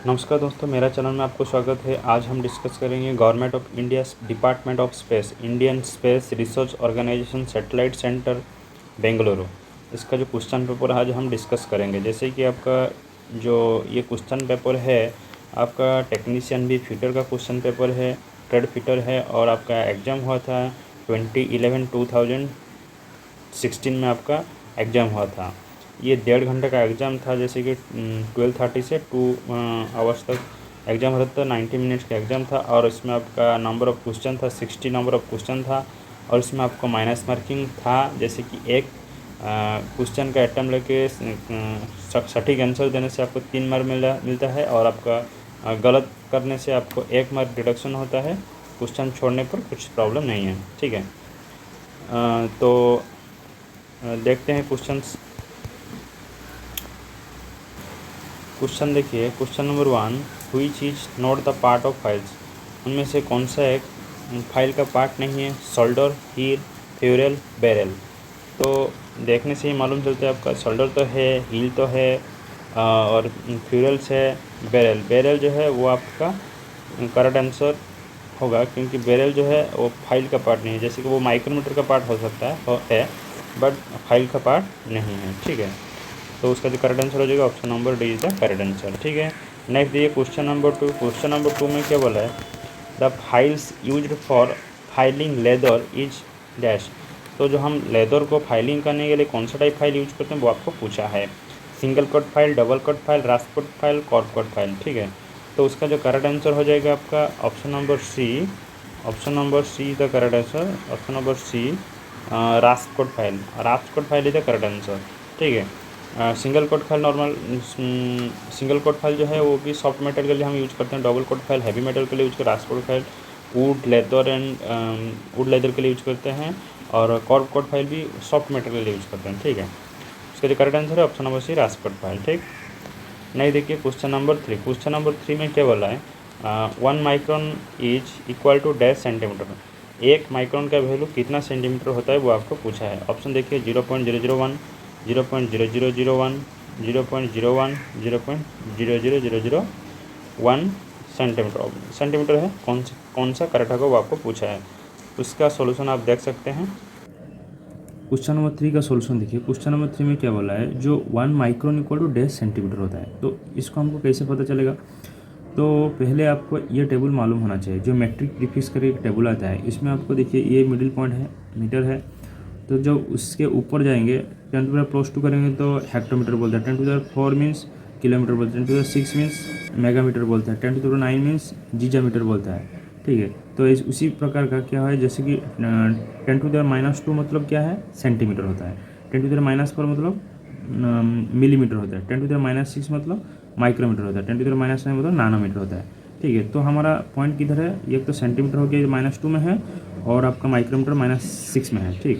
नमस्कार दोस्तों, मेरा चैनल में आपको स्वागत है। आज हम डिस्कस करेंगे government of India department of space Indian space research organisation satellite centre Bengaluru. इसका जो क्वेश्चन पेपर आज हम डिस्कस करेंगे। जैसे कि आपका जो ये क्वेश्चन पेपर है, आपका टेक्नीशियन भी फिटर का क्वेश्चन पेपर है, ट्रेड फिटर है, और आपका एग्ज़ाम हुआ था 2016 में आपका एग्ज़ाम हुआ था। ये 1.5 घंटे का एग्ज़ाम था। जैसे कि 12:30 से 2 आवर्स तक एग्ज़ाम होता था। 90 मिनट्स का एग्ज़ाम था, और इसमें आपका नंबर ऑफ़ क्वेश्चन था 60 नंबर ऑफ़ क्वेश्चन था, और इसमें आपको माइनस मार्किंग था। जैसे कि एक क्वेश्चन का अटैम्प्ट लेके सटीक आंसर देने से आपको 3 मार्क मिलता है, और आपका गलत करने से आपको 1 मार्क डिडक्शन होता है। क्वेश्चन छोड़ने पर कुछ प्रॉब्लम नहीं है, ठीक है। तो देखते हैं क्वेश्चन देखिए। Question number 1, which is not the part of files. उनमें से कौन सा एक फाइल का पार्ट नहीं है? Shoulder, heel, ferrule, barrel. तो देखने से ही मालूम चलता है आपका शोल्डर तो है, हील तो है, और फ्यूरल्स है। बैरल जो है वो आपका करेक्ट आंसर होगा, क्योंकि बैरल जो है वो फाइल का पार्ट नहीं है। जैसे कि वो माइक्रोमीटर का पार्ट हो सकता है, बट फाइल का पार्ट नहीं है, ठीक है। तो उसका जो करेक्ट आंसर हो जाएगा option number D is the correct answer, ठीक है। नेक्स्ट देखिए क्वेश्चन नंबर 2। क्वेश्चन नंबर 2 में क्या बोला है? The files used for filing leather is dash. तो जो हम लेदर को फाइलिंग करने के लिए कौन सा टाइप फाइल यूज करते हैं वो आपको पूछा है। Single cut file, double cut file, rasp cut file, Corp cut file, ठीक है। तो उसका जो करेक्ट आंसर हो जाएगा आपका option number C. Option number C the correct answer. Option number C, rasp cut file. Rasp cut file is the correct answer, ठीक है। Single cut file normal single cut file जो है वो भी soft metal के लिए हम use करते हैं। Double cut file heavy metal के लिए यूज़ करते हैं। Rasp cut file wood leather wood leather के लिए यूज़ करते हैं, और कॉर्प कोट फाइल भी सॉफ्ट मेटल के लिए यूज़ करते हैं, ठीक है। इसका जो करेक्ट आंसर है option number C, rasp cut file, ठीक। नहीं देखिए क्वेश्चन नंबर 3। क्वेश्चन नंबर 3 में क्या बोला है? 1 micron is equal to dash centimetre. 1 micron का वैल्यू कितना सेंटीमीटर होता है वो आपको पूछा है। ऑप्शन देखिए 0.001, 0.0001, 0.01, 0.00001 सेंटीमीटर है। कौन सा करेक्ट होगा वो आपको पूछा है। उसका सॉल्यूशन आप देख सकते हैं। क्वेश्चन नंबर 3 का सॉल्यूशन देखिए। क्वेश्चन नंबर 3 में क्या बोला है? जो 1 micron equal to dash centimetre होता है। तो इसको हमको कैसे पता चलेगा? तो पहले आपको ये टेबल मालूम होना चाहिए। जो मैट्रिक प्रीफिक्स करके एक टेबल आता है, इसमें आपको देखिए ये मिडिल पॉइंट है, मीटर है। तो जब उसके ऊपर जाएंगे 10⁻²+ करेंगे तो हेक्टोमीटर बोलता है। 10⁴ मीन्स किलोमीटर बोलते हैं। 10⁶ मीन्स मेगामीटर बोलता है। 10⁹ मीन्स जीजामीटर बोलता है, ठीक है। तो उसी प्रकार का क्या है, जैसे कि 10⁻² मतलब क्या है? सेंटीमीटर होता है। 10⁻⁴ मतलब मिलीमीटर होता है। 10⁻⁶ मतलब माइक्रोमीटर होता है। 10⁻⁹ मतलब नानोमीटर होता है, ठीक है। तो हमारा पॉइंट किधर है? एक तो सेंटीमीटर हो गया, -2 में है, और आपका माइक्रोमीटर -6 में है, ठीक।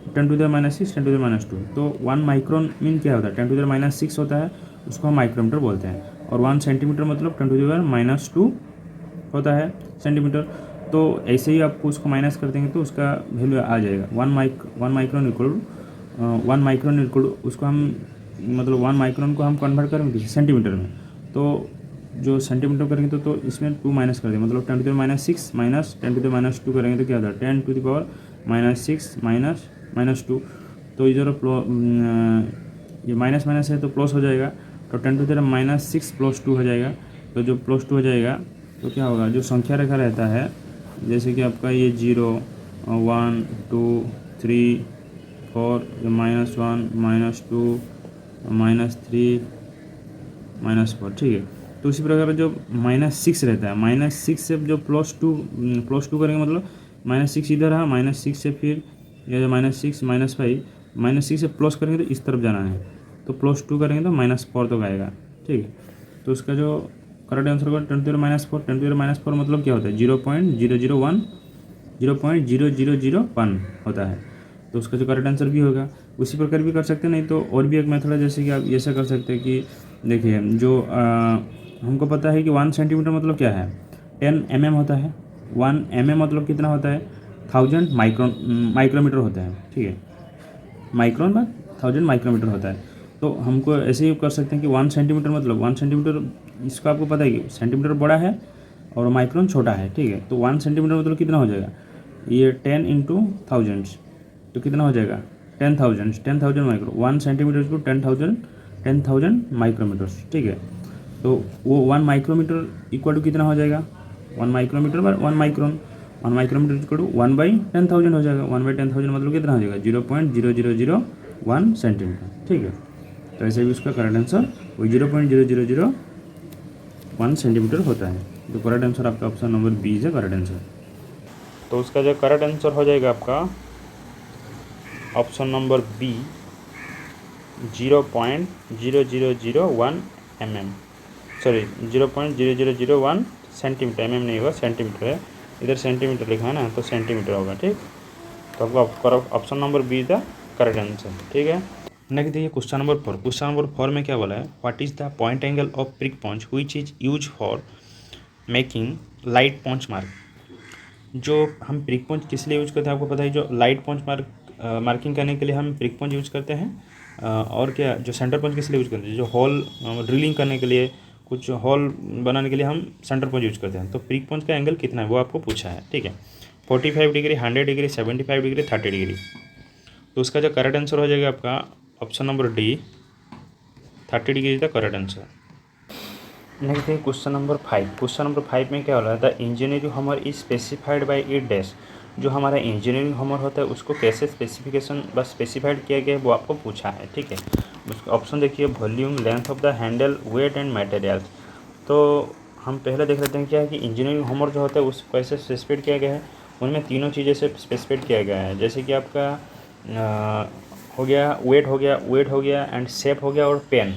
10⁻⁶, 10⁻²। तो 1 माइक्रोन मीन क्या होता है? 10⁻⁶ होता है, उसको हम माइक्रोमीटर बोलते हैं। और 1 सेंटीमीटर मतलब 10⁻² होता है सेंटीमीटर। तो ऐसे ही आपको उसको माइनस कर देंगे तो उसका वैल्यू आ जाएगा। 1 माइक्रोन इक्वल 1 माइक्रोन इक्वल उसको हम मतलब 1 माइक्रोन को हम कन्वर्ट करेंगे सेंटीमीटर में। तो जो सेंटीमीटर करेंगे तो इसमें 2 माइनस कर देंगे, मतलब 10⁻⁶ माइनस 10⁻² करेंगे तो क्या होता है? 10⁻⁻⁻² तो इधर ये माइनस माइनस है तो प्लस हो जाएगा। तो 10⁻⁶+2 हो जाएगा। तो जो +2 हो जाएगा तो क्या होगा? जो संख्या रेखा रहता है, जैसे कि आपका ये 0, 1, 2, 3, 4, -1, -2, -3, -4, ठीक है। तो उसी प्रकार जो -6 रहता है, -6 से जो +2 करेंगे मतलब -6 इधर है, -6 से फिर ये जो -6, -5, -6 से प्लस करेंगे तो इस तरफ जाना है। तो +2 करेंगे तो -4 तक आएगा, ठीक है। तो उसका जो करेक्ट आंसर होगा 10⁻⁴। 10⁻⁴ मतलब क्या होता है? 0.001, 0.0001 होता है। तो उसका जो करेक्ट आंसर भी होगा। उसी प्रकार भी कर सकते हैं, नहीं तो और भी एक मेथड है, जैसे कि आप ऐसा कर सकते हैं कि देखिए जो हमको पता है कि 1 सेंटीमीटर मतलब क्या है? 10 mm होता है। 1 mm मतलब कितना होता है? 1000 माइक्रोमीटर होता है, ठीक है। माइक्रोन में 1000 माइक्रोमीटर होता है। तो हमको ऐसे ही कर सकते हैं कि 1 सेंटीमीटर मतलब 1 सेंटीमीटर, इसका आपको पता है कि सेंटीमीटर बड़ा है और माइक्रोन छोटा है, ठीक है। तो 1 सेंटीमीटर मतलब कितना हो जाएगा, ये 10 इंटू थाउजेंड्स, तो कितना हो जाएगा 10,000 माइक्रो, 1 सेंटीमीटर को 10,000 माइक्रोमीटर्स, ठीक है। तो वो 1 माइक्रोमीटर इक्वल टू कितना हो जाएगा, 1 माइक्रोमीटर बार 1 माइक्रोन, 1 माइक्रोमीटर इक्वल टू 1/10,000 हो जाएगा। 1/10,000 मतलब कितना हो जाएगा 0.0001 सेंटीमीटर, ठीक है। तो ऐसे भी उसका करेक्ट आंसर वही 0.0001 सेंटीमीटर होता है। तो करेक्ट आंसर आपका option number B is correct answer. तो उसका जो करेक्ट आंसर हो जाएगा आपका option number B 0.0001 mm, sorry 0.0001 centimetre, नहीं होगा, सेंटीमीटर है, इधर सेंटीमीटर लिखा है ना, तो सेंटीमीटर होगा, ठीक। तो आपका option number B the correct answer, ठीक है। नेक्स्ट देखिए क्वेश्चन नंबर 4। क्वेश्चन नंबर 4 में क्या बोला है, what is the point angle of prick point which is use for making light point mark. जो हम प्रिक पॉइंट किस लिए यूज करते हैं आपको पता है, जो लाइट पॉइंट मार्किंग करने के लिए हम प्रिक पॉइंट यूज करते हैं, और क्या जो सेंटर पॉइंट किस लिए यूज करते हैं, जो होल ड्रिलिंग करने के लिए, कुछ होल बनाने के लिए हम सेंटर पॉइंट यूज करते हैं। तो प्रिक पॉइंट का एंगल कितना है वो आपको पूछा है, ठीक है। 45 डिग्री, 100 डिग्री, 75 डिग्री, 30 डिग्री। तो उसका जो करेक्ट आंसर हो जाएगा आपका option number D 30 degree is the correct answer. Next है क्वेश्चन नंबर 5। क्वेश्चन नंबर 5 में क्या हो रहा है, द इंजीनियरिंग हमर is specified by it dash. जो हमारा इंजीनियरिंग होमर होता है उसको कैसे स्पेसिफिकेशन बस स्पेसिफाइड किया गया है वो आपको पूछा है, ठीक है। उसका ऑप्शन देखिए, volume, length of the handle, weight and material. तो हम पहले देख लेते हैं क्या है कि इंजीनियरिंग होमर जो होता है उसको कैसे स्पेसिफाइड किया गया है। उनमें तीनों चीज़ें से स्पेसिफाइड किया गया है, जैसे कि आपका हो गया वेट, हो गया एंड शेप हो गया, और पेन,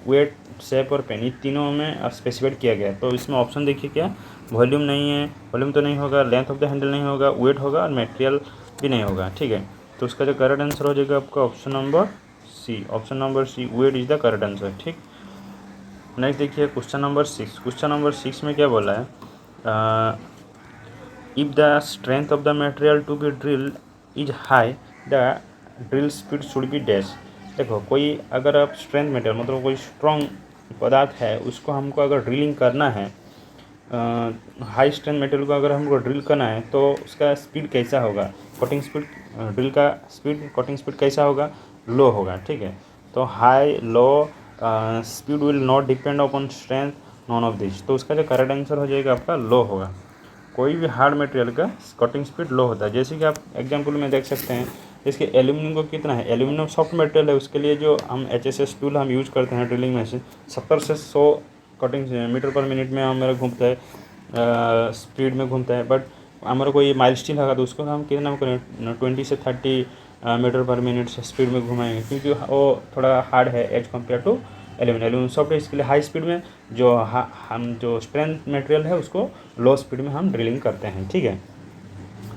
वेट, शेप और पेन, ये तीनों में स्पेसिफाइड किया गया है। तो इसमें ऑप्शन देखिए क्या, वॉल्यूम नहीं है, वॉल्यूम तो नहीं होगा, लेंथ ऑफ द हैंडल नहीं होगा, वेट होगा और मटेरियल भी नहीं होगा, ठीक है। तो उसका जो करेक्ट आंसर हो जाएगा आपका option number C, option number C, weight is the correct answer, ठीक। नेक्स्ट देखिए क्वेश्चन नंबर 6। क्वेश्चन नंबर 6 में क्या बोला है, if the strength of the material to be drill is high the drill speed should be dash. देखो कोई अगर आप स्ट्रेंथ मटेरियल मतलब कोई स्ट्रॉन्ग पदार्थ है उसको हमको अगर ड्रिलिंग करना है, हाई स्ट्रेंथ मटेरियल को अगर हमको ड्रिल करना है तो उसका स्पीड कैसा होगा, कटिंग स्पीड, ड्रिल का स्पीड, कटिंग स्पीड कैसा होगा, लो होगा, ठीक है। तो high, low, speed will not depend upon strength, none of this. तो उसका जो करेक्ट आंसर हो जाएगा आपका लो होगा। कोई भी हार्ड मटेरियल का कटिंग स्पीड लो होता है, जैसे कि आप एग्जांपल में देख सकते हैं, इसके एल्यूमिनियम को कितना है, एल्यूमिनियम सॉफ्ट मटेरियल है, उसके लिए जो हम HSS टूल हम यूज करते हैं ड्रिलिंग मशीन 70 से 100 कटिंग मीटर पर मिनट में हमारा घूमता है, स्पीड में घूमता है। बट हमारा कोई माइल स्टील होगा तो उसको हम कितना करें 20 से 30 मीटर पर मिनट से स्पीड में घुमाएंगे, क्योंकि वो थोड़ा हार्ड है as compare to aluminium soft है। इसके लिए हाई स्पीड में जो हम जो स्ट्रेंथ मटेरियल है उसको लो स्पीड में हम ड्रिलिंग करते हैं, ठीक है।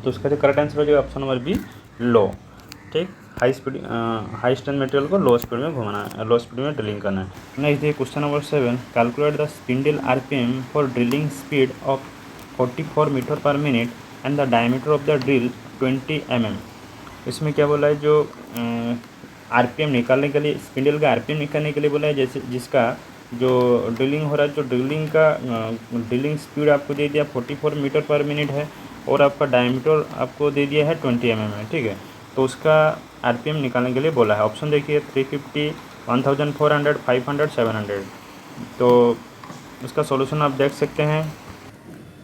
तो उसका जो करेक्ट आंसर हो जाएगा ऑप्शन नंबर बी, लो, ठीक। हाई स्ट्रेंथ मटेरियल को लो स्पीड में घुमाना है, लो स्पीड में ड्रिलिंग करना है। नेक्स्ट देखिए question number 7। Calculate the spindle RPM for drilling speed of 44 metre पर minute and the diameter of the drill 20 mm। इसमें क्या बोला है, जो RPM निकालने के लिए, स्पिंडल का RPM निकालने के लिए बोला है, जैसे जिसका जो ड्रिलिंग हो रहा है, जो ड्रिलिंग का ड्रिलिंग स्पीड आपको दे दिया 44 मीटर पर मिनट है, और आपका डायमीटर आपको दे दिया है 20 mm है, ठीक है। तो उसका RPM निकालने के लिए बोला है। ऑप्शन देखिए 350, 1400, 500, 700। तो उसका सॉल्यूशन आप देख सकते हैं।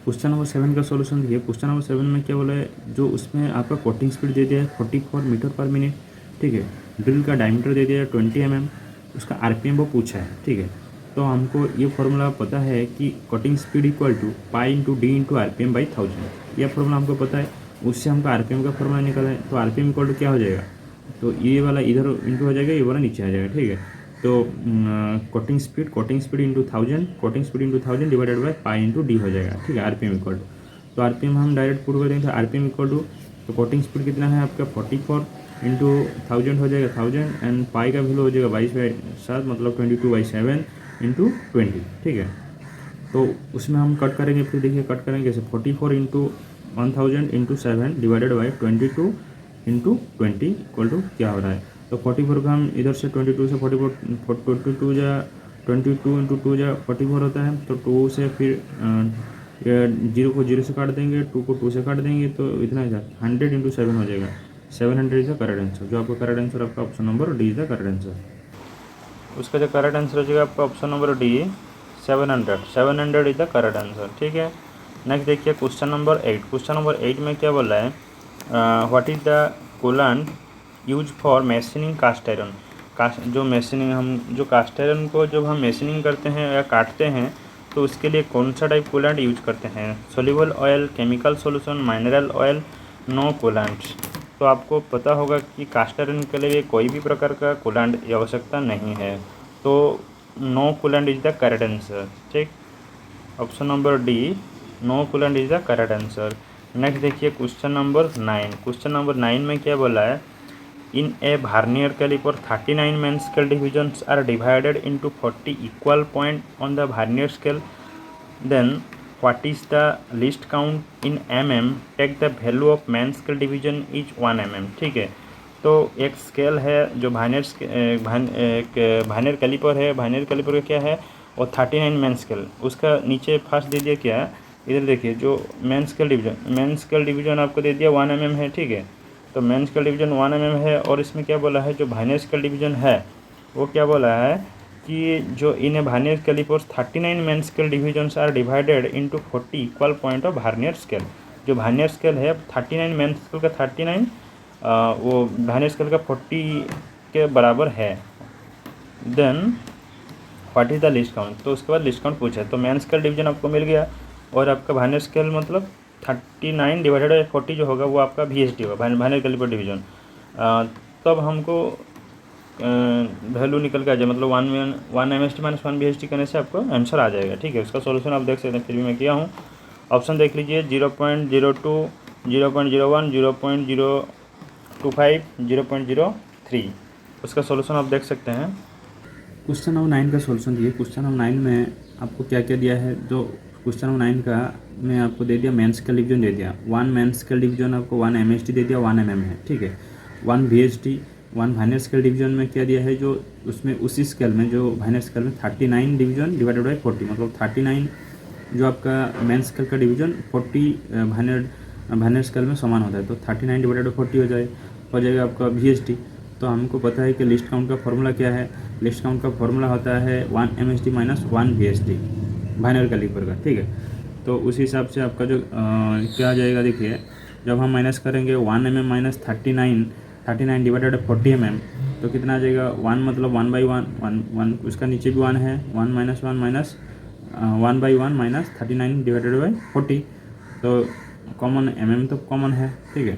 क्वेश्चन नंबर 7 का सॉल्यूशन देखिए। क्वेश्चन नंबर 7 में क्या बोला है, जो उसमें आपका कटिंग स्पीड दे दिया है 44 मीटर पर मिनट, ठीक है। ड्रिल का डायमीटर दे दिया है 20 mm, उसका RPM वो पूछा है, ठीक है। तो हमको ये फॉर्मूला पता है कि cutting speed equal to pi into D into RPM by 1000। यह फॉर्मूला हमको पता है, उससे हमको RPM का फॉर्मूला निकाला है। तो RPM इक्वल टू क्या हो जाएगा, तो ये वाला इधर इंटू हो जाएगा, ये वाला नीचे आ जाएगा, ठीक है। तो cutting speed into 1000, cutting speed into 1000 divided by pi into D हो जाएगा, ठीक है। RPM इक्वल टू, तो RPM हम डायरेक्ट पुट कर देंगे। तो RPM इक्वल टू, तो कटिंग स्पीड कितना है आपका 44 इंटू 1000 हो जाएगा 1000, एंड पाई का वैल्यू हो जाएगा 22/7 मतलब 22/7 इंटू 20, ठीक है। तो उसमें हम कट करेंगे, फिर देखिए कट करेंगे कैसे, 44 into 1000 into 7 divided by 22 into 20 equal to क्या हो रहा है तो 44 को हम इधर से 22 से 44 22 जा 22 इंटू 2 जा 44 होता है। तो 2 से फिर 0 को 0 से काट देंगे, 2 को 2 से काट देंगे, तो इतना ही था 100 इंटू 7 हो जाएगा। 700 इज द करेक्ट आंसर। जो आपका करेक्ट आंसर आपका option number D is the correct answer. उसका जो करेक्ट आंसर हो जाएगा आपका option number D 700 is the correct answer. ठीक है, नेक्स्ट देखिए क्वेश्चन नंबर 8। क्वेश्चन नंबर 8 में क्या बोला है, what is the coolant use for machining cast iron. जो मशीनिंग हम जो कास्ट आयरन को जब हम मशीनिंग करते हैं या काटते हैं तो उसके लिए कौन सा टाइप कूलेंट यूज करते हैं, soluble oil, chemical solution, mineral oil, no coolant. तो आपको पता होगा कि कास्ट आयरन के लिए कोई भी प्रकार का कूलेंट की आवश्यकता नहीं है, तो no coolant is the correct answer. ठीक, option number D no coolant is the correct answer. Next देखिए क्वेश्चन नंबर 9। क्वेश्चन नंबर 9 में क्या बोला है, in a vernier calliper 39 main scale divisions are divided into 40 equal point on the vernier scale, then what is the least count in mm, take the value of main scale division is 1 mm। ठीक है, तो एक scale है जो vernier caliper है, vernier caliper का क्या है और 39 मेन स्केल, उसका नीचे फर्स्ट दे दिया क्या, इधर देखिए जो मेन स्केल डिवीजन आपको दे दिया 1 mm है। ठीक है, तो मेन स्केल डिवीजन 1 mm है, और इसमें क्या बोला है जो वर्नियर स्केल डिवीजन है वो क्या बोला है कि जो in vernier calipers 39 main scale divisions are divided into 40 equal point of vernier scale. जो वर्नियर स्केल है 39 मेन स्केल का 39 वो वर्नियर स्केल का 40 के बराबर है। Then what is the least count, तो उसके बाद लिस्ट काउंट पूछा है, तो मेन स्केल डिवीजन आपको मिल गया, और आपका वर्नियर स्केल मतलब 39 डिवाइडेड बाई 40 जो होगा वो आपका VSD होगा, वर्नियर कैलिपर डिवीजन। तब हमको वैल्यू निकल के आ जाए, मतलब 1 MSD माइनस 1 VSD करने से आपको आंसर आ जाएगा। ठीक है, उसका सॉल्यूशन आप देख सकते हैं, फिर भी मैं किया हूँ। ऑप्शन देख लीजिए 0.02, 0.01, 0.025, 0.03। उसका सॉल्यूशन आप देख सकते हैं। क्वेश्चन नंबर 9 का सॉल्यूशन दिए। क्वेश्चन नंबर 9 में आपको क्या क्या दिया है, जो क्वेश्चन नंबर 9 का मैं आपको दे दिया मेन स्केल डिवीजन दे दिया, 1 मेन स्केल डिवीजन आपको 1 MSD दे दिया, 1 mm है। ठीक है, 1 VSD 1 वर्नियर स्केल डिवीजन में क्या दिया है, जो उसमें उसी स्केल में जो वर्नियर स्केल में 39 डिवीजन डिवाइडेड बाई 40, मतलब 39 जो आपका मेन स्केल का डिवीजन 40 वर्नियर स्केल में समान होता है, तो 39 डिवाइडेड बाई 40 हो जाएगा आपका VSD। तो हमको पता है कि लिस्ट काउंट का फॉर्मूला क्या है, लिस्ट काउंट का फॉर्मूला होता है 1 MSD minus 1 VSD vernier caliper का। ठीक है, तो उस हिसाब से आपका जो क्या आ जाएगा, देखिए जब हम माइनस करेंगे 1 mm माइनस 39 डिवाइडेड 40 mm, तो कितना आ जाएगा 1, मतलब 1/1 उसका नीचे भी 1 है, 1 minus 1 minus 1/1 minus 39 divided by 40, तो कॉमन mm तो कॉमन है। ठीक है,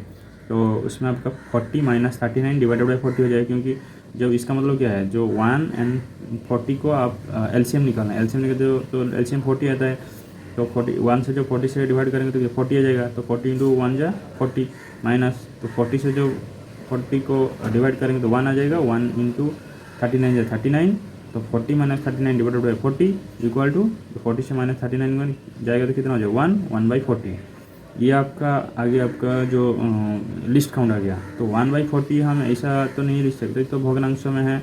तो उसमें आपका 40 माइनस 39 डिवाइडेड बाई 40 हो जाएगा, क्योंकि जब इसका मतलब क्या है, जो 1 एंड 40 को आप LCM निकालना है, LCM निकालते तो LCM 40 आता है, तो 41 से जो 40 से डिवाइड करेंगे तो 40 आ जाएगा, तो 40 इंटू 1 जा 40 माइनस, तो 40 से जो 40 को डिवाइड करेंगे तो 1 आ जाएगा, 1 इंटू 39 जा 39, तो 40 minus 39 divided by 40 equal to 40 से माइनस 39 जाएगा तो कितना हो जाएगा 1/40। ये आपका आगे आपका जो लिस्ट काउंट आ गया, तो 1/40 हम ऐसा तो नहीं लिख सकते, तो भग्नांशों में है,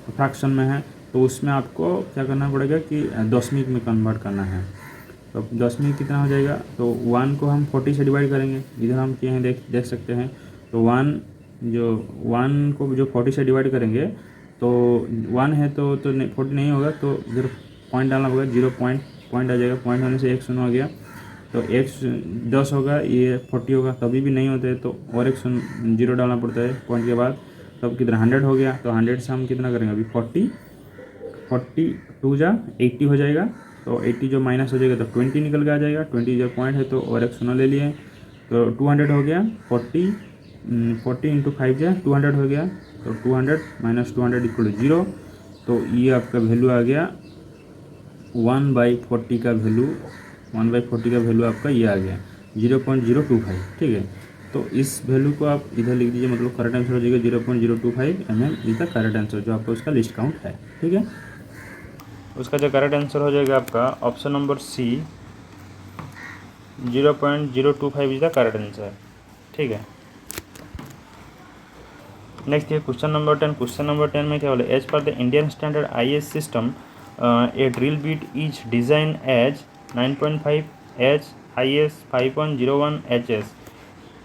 फ्रैक्शन में है, तो उसमें आपको क्या करना पड़ेगा कि दशमिक में कन्वर्ट करना है। तो दशमिक कितना हो जाएगा, तो 1 को हम 40 से डिवाइड करेंगे, इधर हम किए हैं देख सकते हैं, तो 1 को जो 40 से डिवाइड करेंगे तो 1 है तो 40 नहीं होगा, तो इधर पॉइंट डालना होगा, 0 पॉइंट आ जाएगा, पॉइंट होने से 1 शून्य हो गया, तो 1 10 होगा, ये 40 होगा, तभी भी नहीं होते तो और 1 0 डालना पड़ता है पॉइंट के बाद, तब कितना 100 हो गया, तो 100 से हम कितना करेंगे अभी 40 2 जा 80 हो जाएगा, तो 80 जो माइनस हो जाएगा तो 20 निकल के आ जाएगा, 20 जो पॉइंट है तो और 1 शून्य ले लिए, तो 200 हो गया, 40 इंटू 5 जा 200 हो गया, तो 200 माइनस 200 इक्वल 0, तो ये आपका वैल्यू आ गया 1/40 का वैल्यू, 1/40 का वैल्यू आपका ये आ गया 0.025। ठीक है, तो इस वैल्यू को आप इधर लिख दीजिए, मतलब करेक्ट आंसर हो जाएगा 0.025 mm is the correct answer, जो आपका उसका लिस्ट काउंट है। ठीक है, उसका जो करेक्ट आंसर हो जाएगा आपका option number C 0.025 is the correct answer. ठीक है, नेक्स्ट है क्वेश्चन नंबर 10। क्वेश्चन नंबर 10 में क्या बोला, as per the Indian standard IS system a drill bit is design as 9.5 H IS 5.01 HS।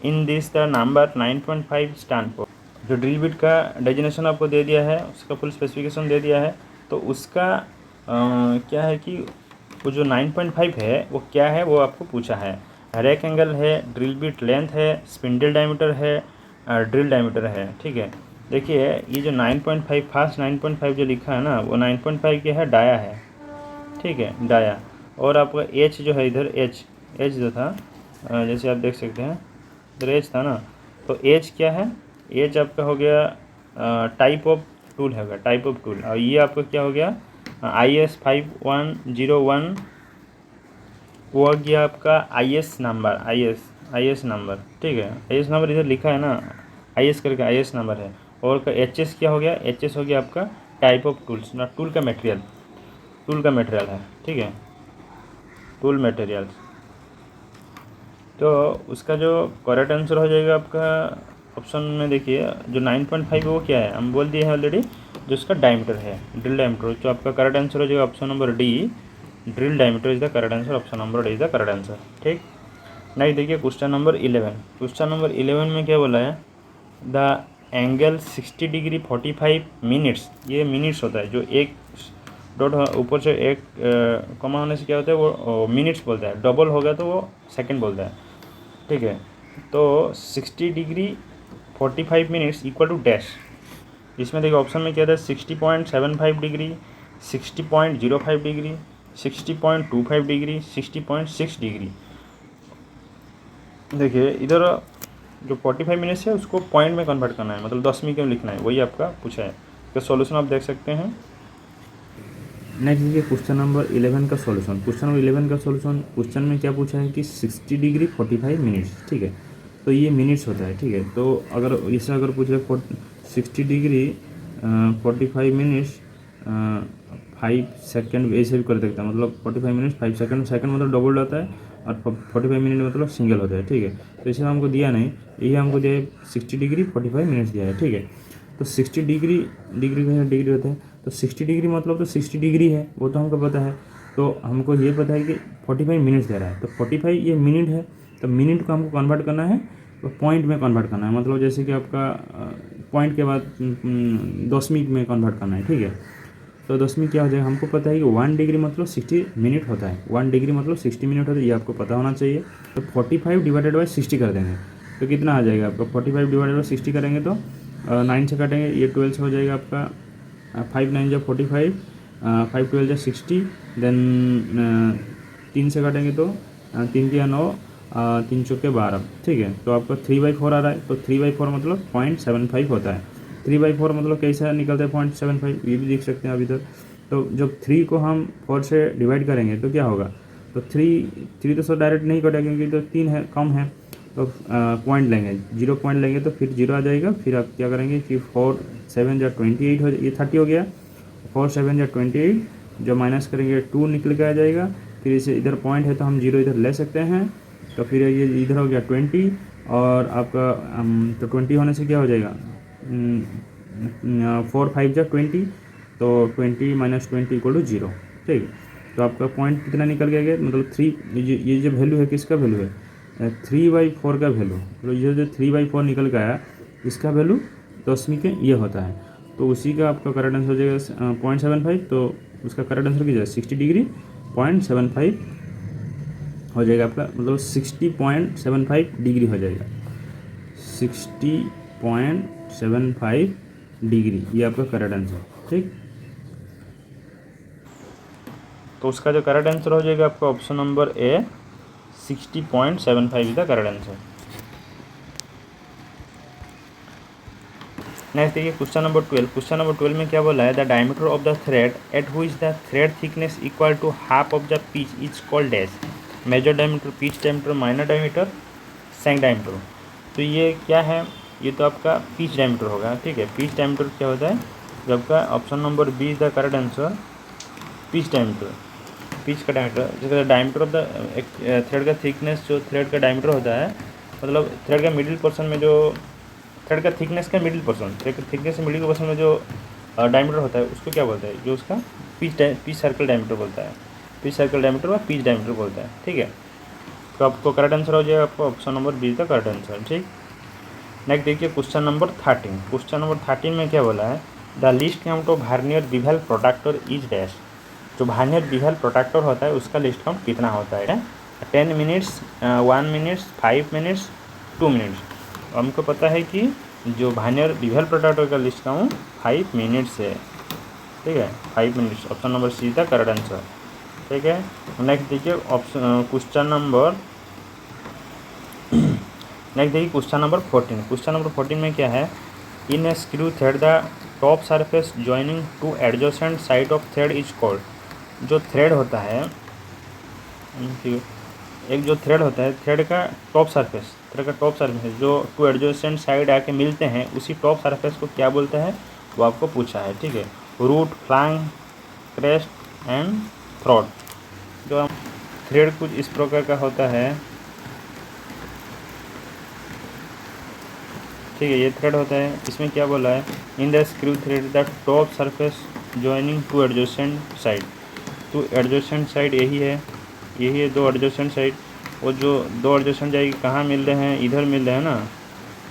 In this the number 9.5 stand for. जो drill bit का designation आपको दे दिया है, उसका फुल स्पेसिफिकेशन दे दिया है, तो उसका क्या है कि वो जो 9.5 है वो क्या है वो आपको पूछा है। रैक एंगल है, ड्रिल बिट लेंथ है, स्पिंडल डायमीटर है, ड्रिल डायमीटर है। ठीक है, देखिए ये जो 9.5 फास्ट 9.5 जो लिखा है ना, वो 9.5 क्या है, डाया है। ठीक है, डाया। और आपका एच जो है इधर, एच जो था, जैसे आप देख सकते हैं इधर एच था ना, तो एच क्या है, एच आपका हो गया टाइप ऑफ टूल होगा, टाइप ऑफ टूल। और ये आपका क्या हो गया, IS 5101, वो हो गया आपका IS नंबर, IS नंबर। ठीक है, IS नंबर इधर लिखा है ना, IS करके IS नंबर है। और का HS क्या हो गया, HS हो गया आपका टाइप ऑफ टूल्स ना, टूल का मटेरियल है। ठीक है, टूल मटेरियल। तो उसका जो करेक्ट आंसर हो जाएगा आपका ऑप्शन में, देखिए जो 9.5 वो क्या है, हम बोल दिए हैं ऑलरेडी, जो उसका डायमीटर है, ड्रिल डायमीटर। तो आपका करेक्ट आंसर हो जाएगा option number D, drill diameter is the correct answer, option number D is the correct answer. ठीक, नेक्स्ट देखिए क्वेश्चन नंबर 11। क्वेश्चन नंबर 11 में क्या बोला है, द एंगल 60 डिग्री 45 मिनट्स, ये मिनट्स होता है, जो एक डॉट ऊपर से एक कॉमा होने से क्या होता है वो मिनट्स बोलता है, डबल हो गया तो वो सेकंड बोलता है। ठीक है, तो 60 degree 45 minutes equal to dash. इसमें देखिए ऑप्शन में क्या था, 60.75 डिग्री, 60.05 डिग्री, 60.25 डिग्री, 60.6 डिग्री। देखिए इधर जो 45 मिनट्स है उसको पॉइंट में कन्वर्ट करना है, मतलब 10वीं क्यों लिखना है, वही आपका पूछा है। इसका सॉल्यूशन आप देख सकते हैं। नेक्स्ट देखिए क्वेश्चन नंबर 11 का सॉल्यूशन। क्वेश्चन नंबर 11 का सॉल्यूशन, क्वेश्चन में क्या पूछा है कि 60 डिग्री 45 मिनट्स। ठीक है, तो ये मिनट्स होता है। ठीक है, तो अगर इससे अगर पूछ रहे 60 डिग्री 45 मिनट्स 5 सेकेंड, ऐसे भी कर सकता है, मतलब 45 मिनट्स 5 सेकेंड, सेकेंड मतलब डबल होता है और 45 मिनट मतलब सिंगल होता है। ठीक है, तो इसे हमको दिया नहीं, ये हमको दिया है 60 डिग्री 45 मिनट्स दिया है। ठीक है, तो 60 डिग्री डिग्री होता है, तो 60 डिग्री मतलब तो 60 डिग्री है, वो तो हमको पता है। तो हमको ये पता है कि 45 मिनट्स दे रहा है, तो 45 ये मिनट है, तो मिनट को हमको कन्वर्ट करना है, तो पॉइंट में कन्वर्ट करना है, मतलब जैसे कि आपका पॉइंट के बाद 10वीं में कन्वर्ट करना है। ठीक है, तो 10वीं क्या हो जाएगा, हमको पता है कि 1 डिग्री मतलब 60 मिनट होता है, 1 डिग्री मतलब 60 मिनट होता है, ये आपको पता होना चाहिए। तो 45 डिवाइडेड बाई 60 कर देंगे तो कितना आ जाएगा आपका, 45 डिवाइडेड बाई 60 करेंगे तो 9 से काटेंगे, ये 12 से हो जाएगा आपका, 5 9 जा 45, 5 12 जा 60, देन 3 से काटेंगे तो 3 या 9, 3 चौके 12। ठीक है, तो आपका 3/4 आ रहा है, तो 3/4 मतलब 0.75 होता है। 3/4 मतलब कैसा निकलता है 0.75, ये भी देख सकते हैं अभी तक। तो जब 3 को हम 4 से डिवाइड करेंगे तो क्या होगा, तो 3 तो सर डायरेक्ट नहीं कटेगा क्योंकि तो 3 है, कम है, तो पॉइंट लेंगे, 0 पॉइंट लेंगे तो फिर 0 आ जाएगा। फिर आप क्या करेंगे कि 4 7 जा 28 हो, ये 30 हो गया, 4 7 जा 28, जब माइनस करेंगे 2 निकल के आ जाएगा। फिर इसे इधर पॉइंट है तो हम 0 इधर ले सकते हैं, तो फिर ये इधर हो गया 20, और आपका तो 20 होने से क्या हो जाएगा, 4 5 जा 20, तो 20 माइनस 20 इक्वल टू 0। ठीक, तो आपका पॉइंट कितना निकल गया, मतलब 3, ये जो वैल्यू है किसका वैल्यू है, 3/4 का वैल्यू, तो ये जो 3/4 निकल के आया, इसका वैल्यू 10वीं के ये होता है। तो उसी का आपका करेक्ट आंसर हो जाएगा 0.75, तो उसका करेक्ट आंसर क्या जाएगा 60 डिग्री 0.75 हो जाएगा आपका, मतलब 60.75 डिग्री हो जाएगा, 60.75 डिग्री, ये आपका करेक्ट आंसर। ठीक, तो उसका जो करेक्ट आंसर हो जाएगा आपका option number A, 60.75 is the correct answer. Next देखिए क्वेश्चन नंबर 12। क्वेश्चन नंबर 12 में क्या बोला है, the diameter of the thread at which the thread thickness equal to half of the pitch is called dash, major diameter, pitch diameter, minor diameter, shank diameter. तो ये क्या है, ये तो आपका पिच डायमीटर होगा। ठीक है, पिच डायमीटर क्या होता है, जब का option number B is the correct answer, pitch diameter, pitch का डायमीटर। जैसे डायमीटर ऑफ द थ्रेड का थिकनेस, जो थ्रेड का डायमीटर होता है, मतलब थ्रेड का मिडिल पोर्शन में जो थ्रेड का थिकनेस का मिडिल पोर्शन, थ्रेड का थिकनेस से मिडिल पोर्शन में जो डायमीटर होता है उसको क्या बोलते हैं, जो उसका पिच सर्कल डायमीटर बोलता है, पिच सर्कल डायमीटर व पिच डायमीटर बोलता है। ठीक है, तो आपको करेक्ट आंसर हो जाएगा, आपको ऑप्शन नंबर बी का करेक्ट आंसर। ठीक, नेक्स्ट देखिए क्वेश्चन नंबर 13। क्वेश्चन नंबर 13 में क्या बोला है, the least count of vernier bevel protractor is dash. जो वर्नियर बिवेल प्रोट्रैक्टर होता है उसका लिस्ट काउंट कितना होता है, 10 मिनट्स, 1 मिनट्स, 5 मिनट्स, 2 मिनट्स। हमको पता है कि जो वर्नियर बिवेल प्रोट्रैक्टर का लिस्ट काउंट 5 मिनट्स है। ठीक है, 5 मिनट्स, ऑप्शन नंबर सी का करेक्ट आंसर। ठीक है, नेक्स्ट देखिए ऑप्शन क्वेश्चन नंबर नेक्स्ट देखिए क्वेश्चन नंबर 14। क्वेश्चन नंबर 14 में क्या है, in a screw thread the top surface joining to adjacent side of thread is called. जो थ्रेड होता है, एक जो थ्रेड होता है, थ्रेड का टॉप सरफेस, थ्रेड का टॉप सरफेस जो टू एडजेसेंट साइड आके मिलते हैं, उसी टॉप सरफेस को क्या बोलते हैं वो आपको पूछा है। ठीक है, root, flank, crest and throat. जो थ्रेड कुछ इस प्रकार का होता है। ठीक है, ये थ्रेड होता है, इसमें क्या बोला है, in the screw thread the top surface joining to adjacent side. तो एडजेसेंट साइड यही है दो एडजेसेंट साइड। वो जो दो एडजेसेंट जाएगी कहाँ मिल रहे हैं, इधर मिल रहे हैं ना,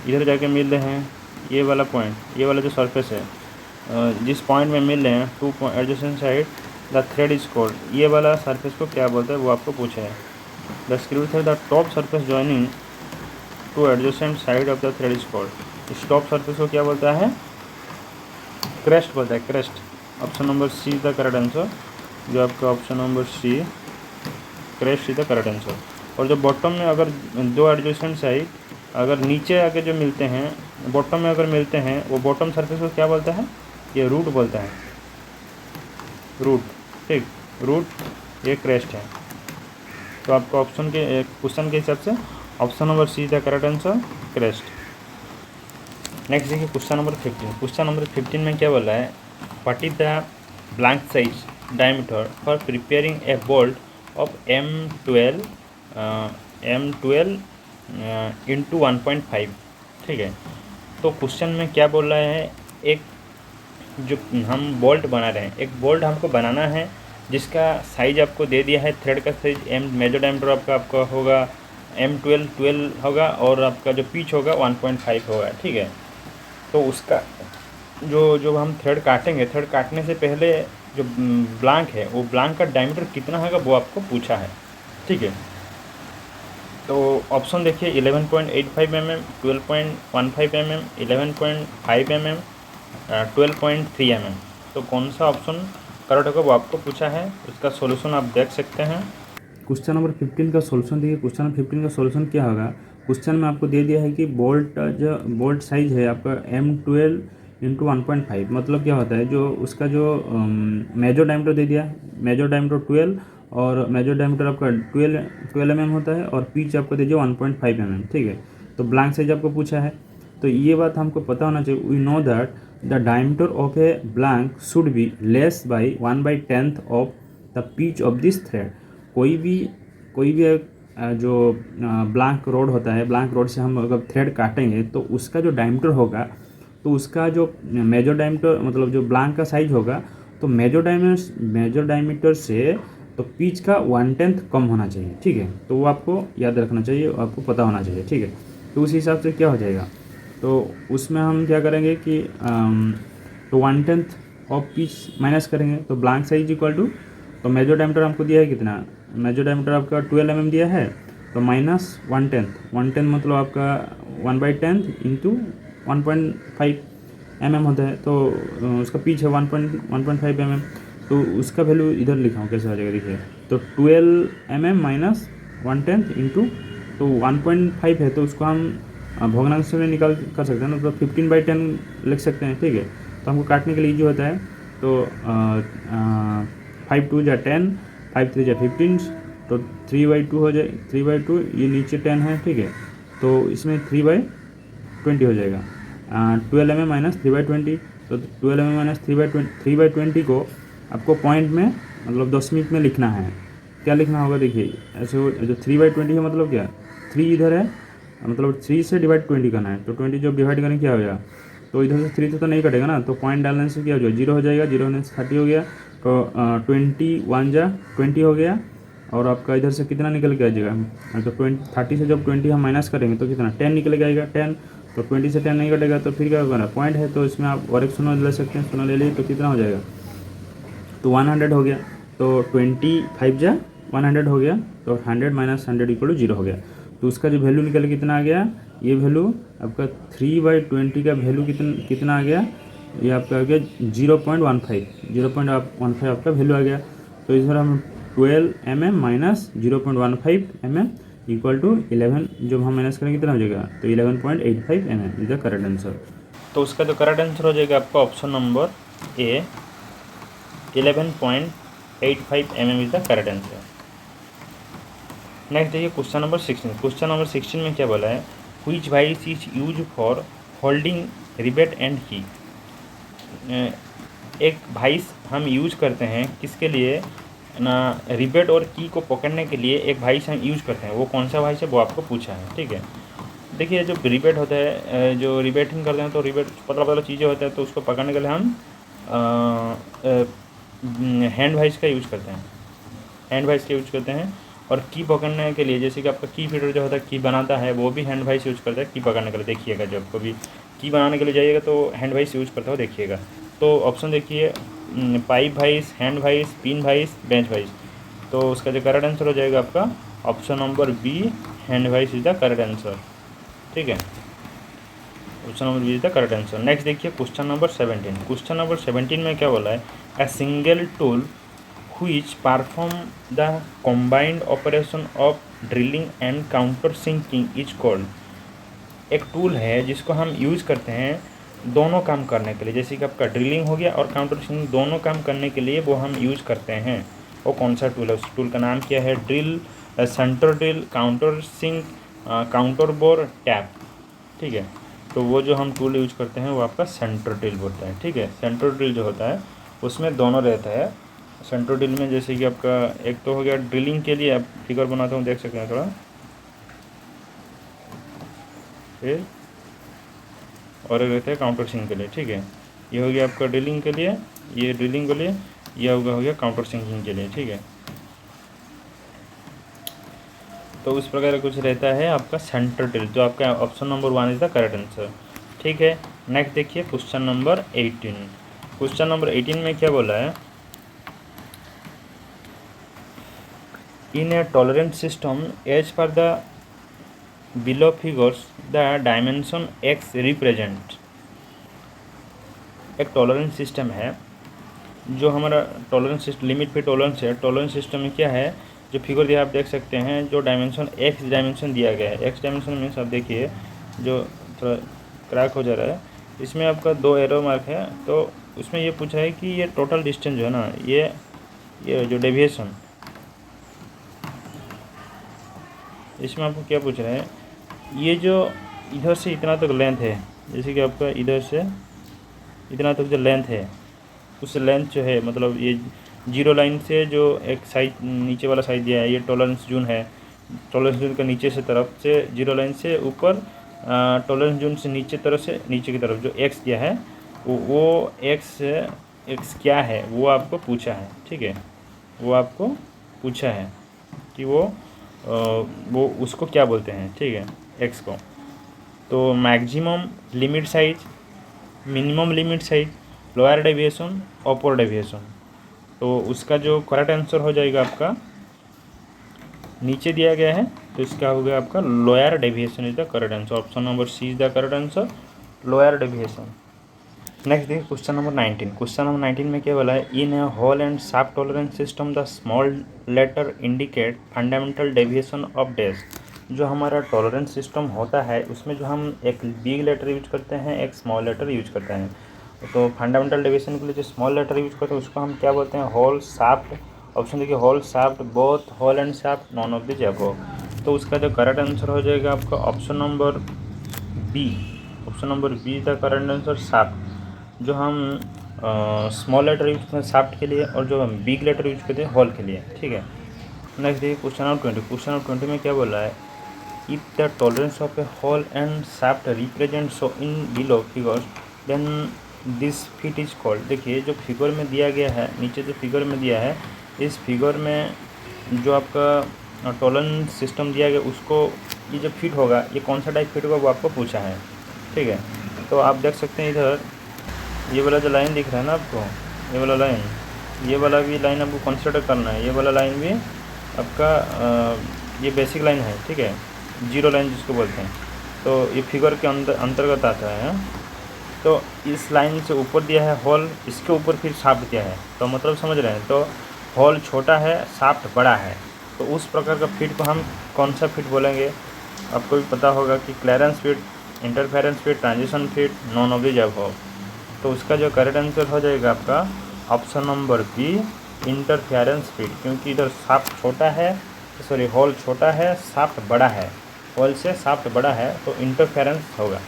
इधर जाके मिल रहे हैं, ये वाला पॉइंट, ये वाला जो सरफेस है, जिस पॉइंट में मिल रहे हैं to adjacent side the thread is called. ये वाला सरफेस को क्या बोलते हैं वो आपको पूछा है। The screw thread the top surface joining to adjacent side of the thread is called. इस टॉप सरफेस को क्या बोलता है, क्रेस्ट बोलता है, crest. Option number C the correct answer, जो आपका option number C crest is the correct answer. और जो बॉटम में अगर दो एडजेसेंट साइड अगर नीचे आके जो मिलते हैं, बॉटम में अगर मिलते हैं, वो बॉटम सरफेस को क्या बोलता है, ये रूट बोलता है, रूट। ठीक, रूट ये क्रेस्ट है। तो आपको ऑप्शन के क्वेश्चन के हिसाब से option number C the correct answer, crest. Next देखिए क्वेश्चन नंबर 15। क्वेश्चन नंबर 15 में क्या बोला है, what is the blank size diameter for preparing A bolt of M12 into 1.5। ठीक है, तो क्वेश्चन में क्या बोल रहा है, एक जो हम बोल्ट बना रहे हैं, एक बोल्ट हमको बनाना है जिसका साइज आपको दे दिया है, थ्रेड का साइज मेजर डायमीटर आपका होगा M12 होगा, और आपका जो पिच होगा 1.5 होगा। ठीक है, तो उसका जो हम थ्रेड काटेंगे, थ्रेड काटने से पहले जो ब्लैंक है, वो ब्लैंक का डायमीटर कितना होगा वो आपको पूछा है। ठीक है, तो ऑप्शन देखिए 11.85 mm, 12.15 mm, 11.5 mm, 12.3 mm। तो कौन सा ऑप्शन करेक्ट होगा वो आपको पूछा है, उसका सॉल्यूशन आप देख सकते हैं। क्वेश्चन नंबर 15 का सॉल्यूशन देखिए, क्वेश्चन नंबर 15 का सॉल्यूशन क्या होगा, क्वेश्चन में आपको दे दिया है कि बोल्ट साइज है आपका M12 इंटू 1.5। मतलब क्या होता है, जो उसका जो मेजर डायमीटर दे दिया, मेजर डायमीटर 12 और मेजर डायमीटर आपका 12 mm होता है, और पिच आपको दे दिया 1.5 mm। ठीक है, तो ब्लैंक साइज आपको पूछा है, तो ये बात हमको पता होना चाहिए। We know that the diameter of a blank should be less by 1/10 of the pitch of this thread. कोई भी जो ब्लैंक रोड होता है, ब्लैंक रोड से हम अगर थ्रेड काटेंगे तो उसका जो डायमीटर होगा, तो उसका जो मेजर डायमीटर मतलब जो ब्लैंक का साइज होगा, तो मेजर डायमीटर से तो पिच का 1/10 कम होना चाहिए। ठीक है, तो वो आपको याद रखना चाहिए, आपको पता होना चाहिए। ठीक है, तो उस हिसाब से क्या हो जाएगा, तो उसमें हम क्या करेंगे कि तो 1/10 ऑफ पिच माइनस करेंगे, तो ब्लैंक साइज इक्वल टू, तो मेजर डायमीटर हमको दिया है कितना, मेजर डायमीटर आपका 12 mm दिया है, तो माइनस 1/10 मतलब आपका 1/10 इंटू 1.5 mm होता है, तो उसका पिच है 1.5 mm। तो उसका वैल्यू इधर लिखा हूँ, कैसे हो जाएगा देखिए, तो 12 mm माइनस 1/10 इंटू, तो 1.5 है, तो उसको हम भग्नांश में निकाल कर सकते हैं ना, तो 15/10 लिख सकते हैं। ठीक है, तो हमको काटने के लिए ईजी होता है, तो 5 2 जा 10, 5 3 जा 15, तो 3/2 हो जाए, 3/2, ये नीचे 10 है। ठीक है, तो इसमें 3/20 हो जाएगा, 12 mm माइनस 3/20, तो 12 mm माइनस 3/20 को आपको पॉइंट में मतलब दशमिक में लिखना है। क्या लिखना होगा देखिए, ऐसे जो 3/20 है मतलब क्या, 3 इधर है मतलब 3 से डिवाइड 20 करना है, तो 20 जब डिवाइड करें क्या हो जाएगा, तो इधर से 3 से तो नहीं कटेगा ना, तो पॉइंट डालने से क्या हो जाएगा, 0 हो जाएगा, 0 होने से 30 हो गया, तो 20 हो गया, और आपका इधर से कितना निकल के आ जाएगा, तो 30 से जब 20 हम माइनस करेंगे तो कितना 10 निकल के आएगा, 10, तो 20 से 10 नहीं कटेगा, तो फिर क्या होगा, पॉइंट है तो इसमें आप और एक शून्य ले सकते हैं, शून्य ले लिए तो कितना हो जाएगा, तो 100 हो गया, तो 25 हो गया, तो 100 माइनस 100 इक्वल टू 0 हो गया, तो उसका जो वैल्यू निकल कितना आ गया, ये वैल्यू आपका 3/20 का वैल्यू कितना आ गया, ये आपका आ गया 0.15 आपका वैल्यू आ गया। तो इस बार हम 12 mm minus 0.15 mm equal to 11, जब हम माइनस करेंगे कितना हो जाएगा, तो 11.85 mm is the correct answer. तो उसका जो करेक्ट आंसर हो जाएगा आपका option number A, 11.85 mm is the correct answer. Next देखिए क्वेश्चन नंबर 16। क्वेश्चन नंबर 16 में क्या बोला है, which vice is use for holding rebate and की। एक वाइस हम यूज करते हैं किसके लिए ना, रिबेट और की को पकड़ने के लिए एक वाइस हम यूज करते हैं, वो कौन सा वाइस है वो आपको पूछा है, ठीक है। देखिए जो रिबेट होता है, जो रिबेटिंग करते हैं तो रिबेट पतला पतला चीज़ें होता है, तो उसको पकड़ने के लिए हम हैंड वाइस का यूज करते हैं, हैंड वाइस का यूज करते हैं। और की पकड़ने के लिए जैसे कि आपका की फीडर जो होता है की बनाता है, वो भी हैंड वाइस यूज करता है की पकड़ने के लिए। देखिएगा जब कभी की बनाने के लिए जाइएगा तो हैंड वाइस यूज करता हो, देखिएगा। तो ऑप्शन देखिए, pipe vice, hand vice, pin vice, bench vice. तो उसका जो करेक्ट आंसर हो जाएगा आपका option number B, hand vice is the correct answer, ठीक है। Option number B is the correct answer. Next देखिए क्वेश्चन नंबर 17। क्वेश्चन नंबर 17 में क्या बोला है, a single tool which perform the combined operation of drilling and counter sinking is called। एक tool है जिसको हम यूज़ करते हैं दोनों काम करने के लिए, जैसे कि आपका ड्रिलिंग हो गया और काउंटर सिंकिंग, दोनों काम करने के लिए वो हम यूज़ करते हैं। वो कौन सा टूल है, उस टूल का नाम क्या है, drill, centre drill, countersink, counterbore, tap, ठीक है। तो वो जो हम टूल यूज करते हैं वो आपका सेंटर ड्रिल होता है, ठीक है। सेंटर ड्रिल जो होता है उसमें दोनों रहता है। सेंटर ड्रिल में जैसे कि आपका एक तो हो गया ड्रिलिंग के लिए, आप फिगर बनाता हूँ देख सकते हैं थोड़ा, फिर और एक रहता है काउंटर सिंकिंग के लिए, ठीक है। ये हो गया आपका ड्रिलिंग के लिए, ये ड्रिलिंग के लिए, ये हो गया काउंटर सिंकिंग के लिए, ठीक है। तो उस प्रकार कुछ रहता है आपका सेंटर ड्रिल, जो आपका option number 1 is the correct answer, ठीक है। नेक्स्ट देखिए क्वेश्चन नंबर 18। क्वेश्चन नंबर 18 में क्या बोला है, in a tolerance system as per the below figures the dimension X represent. एक टॉलरेंस सिस्टम है, जो हमारा टॉलरेंस लिमिट पे टॉलरेंस है, टॉलरेंस सिस्टम में क्या है, जो फिगर दिया आप देख सकते हैं, जो डायमेंशन एक्स डायमेंशन दिया गया है, एक्स डायमेंशन मीन्स आप देखिए जो थोड़ा क्रैक हो जा रहा है, इसमें आपका 2 एरो मार्क है। तो उसमें ये पूछा है कि ये टोटल डिस्टेंस जो है ना, ये जो डेविएशन, इसमें आपको क्या पूछ रहा है, ये जो इधर से इतना तक लेंथ है, जैसे कि आपका इधर से इतना तक जो लेंथ है, उस लेंथ जो है, मतलब ये जीरो लाइन से जो एक साइड नीचे वाला साइड दिया है, ये टॉलरेंस जोन है। टॉलरेंस जोन का नीचे से तरफ से जीरो लाइन से ऊपर, टॉलरेंस जोन से नीचे तरफ से नीचे की तरफ जो एक्स दिया है, वो एक्स क्या है वो आपको पूछा है, ठीक है। वो आपको पूछा है कि वो उसको क्या बोलते हैं, ठीक है, एक्स को। तो maximum limit size, minimum limit size, lower deviation, upper deviation. तो उसका जो करेक्ट आंसर हो जाएगा आपका नीचे दिया गया है, तो इसका हो गया आपका lower deviation is the correct answer. Option number C is the correct answer, lower deviation. Next देखिए क्वेश्चन नंबर 19। क्वेश्चन नंबर 19 में क्या बोला है, in a hole and shaft tolerance system the small letter indicate fundamental deviation of dash. जो हमारा tolerance system होता है उसमें जो हम एक बिग लेटर यूज करते हैं, एक स्मॉल लेटर यूज करते हैं। तो फंडामेंटल डेविएशन के लिए जो स्मॉल लेटर यूज करते हैं उसको हम क्या बोलते हैं, होल शाफ्ट। ऑप्शन देखिए hole shaft, both hole and shaft, none of this above. तो उसका जो करेक्ट आंसर हो जाएगा आपका option number B. Option number B the correct answer, shaft. जो हम स्मॉल लेटर यूज करते हैं शाफ्ट के लिए, और जो हम बिग लेटर यूज करते हैं होल के लिए, ठीक है। नेक्स्ट देखिए क्वेश्चन नंबर 20। क्वेश्चन नंबर 20 में क्या बोला है, if the tolerance of a hole and shaft represent so in below figures then this fit is called. देखिए जो फिगर में दिया गया है, नीचे जो फिगर में दिया है, इस फिगर में जो आपका टॉलरेंस सिस्टम दिया गया उसको ये जो फिट होगा, ये कौन सा टाइप फिट होगा वो आपको पूछा है। ठीक है, तो आप देख सकते हैं इधर ये वाला जो लाइन दिख रहा है ना आपको, ये वाला लाइन, ये वाला भी लाइन आपको कंसिडर करना है। ये वाला लाइन भी आपका ये बेसिक लाइन है, ठीक है, जीरो लाइन जिसको बोलते हैं। तो ये फिगर के अंतर्गत आता है। तो इस लाइन से ऊपर दिया है होल, इसके ऊपर फिर शाफ्ट दिया है, तो मतलब समझ रहे हैं। तो होल छोटा है, शाफ्ट बड़ा है, तो उस प्रकार का फिट को हम कौन सा फिट बोलेंगे? आपको भी पता होगा कि clearance fit, interference fit, transition fit, none of the above. तो उसका जो करेक्ट आंसर हो जाएगा आपका option number B, interference fit, क्योंकि इधर शाफ्ट छोटा है, सॉरी होल छोटा है, शाफ्ट बड़ा है, होल से शाफ्ट बड़ा है, तो इंटरफेरेंस होगा।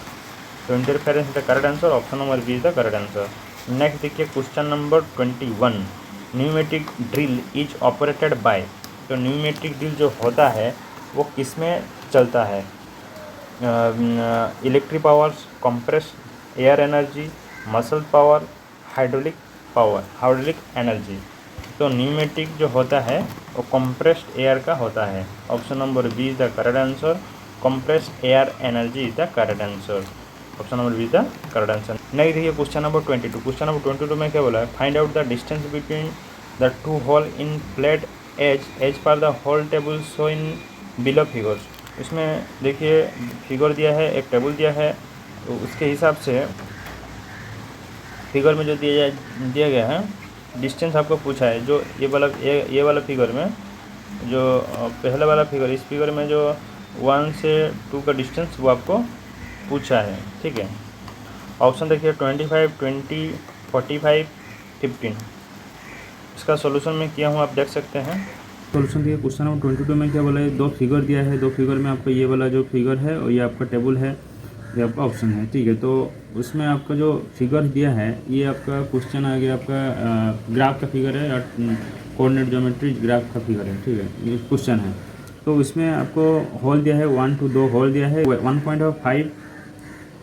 तो interference is the correct answer, option number B is the correct answer. Next देखिए question number 21, pneumatic drill is operated by. तो न्यूमेटिक ड्रिल जो होता है वो किस में चलता है? Electric powers, compressed air energy, muscle power, hydraulic power, hydraulic energy. तो न्यूमेटिक जो होता है वो कंप्रेस्ड एयर का होता है। Option number B is the correct answer, compressed air energy is the correct answer. Option number B is the correct answer. Next देखिए question number 22। Question number 22 में क्या बोला है? Find out the distance between the two hole in flat edge per the hole table show in below figures. इसमें देखिए figure दिया है, एक टेबल दिया है, तो उसके हिसाब से फिगर में जो दिया गया है डिस्टेंस आपको पूछा है। जो ये वाला फिगर में जो पहला वाला फिगर, इस फिगर में जो 1 से 2 का डिस्टेंस वो आपको पूछा है। ठीक है, ऑप्शन देखिए 25, 20, 45, 15। इसका सॉल्यूशन में किया हूँ, आप देख सकते हैं। सॉल्यूशन दिया क्वेश्चन नंबर 22 में क्या बोला है? दो फिगर दिया है, दो फिगर में आपका ये वाला जो फिगर है और ये आपका टेबल है, ये आपका ऑप्शन है। ठीक है, तो उसमें आपका जो फिगर दिया है ये आपका क्वेश्चन आ गया, आपका ग्राफ का फिगर है, कोऑर्डिनेट ज्योमेट्री ग्राफ का फिगर है। ठीक है, ये क्वेश्चन है। तो इसमें आपको होल दिया है 1 to 2 होल दिया है, 1.5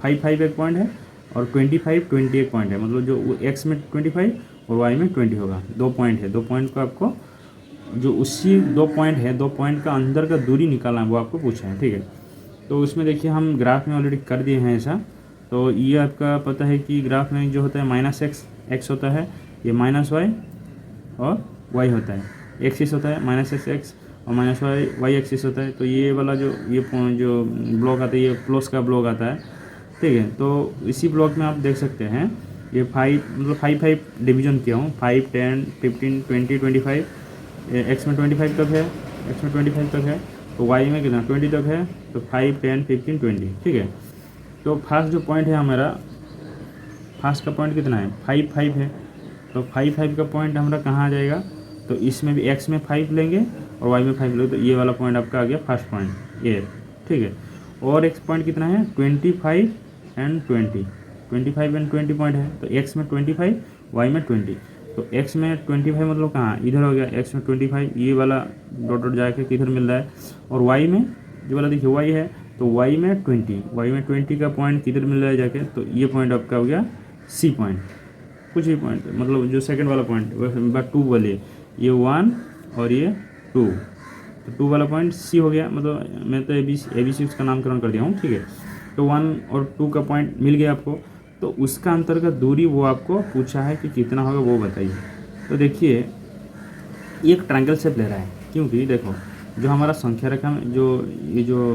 5 एक पॉइंट है और 25 20 एक पॉइंट है। मतलब जो एक्स में 25 और वाई में 20 होगा। 2 पॉइंट है, 2 पॉइंट को आपको जो उसी 2 पॉइंट है, 2 पॉइंट का अंदर का दूरी निकालना है, वो आपको पूछा है। ठीक है, तो उसमें देखिए हम ग्राफ में ऑलरेडी कर दिए हैं ऐसा। तो ये आपका पता है कि ग्राफ में जो होता है -x होता है, ये -y और y होता है, एक्सिस होता है -x और -y एक्सिस होता है। तो ये वाला जो ब्लॉक आता है, ये प्लस का ब्लॉक आता है। ठीक है, तो इसी ब्लॉक में आप देख सकते हैं ये 5 डिवीजन किया हूँ, 5, 10, 15, 20, 25। एक्स में 25 तक है, एक्स में 25 तक है, तो वाई में कितना 20 तक है, तो 5, 10, 15, 20। ठीक है, तो फर्स्ट जो पॉइंट है हमारा, फर्स्ट का पॉइंट कितना है? 5 है। तो 5 का पॉइंट हमारा कहाँ आ जाएगा? तो इसमें भी एक्स में 5 लेंगे और वाई में 5 लेंगे, तो ये वाला पॉइंट आपका आ गया फर्स्ट पॉइंट ये। ठीक है, और एक पॉइंट कितना है? 25 एंड 20, 25 एंड 20 पॉइंट है। तो एक्स में 25, वाई में 20। तो x में 25 मतलब कहाँ? इधर हो गया, x में 25, ये वाला डॉट डॉट जाके किधर मिल रहा है? और y में ये वाला देखिए y है, तो y में 20 का पॉइंट किधर मिल रहा है जाके? तो ये पॉइंट आपका हो गया C पॉइंट, कुछ भी पॉइंट, मतलब जो सेकंड वाला पॉइंट 2 वाले, ये 1 और ये 2, तो 2 वाला पॉइंट C हो गया। मतलब मैं तो ABC उसका नामकरण कर दिया हूँ। ठीक है, तो 1 और 2 का पॉइंट मिल गया आपको, तो उसका अंतर्गत दूरी वो आपको पूछा है कि कितना होगा, वो बताइए। तो देखिए एक ट्रायंगल शेप ले रहा है, क्योंकि देखो जो हमारा संख्या रेखा में ये जो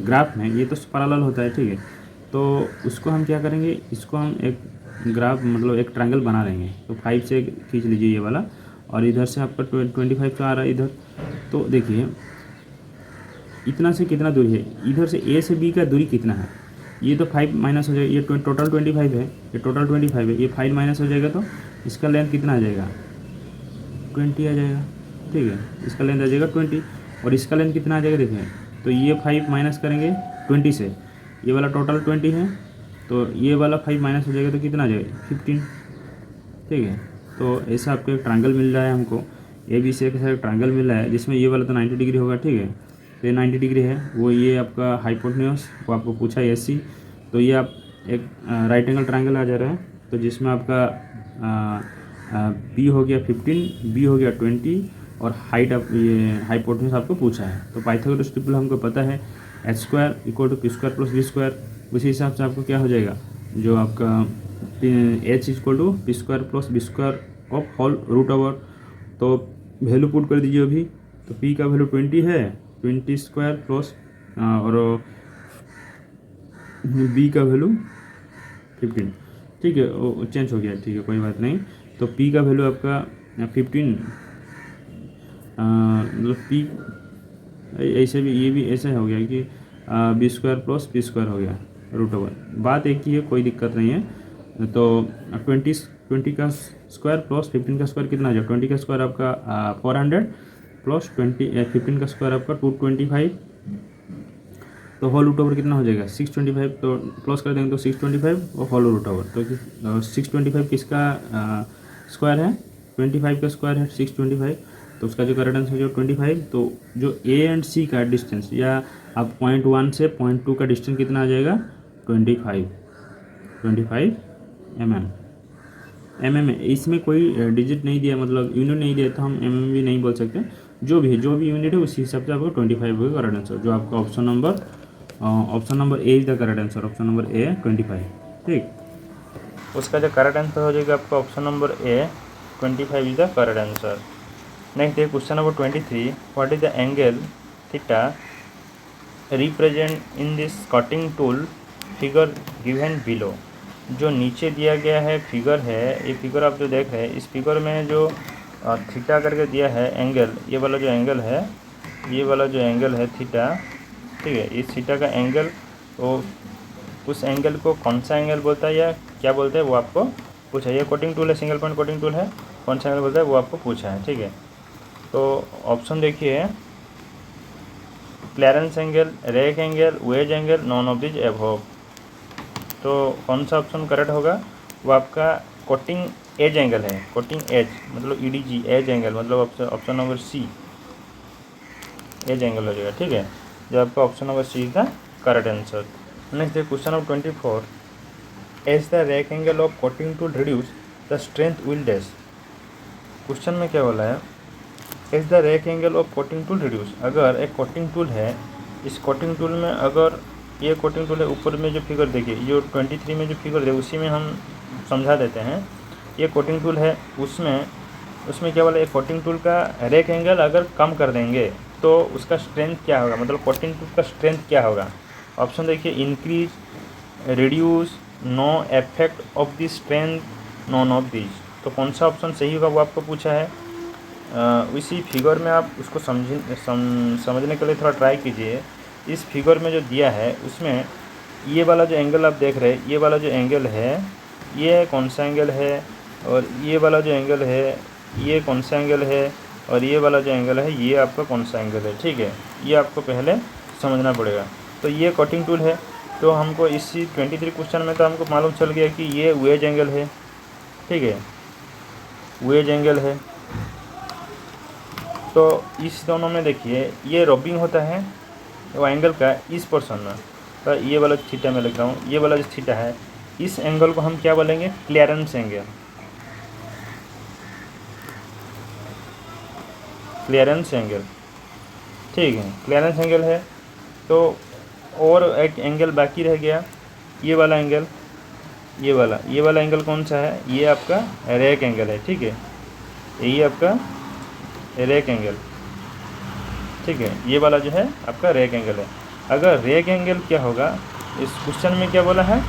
ग्राफ में ये तो पैरेलल होता है। ठीक है, तो उसको हम क्या करेंगे, इसको हम एक ग्राफ मतलब एक ट्रायंगल बना लेंगे। तो 5 से खींच लीजिए ये वाला, और इधर से आपका 25 का आ रहा है इधर। तो देखिए इतना से कितना दूरी है, इधर से A से B का दूरी कितना है? ये तो 5 माइनस हो जाएगा, ये टोटल 25 है, ये टोटल 25 है, ये 5 माइनस हो जाएगा, तो इसका लेंथ कितना आ जाएगा? 20 आ जाएगा। ठीक है, इसका लेंथ आ जाएगा 20, और इसका लेंथ कितना आ जाएगा देखिए। तो ये 5 माइनस करेंगे 20 से, ये वाला टोटल 20 है, तो ये वाला 5 माइनस हो जाएगा, तो कितना आ जाएगा? 15। ठीक है, तो ऐसा आपको एक ट्रायंगल मिल रहा है हमको, ABC के साथ ट्रायंगल मिल रहा है, जिसमें ये वाला तो 90 डिग्री होगा। ठीक है, तो ये 90 डिग्री है। वो ये आपका हाइपोटेन्यूज वो आपको पूछा है AC, तो ये आप एक राइट एंगल ट्रायंगल आ जा रहा है, तो जिसमें आपका B हो गया 15, B हो गया 20 और हाइट आप ये हाइपोटेन्यूज आपको पूछा है। तो पाइथागोरस ट्रिपल हमको पता है h² = p² + b²। उसी हिसाब से आपको क्या हो जाएगा, जो आपका h = p² + b² of whole root over. तो वैल्यू पुट कर दीजिए अभी। तो p का वैल्यू 20 है, 20² प्लस और b का वैल्यू 15। ठीक है, वो चेंज हो गया, ठीक है कोई बात नहीं। तो p का वैल्यू आपका 15, मतलब p ऐसे भी, ये भी ऐसे हो गया कि b² + p² हो गया रूट ओवर। बात एक ही है, कोई दिक्कत नहीं है। तो 20 का स्क्वायर प्लस 15 का स्क्वायर कितना आ जाएगा, 20 का स्क्वायर आपका 400 प्लस 15 का स्क्वायर आपका 225, तो होल रूट ओवर कितना हो जाएगा 625। तो प्लस कर देंगे तो 625 और होल रूट ओवर। तो 625 किसका स्क्वायर है, 25 का स्क्वायर है 625, तो उसका जो करेक्ट आंसर है जो 25। तो जो A एंड C का डिस्टेंस, या आप 0.1 से 0.2 का डिस्टेंस कितना आ जाएगा 25 mm है। इसमें कोई डिजिट नहीं दिया, मतलब यूनिट नहीं दिया, तो हम mm भी नहीं बोल सकते। जो भी यूनिट है उसी हिसाब से आपको 25 होगा करेक्ट आंसर। जो आपका option number A is the correct answer, option number A 25। ठीक, उसका जो करेक्ट आंसर हो जाएगा आपका option number A 25 is the correct answer. Next है question number 23, what is the angle theta represent in this cutting tool figure given below. जो नीचे दिया गया है फिगर है, ये फिगर आप जो देख रहे हैं, इस फिगर में जो थीटा करके दिया है एंगल, ये वाला जो एंगल है, ये वाला जो एंगल है थीटा, ठीक है, इस थीटा का एंगल, वो उस एंगल को कौन सा एंगल बोलता है या क्या बोलते हैं वो आपको पूछा है। ये कटिंग टूल है, सिंगल पॉइंट कटिंग टूल है, कौन सा एंगल बोलता है वो आपको पूछा है। ठीक है, तो ऑप्शन देखिए, clearance angle, rake angle, wedge angle, none of this above. तो कौन सा ऑप्शन करेक्ट होगा, वो आपका कटिंग एज एंगल है। कटिंग एज मतलब EDG, एज एंगल मतलब option number C edge angle हो जाएगा। ठीक है, जो आपका option number C is the correct answer. Next है question number 24, as the rake angle of cutting tool reduce the strength will dash. Question में क्या बोला है, as the rake angle of cutting tool reduce. अगर एक cutting tool है, इस cutting tool में अगर ये कटिंग टूल है, ऊपर में जो फिगर देखिए, जो 23 में जो फिगर है उसी में हम समझा देते हैं। ये कटिंग टूल है, उसमें क्या बोला, एक कटिंग टूल का रेक एंगल अगर कम कर देंगे तो उसका स्ट्रेंथ क्या होगा, मतलब कटिंग टूल का स्ट्रेंथ क्या होगा। ऑप्शन देखिए, increase, reduce, no effect of the strength, none of this. तो कौन सा ऑप्शन सही होगा वो आपको पूछा है। इसी फिगर में आप उसको समझने के लिए थोड़ा ट्राई कीजिए। इस फिगर में जो दिया है उसमें ये वाला जो एंगल आप देख रहे हैं, ये वाला जो एंगल है ये कौन सा एंगल है, और ये वाला जो एंगल है ये कौन सा एंगल है, और ये वाला जो एंगल है ये आपका कौन सा एंगल है। ठीक है, ये आपको पहले समझना पड़ेगा। तो ये कटिंग टूल है, तो हमको इसी 23 क्वेश्चन में तो हमको मालूम चल गया कि ये वेज एंगल है। ठीक है, वेज एंगल है। तो इस दोनों में देखिए, ये रबिंग होता है वो एंगल का इस पोर्शन में, तो ये वाला थीटा में लिख रहा हूँ, ये वाला जो थीटा है, इस एंगल को हम क्या बोलेंगे, क्लियरेंस एंगल। क्लियरेंस एंगल, ठीक है, क्लियरेंस एंगल है। तो और एक एंगल बाकी रह गया, ये वाला एंगल, ये वाला एंगल कौन सा है, ये आपका रेक एंगल है। ठीक है, यही आपका रेक एंगल। ठीक है, ये वाला जो है आपका रेक एंगल है। अगर रेक एंगल क्या होगा, इस क्वेश्चन में क्या बोला है,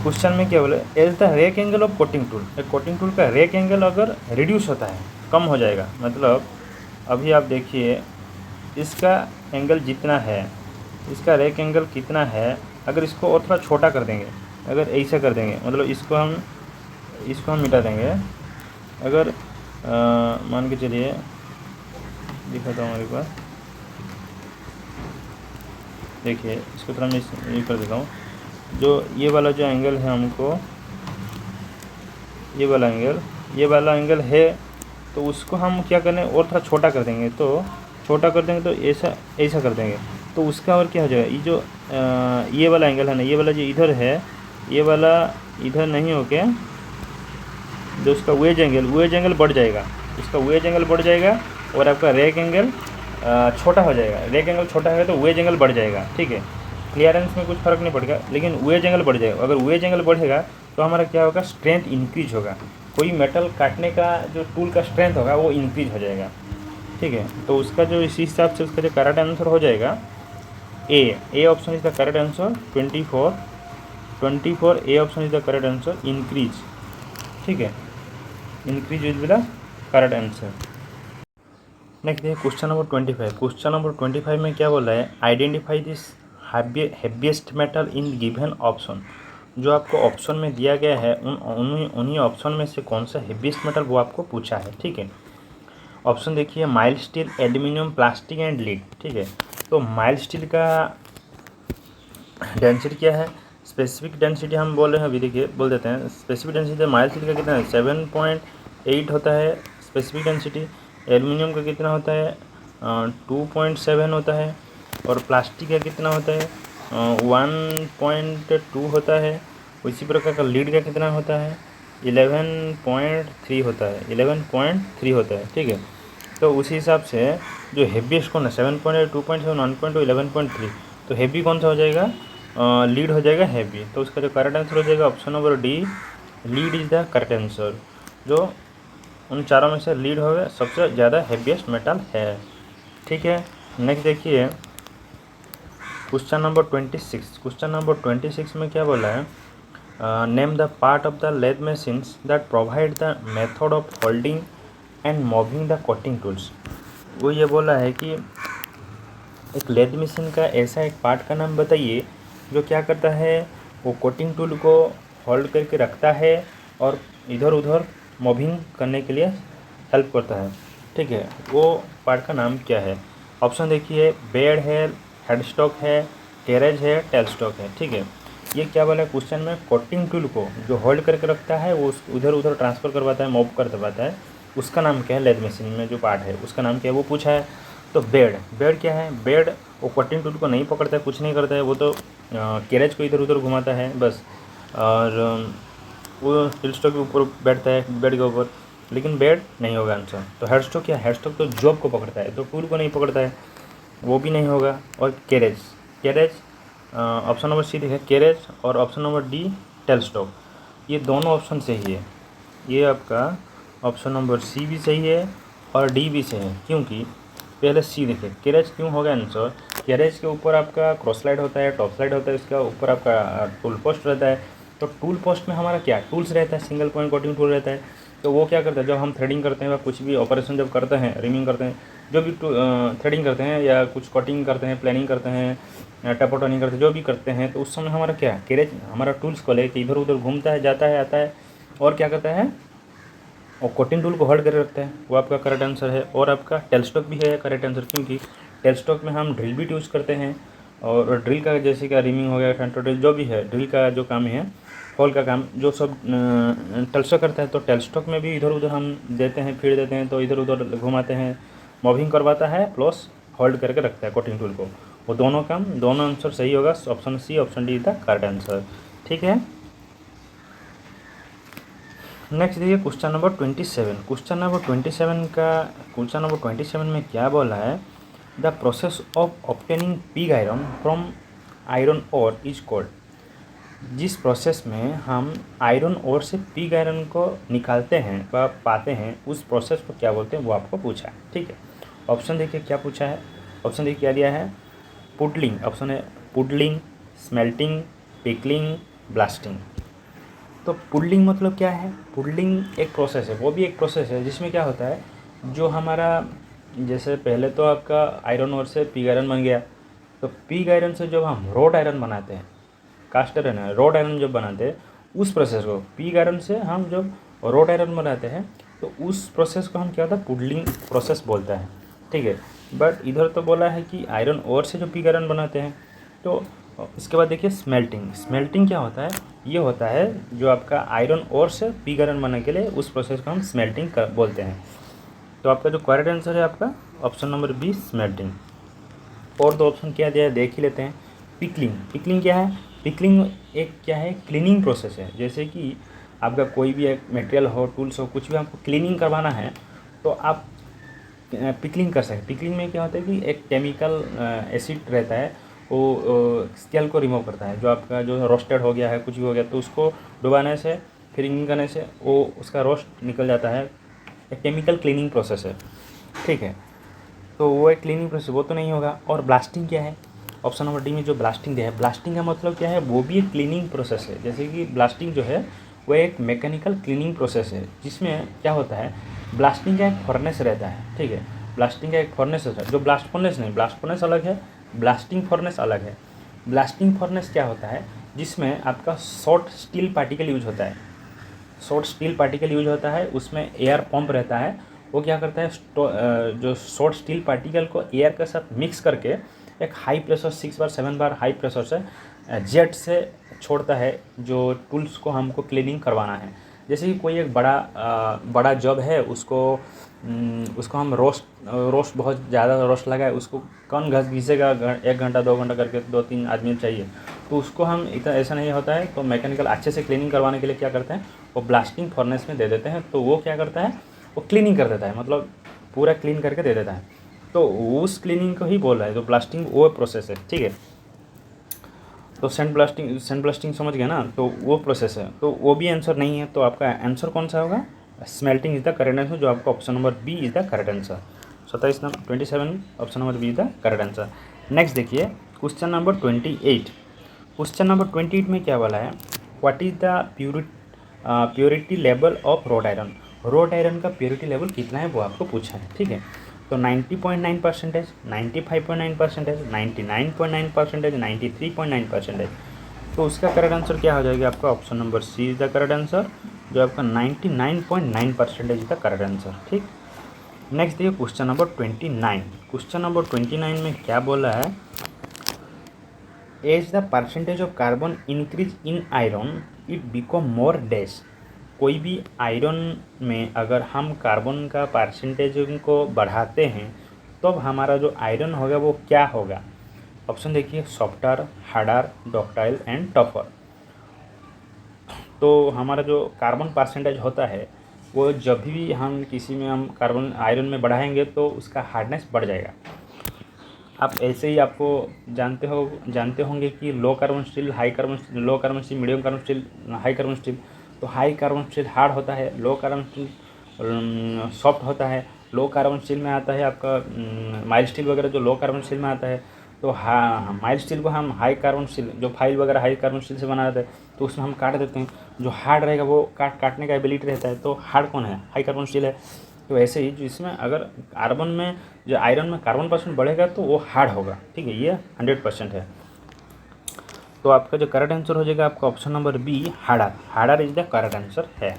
क्वेश्चन में क्या बोला, as the rake angle of cutting tool. एक कटिंग टूल का रेक एंगल अगर रिड्यूस होता है, कम हो जाएगा, मतलब अभी आप देखिए इसका एंगल जितना है, इसका रेक एंगल कितना है, अगर इसको और थोड़ा छोटा कर देंगे, अगर ऐसा कर देंगे, मतलब इसको हम मिटा देंगे। अगर मान के चलिए, दिखाता हूँ हमारे पास, देखिए इसको थोड़ा मैं ये कर देता हूँ। जो ये वाला जो एंगल है हमको, ये वाला एंगल है तो उसको हम क्या करें और थोड़ा छोटा कर देंगे, तो छोटा कर देंगे तो ऐसा ऐसा कर देंगे, तो उसका और क्या हो जाएगा, ये जो ये वाला एंगल है ना, ये वाला जो इधर है, ये वाला इधर नहीं होके जो उसका वेज एंगल बढ़ जाएगा, उसका वेज एंगल बढ़ जाएगा और आपका रेक एंगल छोटा हो जाएगा। रेक एंगल छोटा है तो वेज एंगल बढ़ जाएगा, ठीक है। क्लियरेंस में कुछ फ़र्क नहीं पड़ेगा, लेकिन वेज एंगल बढ़ जाएगा। अगर वेज एंगल बढ़ेगा तो हमारा क्या होगा, स्ट्रेंथ इंक्रीज होगा। कोई मेटल काटने का जो टूल का स्ट्रेंथ होगा वो इंक्रीज हो जाएगा, ठीक है। तो उसका जो इसी हिसाब से उसका जो करेक्ट आंसर हो जाएगा A option is the correct answer. 24 A option is the correct answer, increase, ठीक है। Increase will be the correct answer. Next देखिए क्वेश्चन नंबर 25। क्वेश्चन नंबर 25 में क्या बोल रहा है, identify this heaviest metal in given option. जो आपको ऑप्शन में दिया गया है उन्हीं ऑप्शन में से कौन सा हैवीएस्ट मेटल वो आपको पूछा है, ठीक है। ऑप्शन देखिए, mild steel, aluminium, plastic and lead, ठीक है। तो माइल्ड स्टील का डेंसिटी क्या है, स्पेसिफिक डेंसिटी हम बोल रहे हैं, अभी देखिए बोल देते हैं। स्पेसिफिक डेंसिटी माइल्ड स्टील का कितना है, 7.8 होता है स्पेसिफिक डेंसिटी। एल्यूमिनियम का कितना होता है, 2.7 होता है। और प्लास्टिक का कितना होता है, 1.2 होता है। उसी प्रकार का लीड का कितना होता है, 11.3 होता है, 11.3 होता है, ठीक है। तो उसी हिसाब से जो हेवीएस्ट कौन है, 7.8, 2.7, 1.2, 11.3, तो हेवी कौन सा हो जाएगा, लीड हो जाएगा हेवी। तो उसका जो करेक्ट आंसर हो जाएगा option number D, lead is the correct answer. जो उन चारों में से लीड होगा सबसे ज़्यादा हेवीएस्ट मेटल है, ठीक है। नेक्स्ट देखिए क्वेश्चन नंबर 26। क्वेश्चन नंबर 26 में क्या बोला है, name the part of the lathe machines that provide the method of holding and moving the cutting tools. वो ये बोला है कि एक लेथ मशीन का ऐसा एक पार्ट का नाम बताइए जो क्या करता है, वो कटिंग टूल को होल्ड करके रखता है और इधर उधर मूविंग करने के लिए हेल्प करता है, ठीक है। वो पार्ट का नाम क्या है। ऑप्शन देखिए, बेड है, हेड स्टॉक है, कैरेज है, टेल स्टॉक है, ठीक है। ये क्या बोला है क्वेश्चन में, कटिंग टूल को जो होल्ड करके रखता है वो उधर उधर ट्रांसफ़र करवाता है, मूव कर दबाता है, उसका नाम क्या है, लेथ मशीन में जो पार्ट है उसका नाम क्या है वो पूछा है। तो बेड क्या है, बेड वो कटिंग टूल को नहीं पकड़ता है, कुछ नहीं करता है, वो तो कैरेज को इधर उधर घुमाता है बस। और वो हिल स्टॉक के ऊपर बैठता है, बेड के ऊपर, लेकिन बेड नहीं होगा आंसर। तो हेड स्टॉक क्या है, हेड स्टॉक तो जॉब को पकड़ता है, तो टूल को नहीं पकड़ता है, वो भी नहीं होगा। और कैरेज ऑप्शन नंबर सी देखिए, कैरेज, और option number D tell stock, ये दोनों ऑप्शन सही है। ये आपका ऑप्शन नंबर सी भी सही है और डी भी सही है, क्योंकि पहले सी देखिए, कैरेज क्यों होगा आंसर, कैरेज के ऊपर आपका क्रॉस स्लाइड होता है, टॉप स्लाइड होता है, इसका ऊपर आपका टूल पोस्ट रहता है। तो टूल पोस्ट में हमारा क्या टूल्स रहता है, सिंगल पॉइंट कटिंग टूल रहता है। तो वो क्या करता है, जब हम थ्रेडिंग करते हैं या कुछ भी ऑपरेशन जब करते हैं, रिमिंग करते हैं, जो भी थ्रेडिंग करते हैं या कुछ कटिंग करते हैं, प्लानिंग करते हैं, टपोटनिंग करते हैं, जो भी करते हैं, तो उस समय हमारा क्या कैरेज हमारा टूल्स को लेकर इधर उधर घूमता है, जाता है, आता है, और क्या करता है, और कटिंग टूल को होल्ड कर रखता है। वो आपका करेक्ट आंसर है। और आपका टेल स्टॉक भी है करेक्ट आंसर, क्योंकि टेल स्टॉक में हम ड्रिल भी यूज़ करते हैं, और ड्रिल का जैसे कि रिमिंग हो गया, सेंटर ड्रिल, जो भी है ड्रिल का जो काम है, होल का काम, जो सब टेल स्टॉक करता है। तो टेल स्टॉक में भी इधर उधर हम देते हैं, फीड देते हैं, तो इधर उधर घुमाते हैं, मूविंग करवाता है, प्लस होल्ड करके रखता है कटिंग टूल को। वो दोनों काम, दोनों आंसर सही होगा, ऑप्शन सी, ऑप्शन डी था करेक्ट आंसर, ठीक है। नेक्स्ट देखिए क्वेश्चन नंबर 27। क्वेश्चन नंबर 27 में क्या बोला है, the process of obtaining pig iron from iron ore is called. जिस प्रोसेस में हम आयरन ओर से पिग आयरन को निकालते हैं व पाते हैं, उस प्रोसेस को क्या बोलते हैं वो आपको पूछा है, ठीक है। ऑप्शन देखिए क्या पूछा है, ऑप्शन देखिए क्या दिया है, पुडलिंग, ऑप्शन है पुडलिंग, स्मेल्टिंग, पिकलिंग, ब्लास्टिंग। तो पुडलिंग मतलब क्या है, पुडलिंग एक प्रोसेस है, वो भी एक प्रोसेस है जिसमें क्या होता है, जो हमारा जैसे पहले तो आपका आयरन ओर से पिग आयरन बन गया, तो पिग आयरन से जब हम रोड आयरन बनाते हैं, कास्ट आयरन है, रोड आयरन जब बनाते हैं, उस प्रोसेस को पिग आयरन से हम जब रोड आयरन बनाते हैं, तो उस प्रोसेस को हम क्या होता है, पुडलिंग प्रोसेस बोलता है, ठीक है। बट इधर तो बोला है कि आयरन ओर से जो पिग आयरन बनाते हैं। तो इसके बाद देखिए स्मेल्टिंग। स्मेल्टिंग क्या होता है, ये होता है जो आपका आयरन ओर से पिग आयरन बनाने के लिए, उस प्रोसेस को हम स्मेल्टिंग बोलते हैं। तो आपका जो करेक्ट आंसर है आपका ऑप्शन नंबर बी स्मेल्टिंग। और दो ऑप्शन क्या दिया है देख ही लेते हैं। पिकलिंग, पिकलिंग क्या है? पिकलिंग एक क्या है, क्लीनिंग प्रोसेस है। जैसे कि आपका कोई भी एक मटेरियल हो, टूल्स हो, कुछ भी आपको क्लीनिंग करवाना है तो आप पिकलिंग कर सकते हैं। पिकलिंग में क्या होता है कि एक केमिकल एसिड रहता है, वो स्केल को रिमूव करता है। जो आपका जो रोस्टेड हो गया है, कुछ भी हो गया, तो उसको डुबाने से, फिरिंग करने से वो उसका रोस्ट निकल जाता है। एक केमिकल क्लीनिंग प्रोसेस है, ठीक है। तो वो एक क्लीनिंग प्रोसेस, वो तो नहीं होगा। और ब्लास्टिंग क्या है? ऑप्शन नंबर डी में जो ब्लास्टिंग दिया है, ब्लास्टिंग का मतलब क्या है? वो भी एक क्लीनिंग प्रोसेस है। जैसे कि ब्लास्टिंग जो है वो एक मैकेनिकल क्लीनिंग प्रोसेस है, जिसमें क्या होता है, ब्लास्टिंग का एक फर्नेस रहता है, ठीक है। ब्लास्टिंग का एक फर्नेस होता है, जो ब्लास्ट फर्नेस नहीं, ब्लास्ट फर्नेस अलग है, ब्लास्टिंग फर्नेस अलग है। ब्लास्टिंग फर्नेस क्या होता है? जिसमें आपका शॉर्ट स्टील पार्टिकल यूज होता है। शॉर्ट स्टील पार्टिकल यूज होता है, उसमें एयर पंप रहता है। वो क्या करता है, जो शॉर्ट स्टील पार्टिकल को एयर के साथ मिक्स करके एक हाई प्रेशर 6 बार 7 बार हाई प्रेशर से जेट से छोड़ता है, जो टूल्स को हमको क्लीनिंग करवाना है। जैसे कि कोई एक बड़ा जॉब है, उसको हम रोस्ट बहुत ज़्यादा रोस्ट लगा है, उसको कौन घिसेगा, 1 घंटा 2 घंटा करके 2-3 आदमी चाहिए, तो उसको हम इतना ऐसा नहीं होता है। तो मैकेनिकल अच्छे से क्लीनिंग करवाने के लिए क्या करते हैं, वो ब्लास्टिंग फर्नेस में दे देते हैं। तो वो क्या करता है, वो क्लीनिंग कर देता है, मतलब पूरा क्लीन करके दे देता है। तो उस क्लीनिंग को ही बोल रहा है, तो ब्लास्टिंग वो प्रोसेस है, ठीक है। तो सैंड ब्लास्टिंग समझ गया ना, तो वो प्रोसेस है। तो वो भी आंसर नहीं है, तो आपका आंसर कौन सा होगा? Smelting is the correct answer, जो आपका option number B is the correct answer. 27 option number B is the correct answer. Next देखिए क्वेश्चन नंबर 28। क्वेश्चन नंबर 28 में क्या बोला है, what is the purity level of wrought iron. Wrought iron का purity level कितना है वो आपको पूछा है, ठीक है। तो 90.9%, 95.9%, 99.9%, 93.9%। तो उसका करेक्ट आंसर क्या हो जाएगा आपका? Option number C is the correct answer, जो आपका 99.9% इज द करेक्ट आंसर, ठीक। नेक्स्ट देखिए क्वेश्चन नंबर 29। क्वेश्चन नंबर 29 में क्या बोला है, as the percentage of carbon increase in iron it become more dash. कोई भी आयरन में अगर हम कार्बन का परसेंटेज को बढ़ाते हैं तो हमारा जो आयरन होगा वो क्या होगा? ऑप्शन देखिए, सॉफ्टर, हार्डर, डॉक्टाइल एंड टफर। तो हमारा जो कार्बन परसेंटेज होता है वो जब भी हम किसी में हम कार्बन आयरन में बढ़ाएंगे तो उसका हार्डनेस बढ़ जाएगा। आप ऐसे ही आपको जानते होंगे कि low carbon steel, high carbon, low carbon steel, medium carbon steel, high carbon steel. तो हाई कार्बन स्टील हार्ड होता है, लो कार्बन स्टील सॉफ्ट होता है। लो कार्बन स्टील में आता है आपका माइल्ड स्टील वगैरह, जो लो कार्बन स्टील में आता है। तो हाँ, माइल्ड स्टील को हम हाई कार्बन स्टील, जो फाइल वगैरह हाई कार्बन स्टील से बना रहता है, तो उसमें हम काट देते हैं। जो हार्ड रहेगा वो काटने का एबिलिटी रहता है, तो हार्ड कौन है? हाई कार्बन स्टील है। तो ऐसे ही जो इसमें अगर कार्बन में, जो आयरन में कार्बन परसेंट बढ़ेगा तो वो हार्ड होगा, ठीक है। ये 100% है। तो आपका जो करेक्ट आंसर हो जाएगा आपका option number B, harder. Harder is the correct answer है।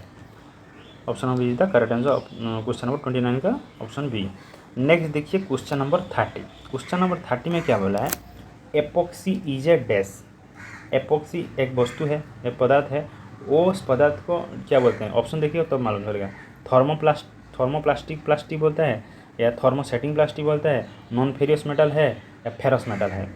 Option number B is the correct answer, question number 29 का ऑप्शन बी। नेक्स्ट देखिए क्वेश्चन नंबर 30। क्वेश्चन नंबर 30 में क्या बोला है, epoxy is a dash. Epoxy एक वस्तु है, एक पदार्थ है। वो उस पदार्थ को क्या बोलते हैं? ऑप्शन देखिए तो मालूम चलेगा। थर्मोप्लास्टिक प्लास्टिक बोलता है, या थर्मोसेटिंग प्लास्टिक बोलता है, नॉन फेरियस मेटल है, या फेरस मेटल है।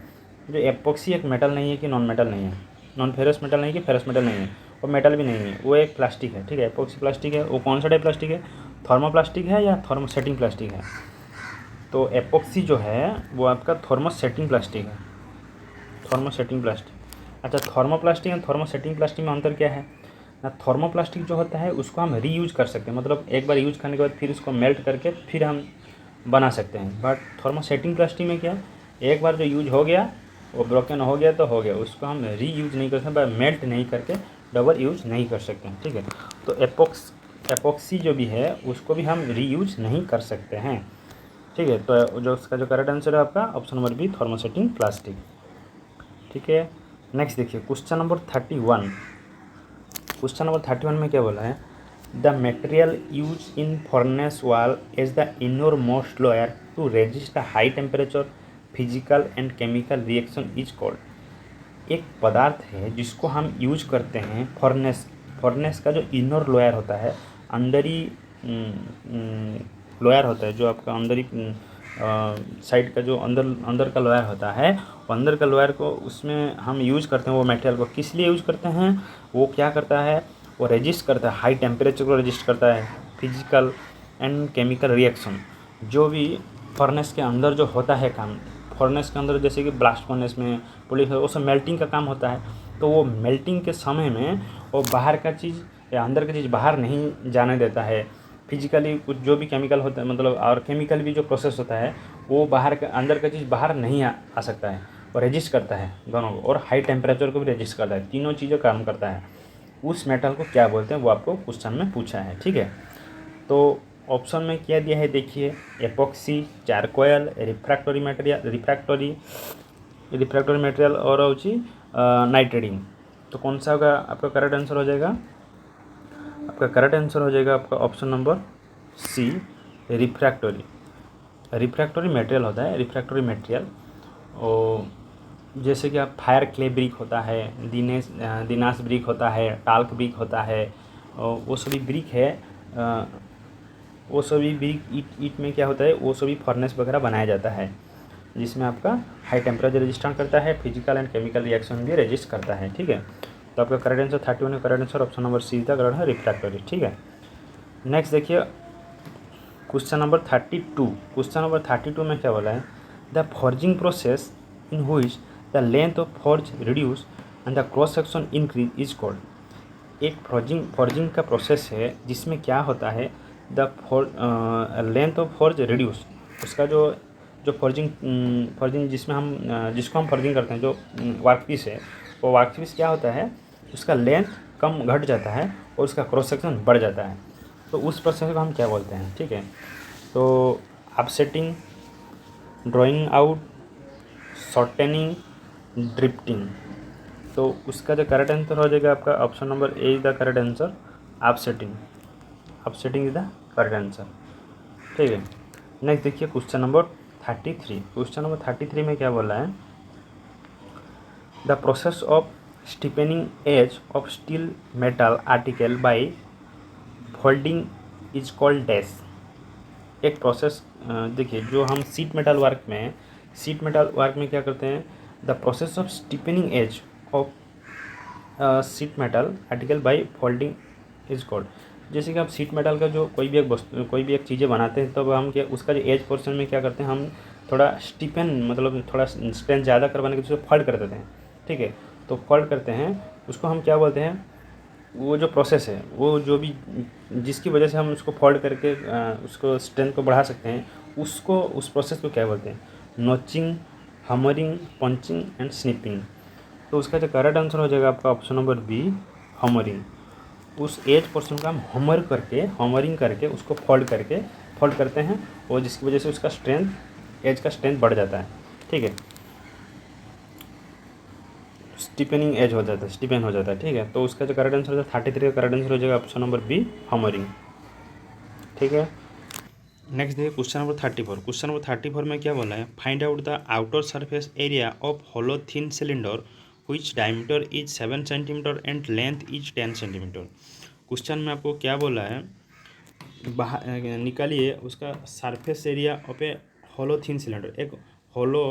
जो एपोक्सी एक मेटल नहीं है कि नॉन मेटल नहीं है, नॉन फेरस मेटल नहीं कि फेरस मेटल नहीं है, और मेटल भी नहीं है, वो एक प्लास्टिक है, ठीक है। एपोक्सी प्लास्टिक है। वो कौन सा टाइप प्लास्टिक है? थर्मोप्लास्टिक है या थर्मोसेटिंग प्लास्टिक है? तो एपोक्सी जो है वो आपका थर्मोसेटिंग प्लास्टिक है। Thermosetting plastic. अच्छा, थर्मोप्लास्टिक और थर्मोसेटिंग प्लास्टिक में अंतर क्या है ना? थर्मोप्लास्टिक जो होता है उसको हम रीयूज कर सकते हैं, मतलब एक बार यूज करने के बाद फिर उसको मेल्ट करके फिर हम बना सकते हैं। बट थर्मोसेटिंग प्लास्टिक में क्या, एक बार जो यूज हो गया, वो ब्रोकन हो गया तो हो गया, उसको हम रीयूज नहीं कर सकते, मेल्ट नहीं करके डबल यूज नहीं कर सकते हैं, ठीक है। तो एपोक्सी जो भी है उसको भी हम रीयूज नहीं कर सकते हैं, ठीक है। तो जो उसका जो करेक्ट आंसर है आपका option number B, thermosetting plastic, ठीक है। नेक्स्ट देखिए क्वेश्चन नंबर 31। क्वेश्चन नंबर 31 में क्या बोला है, the material use in furnace wall as the innermost layer to resist the high temperature physical and chemical reaction is called. एक पदार्थ है जिसको हम यूज करते हैं फर्नेस का जो इनर लेयर होता है, अंदर ही लोयर होता है, जो आपका अंदर ही साइड का जो अंदर का लोयर होता है, वो अंदर का लोयर को उसमें हम यूज करते हैं। वो मटेरियल को किस लिए यूज करते हैं, वो क्या करता है, वो रेजिस्ट करता है, हाई टेम्परेचर को रेजिस्ट करता है, फिजिकल एंड केमिकल रिएक्शन जो भी फर्नेस के अंदर जो होता है काम, फर्नेस के अंदर जैसे कि ब्लास्ट फर्नेस में पुलिस वो सब मेल्टिंग का काम होता है। तो वो मेल्टिंग के समय में वो बाहर का चीज़ या अंदर की चीज़ बाहर नहीं जाने देता है। फिजिकली कुछ जो भी केमिकल होता है, मतलब और केमिकल भी जो प्रोसेस होता है, वो बाहर का अंदर का चीज़ बाहर नहीं आ सकता है। और रेजिस्ट करता है दोनों को, और हाई टेम्परेचर को भी रेजिस्ट करता है, तीनों चीज़ें काम करता है। उस मेटल को क्या बोलते हैं वो आपको क्वेश्चन में पूछा है, ठीक है। तो ऑप्शन में क्या दिया है देखिए, एपॉक्सी, चारकोयल, रिफ्रैक्टरी मटेरियल और होची नाइट्रेडिन। तो कौन सा होगा आपका करेक्ट आंसर हो जाएगा, आपका करेक्ट आंसर हो जाएगा आपका option number C, refractory material होता है, रिफ्रैक्टरी मटेरियल। और जैसे कि आप फायर क्ले ब्रिक होता है, दिनास ब्रिक होता है, टाल्क ब्रिक होता है, और वो सभी ब्रिक है। वो सभी ब्रिक ईट में क्या होता है, वो सभी फर्नेस वगैरह बनाया जाता है, जिसमें आपका हाई टेम्परेचर रजिस्टेंस करता है, फिजिकल एंड केमिकल रिएक्शन भी रजिस्ट करता है, ठीक है। तो आपका करेक्ट आंसर 31 है, correct answer option number C का करेक्ट है, रिफ्रैक्टरी, ठीक है। नेक्स्ट देखिए क्वेश्चन नंबर 32। क्वेश्चन नंबर 32 में क्या बोला है, the forging process in which the length of forge reduce and the cross section increase is called. एक फॉर्जिंग का प्रोसेस है जिसमें क्या होता है, the length of forge reduce, उसका जो फॉर्जिंग जिसमें हम जिसको हम फॉर्जिंग करते हैं, जो वर्कपीस है, वो वर्कपीस क्या होता है, उसका लेंथ कम घट जाता है और उसका क्रॉस सेक्शन बढ़ जाता है। तो उस प्रोसेस को हम क्या बोलते हैं, ठीक है। तो upsetting, drawing out, shortening, drifting. तो उसका जो करेक्ट आंसर हो जाएगा आपका option number A is the correct answer, upsetting is the correct answer, ठीक है। नेक्स्ट देखिए क्वेश्चन नंबर 33। क्वेश्चन नंबर 33 में क्या बोला है, the process of stiffening edge of steel metal article by folding is called dash. एक process देखिए, जो हम सीट मेटल वर्क में क्या करते हैं, the process of stiffening edge of sheet metal article by folding is called. जैसे कि आप सीट मेटल का जो कोई भी एक चीज़ें बनाते हैं, तब हम क्या उसका जो एज पोर्शन में क्या करते हैं, हम थोड़ा स्टीपन, मतलब थोड़ा स्ट्रेंथ ज़्यादा करवाने के लिए उसको फोल्ड कर देते हैं, ठीक है। तो फोल्ड करते हैं, उसको हम क्या बोलते हैं, वो जो प्रोसेस है, वो जो भी जिसकी वजह से हम उसको फोल्ड करके उसको स्ट्रेंथ को बढ़ा सकते हैं, उसको उस प्रोसेस को क्या बोलते हैं, notching, hammering, punching and snipping. तो उसका जो करेक्ट आंसर हो जाएगा आपका ऑप्शन नंबर बी, हमरिंग। उस एज पोर्शन का हम हमरिंग करके उसको फोल्ड करते हैं, और जिसकी वजह से उसका एज का स्ट्रेंथ बढ़ जाता है, ठीक है। स्टीपन हो जाता है, ठीक है। तो उसका जो करेक्ट आंसर हो जाएगा 33 का करेक्ट आंसर हो जाएगा ऑप्शन नंबर बी, हमरिंग, ठीक है। नेक्स्ट देखिए क्वेश्चन नंबर 34। क्वेश्चन नंबर 34 में क्या बोला है, find out the outer surface area of hollow thin cylinder which diameter is 7 centimetre and length is 10 centimetre. Question में आपको क्या बोला है, बाहर निकालिए उसका surface area of a hollow thin cylinder. एक होलो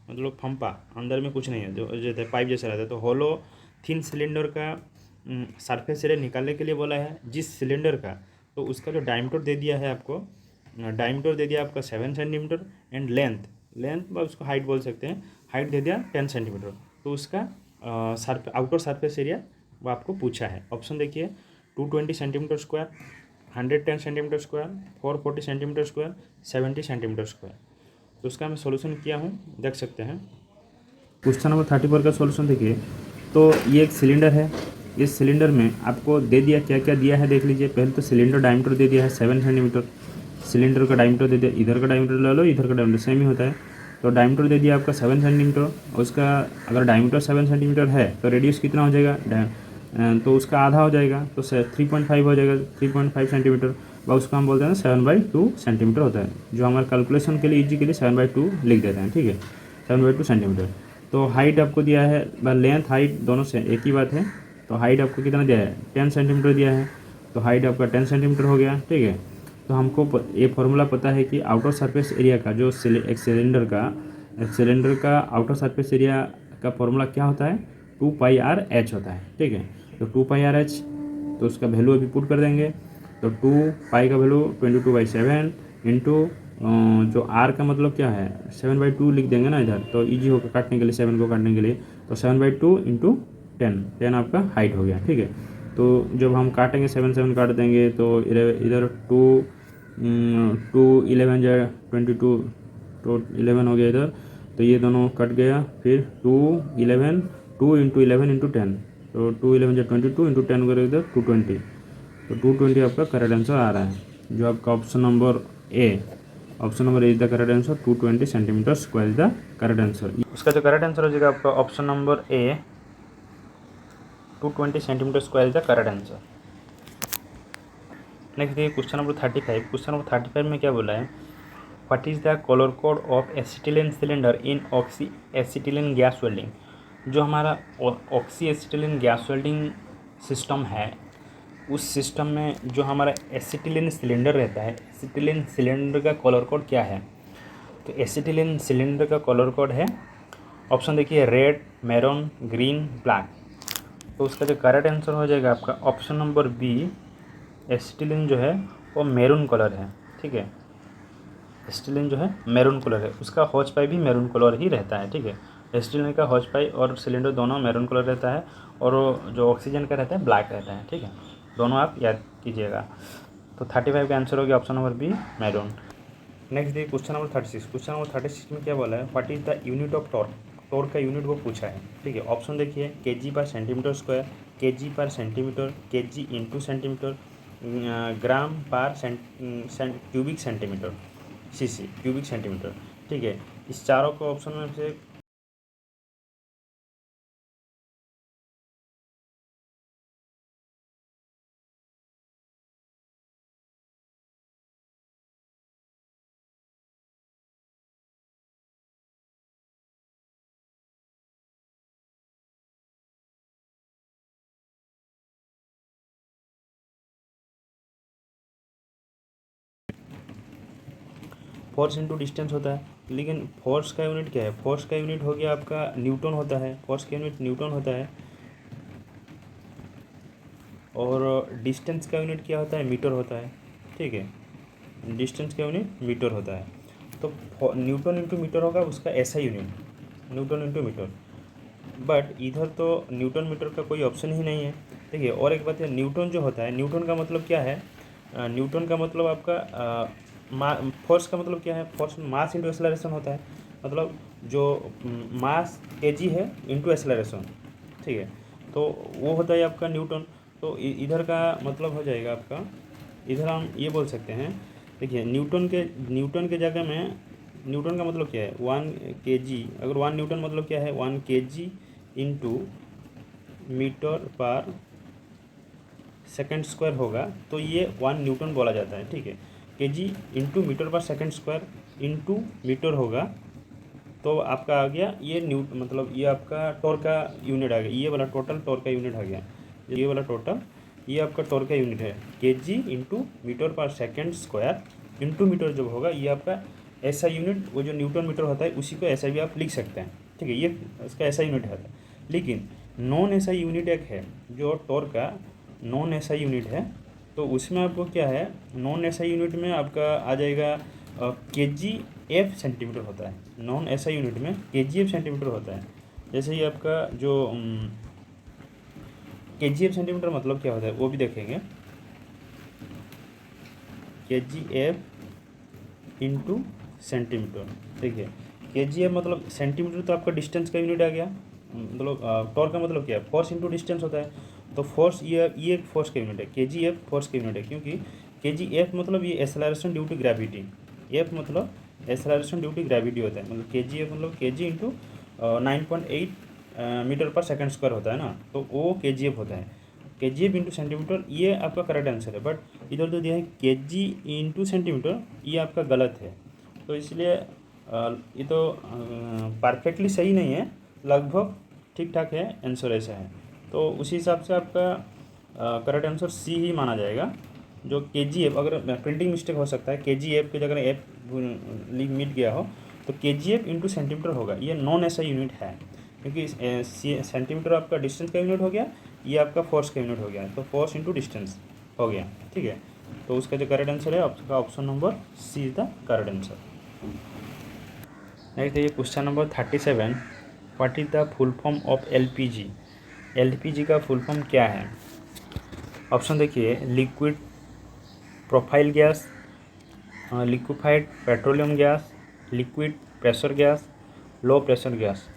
मतलब फंपा, अंदर में कुछ नहीं है, जो जैसे पाइप जैसा रहता है, तो होलो थिन सिलेंडर का सरफेस एरिया निकालने के लिए बोला है, जिस सिलेंडर का, तो उसका जो डायमीटर दे दिया है आपको, डायमीटर दे दिया आपका 7 सेंटीमीटर एंड लेंथ उसको हाइट बोल सकते हैं, हाइट दे दिया 10 सेंटीमीटर। तो उसका आउटर सरफेस एरिया वो आपको पूछा है। ऑप्शन देखिए, 220 centimetre square, 110 centimetre square, 440 centimetre square, 70 centimetre square. तो उसका मैं सॉल्यूशन किया हूँ, देख सकते हैं। क्वेश्चन नंबर 34 का सॉल्यूशन देखिए। तो ये एक सिलेंडर है, इस सिलेंडर में आपको दे दिया, क्या क्या दिया है देख लीजिए। पहले तो सिलेंडर डायमीटर दे दिया है 7 सेंटीमीटर, सिलेंडर का डायमीटर दे दिया, इधर का डायमीटर ले लो, इधर का डायमीटर सेम ही होता है। तो डायमीटर दे दिया आपका 7 सेंटीमीटर, उसका अगर डायमीटर 7 सेंटीमीटर है तो रेडियस कितना हो जाएगा, तो उसका आधा हो जाएगा, तो 3.5 हो जाएगा, 3.5 सेंटीमीटर, व उसको हम बोलते हैं 7/2 सेंटीमीटर होता है, जो हमारे कैलकुलेशन के लिए इजी के लिए 7/2 लिख देते हैं, ठीक है, 7/2 सेंटीमीटर। तो हाइट आपको दिया है, लेंथ हाइट दोनों से एक ही बात है। तो हाइट आपको कितना दिया है, 10 सेंटीमीटर दिया है, तो हाइट आपका 10 सेंटीमीटर हो गया, ठीक है। तो हमको ये फॉर्मूला पता है कि आउटर सरफेस एरिया का जो एक सिलेंडर का आउटर सरफेस एरिया का फॉर्मूला क्या होता है, 2πr/h होता है। ठीक है, तो 2πr/h, तो उसका वैल्यू अभी पुट कर देंगे। तो 2 का वैल्यू 22/7 इंटू जो r का मतलब क्या है 7/2 लिख देंगे ना इधर, तो ईजी होगा काटने के लिए, 7 को काटने के लिए। तो 7/2 इंटू 10 आपका हाइट हो गया। ठीक है, तो जब हम काटेंगे 7 काट देंगे तो इधर 2 11 जा 22, तो 11 हो गया इधर, तो ये दोनों कट गया। फिर 2 11 2 इंटू 11 इंटू 10, तो 2 11 जा 22 इंटू 10 करें इधर 220, तो 220 आपका करेक्ट आंसर आ रहा है। जो आपका option number A is the correct answer, 220 centimetre square is the correct answer. उसका जो करेक्ट आंसर हो जाएगा आपका option number A, 220 centimetre square is the correct answer. Next देखिए क्वेश्चन नंबर 35। क्वेश्चन नंबर 35 में क्या बोला है, what is the colour code of acetylene cylinder in oxy acetylene gas welding. जो हमारा oxy acetylene gas welding system है, उस system में जो हमारा एसिटिलीन सिलेंडर रहता है, एसिटिलीन सिलेंडर का कलर कोड क्या है। तो एसिटिलीन सिलेंडर का कलर कोड है, ऑप्शन देखिए रेड, मैरून, ग्रीन, ब्लैक। तो उसका जो करेक्ट आंसर हो जाएगा आपका ऑप्शन नंबर बी, एसिटिलीन जो है वो मैरून कलर है। ठीक है, एसिटिलीन जो है मैरून कलर है, उसका हॉज पाइप भी मैरून कलर ही रहता है। ठीक है, एसिटिलीन का हॉज पाइप और सिलेंडर दोनों मैरून कलर रहता है, और जो ऑक्सीजन का रहता है ब्लैक रहता है। ठीक है, दोनों आप याद कीजिएगा। तो 35 का आंसर हो गया option number B, maroon. Next देखिए क्वेश्चन नंबर 36। क्वेश्चन नंबर 36 में क्या बोला है, what is the unit of torque. Torque का यूनिट को पूछा है। ठीक है, ऑप्शन देखिए kg/cm², kg/cm, kg into centimetre, ग्राम पर cubic centimetre, cc cubic centimetre. ठीक है, इस चारों को ऑप्शन में से फोर्स इंटू डिस्टेंस होता है, लेकिन फोर्स का यूनिट क्या है, फोर्स का यूनिट हो गया आपका न्यूटन होता है, फोर्स का यूनिट न्यूटन होता है। और डिस्टेंस का यूनिट क्या होता है, मीटर होता है। ठीक है, डिस्टेंस का यूनिट मीटर होता है। तो न्यूटन इंटू मीटर होगा उसका ऐसा unit, newton into metre. But इधर तो न्यूटन मीटर का कोई ऑप्शन ही नहीं है। ठीक है, और एक बात है, न्यूटन जो होता है, न्यूटन का मतलब क्या है, न्यूटन का मतलब आपका फोर्स का मतलब क्या है, फोर्स मास इंटू एक्सेलरेशन होता है। मतलब जो मास kg है इंटू एक्सेलरेशन। ठीक है, तो वो होता है आपका न्यूटन। तो इधर का मतलब हो जाएगा आपका, इधर हम ये बोल सकते हैं, देखिए न्यूटन के जगह में न्यूटन का मतलब क्या है 1 kg, अगर 1 न्यूटन मतलब क्या है 1 kg into metre per second square होगा, तो ये 1 न्यूटन बोला जाता है। ठीक है, kg into metre per second square into metre होगा, तो आपका आ गया ये मतलब ये आपका टॉर्क का यूनिट आ गया, ये वाला टोटल टॉर्क का यूनिट आ गया, ये वाला टोटल ये आपका टॉर्क का यूनिट है kg into metre per second square into metre जब होगा, ये आपका ऐसा यूनिट, वो जो न्यूटन मीटर होता है उसी को ऐसा भी आप लिख सकते हैं। ठीक है, ये इसका ऐसा यूनिट है। लेकिन नॉन ऐसा यूनिट एक है जो टॉर्क का नॉन ऐसा यूनिट है, तो उसमें आपको क्या है, नॉन ऐसा यूनिट में आपका आ जाएगा kgf सेंटीमीटर होता है। नॉन ऐसा यूनिट में kgf सेंटीमीटर होता है। जैसे ही आपका जो kgf सेंटीमीटर मतलब क्या होता है वो भी देखेंगे, kgf इंटू सेंटीमीटर। ठीक है, kgf मतलब सेंटीमीटर, तो आपका डिस्टेंस का यूनिट आ गया। मतलब टॉर्क का मतलब क्या है, फोर्स इंटू डिस्टेंस होता है। तो फोर्स ये एक फोर्स का यूनिट है, kgf फोर्स का यूनिट है, क्योंकि kgf मतलब ये acceleration due to gravity, f मतलब एक्सेलरेशन ड्यू टू ग्रेविटी होता है। मतलब kgf मतलब kg इंटू 9.8 मीटर पर सेकंड स्क्वायर होता है ना, तो वो kgf होता है। kgf इंटू सेंटीमीटर ये आपका करेक्ट आंसर है, बट इधर जो दिया है kg इंटू सेंटीमीटर, ये आपका गलत है। तो इसलिए ये तो परफेक्टली सही नहीं है, लगभग ठीक ठाक है, आंसर ऐसा है। तो उसी हिसाब से आपका करेक्ट आंसर सी ही माना जाएगा। जो KGF, अगर प्रिंटिंग मिस्टेक हो सकता है, KGF की जगह एफ मिट गया हो तो KGF इंटू सेंटीमीटर होगा। ये नॉन ऐसा यूनिट है, क्योंकि सेंटीमीटर आपका डिस्टेंस का यूनिट हो गया, ये आपका फोर्स का यूनिट हो गया, तो फोर्स इंटू डिस्टेंस हो गया, ठीक है। तो उसका जो करेक्ट आंसर है आपका option number C is the correct answer. Next देखिए question number 37, what is the full form of LPG। LPG का फुल फॉर्म क्या है? ऑप्शन देखिए, liquid profile gas, liquefied petroleum gas, liquid pressure gas, low pressure gas.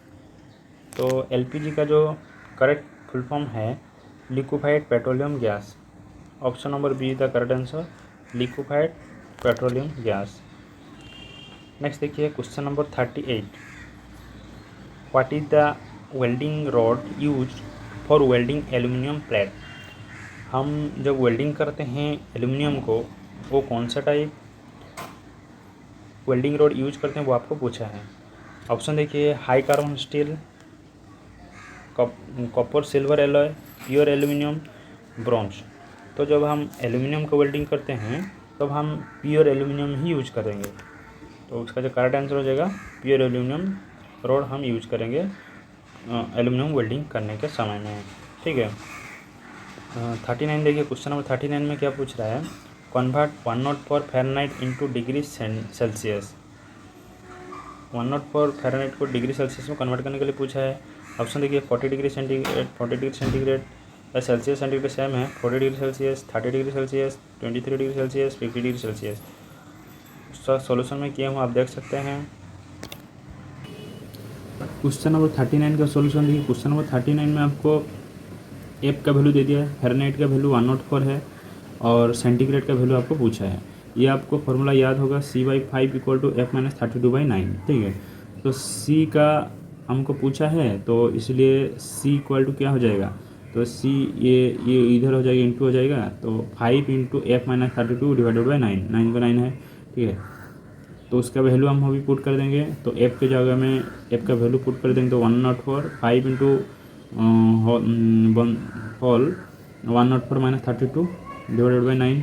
तो LPG का जो correct full form है liquefied petroleum gas. Option number B is the correct answer, liquefied petroleum gas. Next देखिए question number 38, what is the welding rod used for welding aluminium plate. हम जब welding करते हैं aluminium को, वो कौन सा टाइप वेल्डिंग रॉड यूज करते हैं वो आपको पूछा है। ऑप्शन देखिए, high carbon steel, copper silver alloy, pure aluminium, bronze. तो जब हम एल्यूमिनियम का वेल्डिंग करते हैं तब हम प्योर एल्यूमिनियम ही यूज करेंगे। तो उसका जो करेक्ट आंसर हो जाएगा प्योर एल्यूमिनियम रॉड हम यूज करेंगे एल्यूमिनियम वेल्डिंग करने के समय में, ठीक है। 39 देखिए क्वेश्चन नंबर 39 में क्या पूछ रहा है, convert 104 Fahrenheit into degree Celsius. 104 Fahrenheit को डिग्री सेल्सियस में कन्वर्ट करने के लिए पूछा है। ऑप्शन देखिए, 40 डिग्री सेंटीग्रेड, 40 डिग्री सेंटीग्रेड, या सेल्सियस सेंटीग्रेड सेम है, 40 degree Celsius, 30 degree Celsius, 23 degree Celsius, 50 degree Celsius. उसका सॉल्यूशन में किया हूँ, आप देख सकते हैं। क्वेश्चन नंबर 39 का सॉल्यूशन देखिए, क्वेश्चन नंबर 39 में आपको एफ का वैल्यू दे दिया है, फ़ारेनहाइट का वैल्यू 104 है और सेंटीग्रेड का वैल्यू आपको पूछा है। ये आपको फॉर्मूला याद होगा, C/5 = F-32/9, ठीक है। तो C का हमको पूछा है तो इसलिए C = क्या हो जाएगा, तो C ये इधर हो जाएगा, इंटू हो जाएगा, तो 5 × F-32/9, 9 का 9 है, ठीक है। तो उसका वैल्यू हम अभी पुट कर देंगे, तो एफ के जगह में एफ का वैल्यू पुट कर देंगे, तो 104 5 इंटू होल 104 - 32 / 9।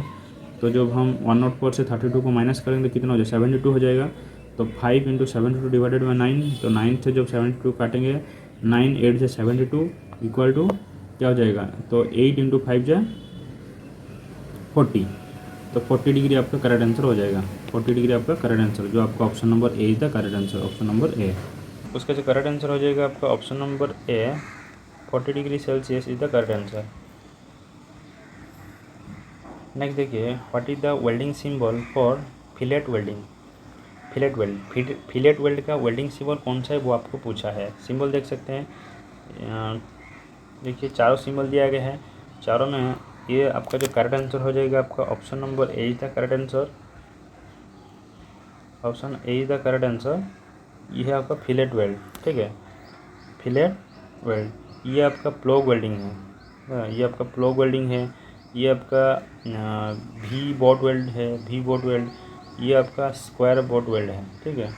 तो जब हम 104 से 32 को माइनस करेंगे तो कितना हो जाएगा, 72 हो जाएगा। तो 5 × 72 / 9, तो 9 से जब 72 काटेंगे, 9 8 से 72 इक्वल टू क्या हो जाएगा, तो 8 × 5 = 40। तो 40 डिग्री आपका करेक्ट आंसर हो जाएगा। 40 डिग्री आपका करेक्ट आंसर, जो आपका option number A is the correct answer, option number A. उसका जो करेक्ट आंसर हो जाएगा आपका option number A, 40 degree Celsius is the correct answer. Next देखिए, what is the welding symbol for fillet welding. Fillet weld का welding symbol कौन सा है वो आपको पूछा है। सिंबल देख सकते हैं, देखिए चारों सिंबल दिया गया है, चारों में ये आपका जो करेक्ट आंसर हो जाएगा आपका option number A is the correct answer, option A is the correct answer. ये है आपका फिलेट वेल्ड, ठीक है, फिलेट वेल्ड। ये आपका प्लग वेल्डिंग है, ये आपका प्लग वेल्डिंग है, ये आपका वी बोट वेल्ड है, वी बोट वेल्ड। ये आपका स्क्वायर बोट वेल्ड है, ठीक है,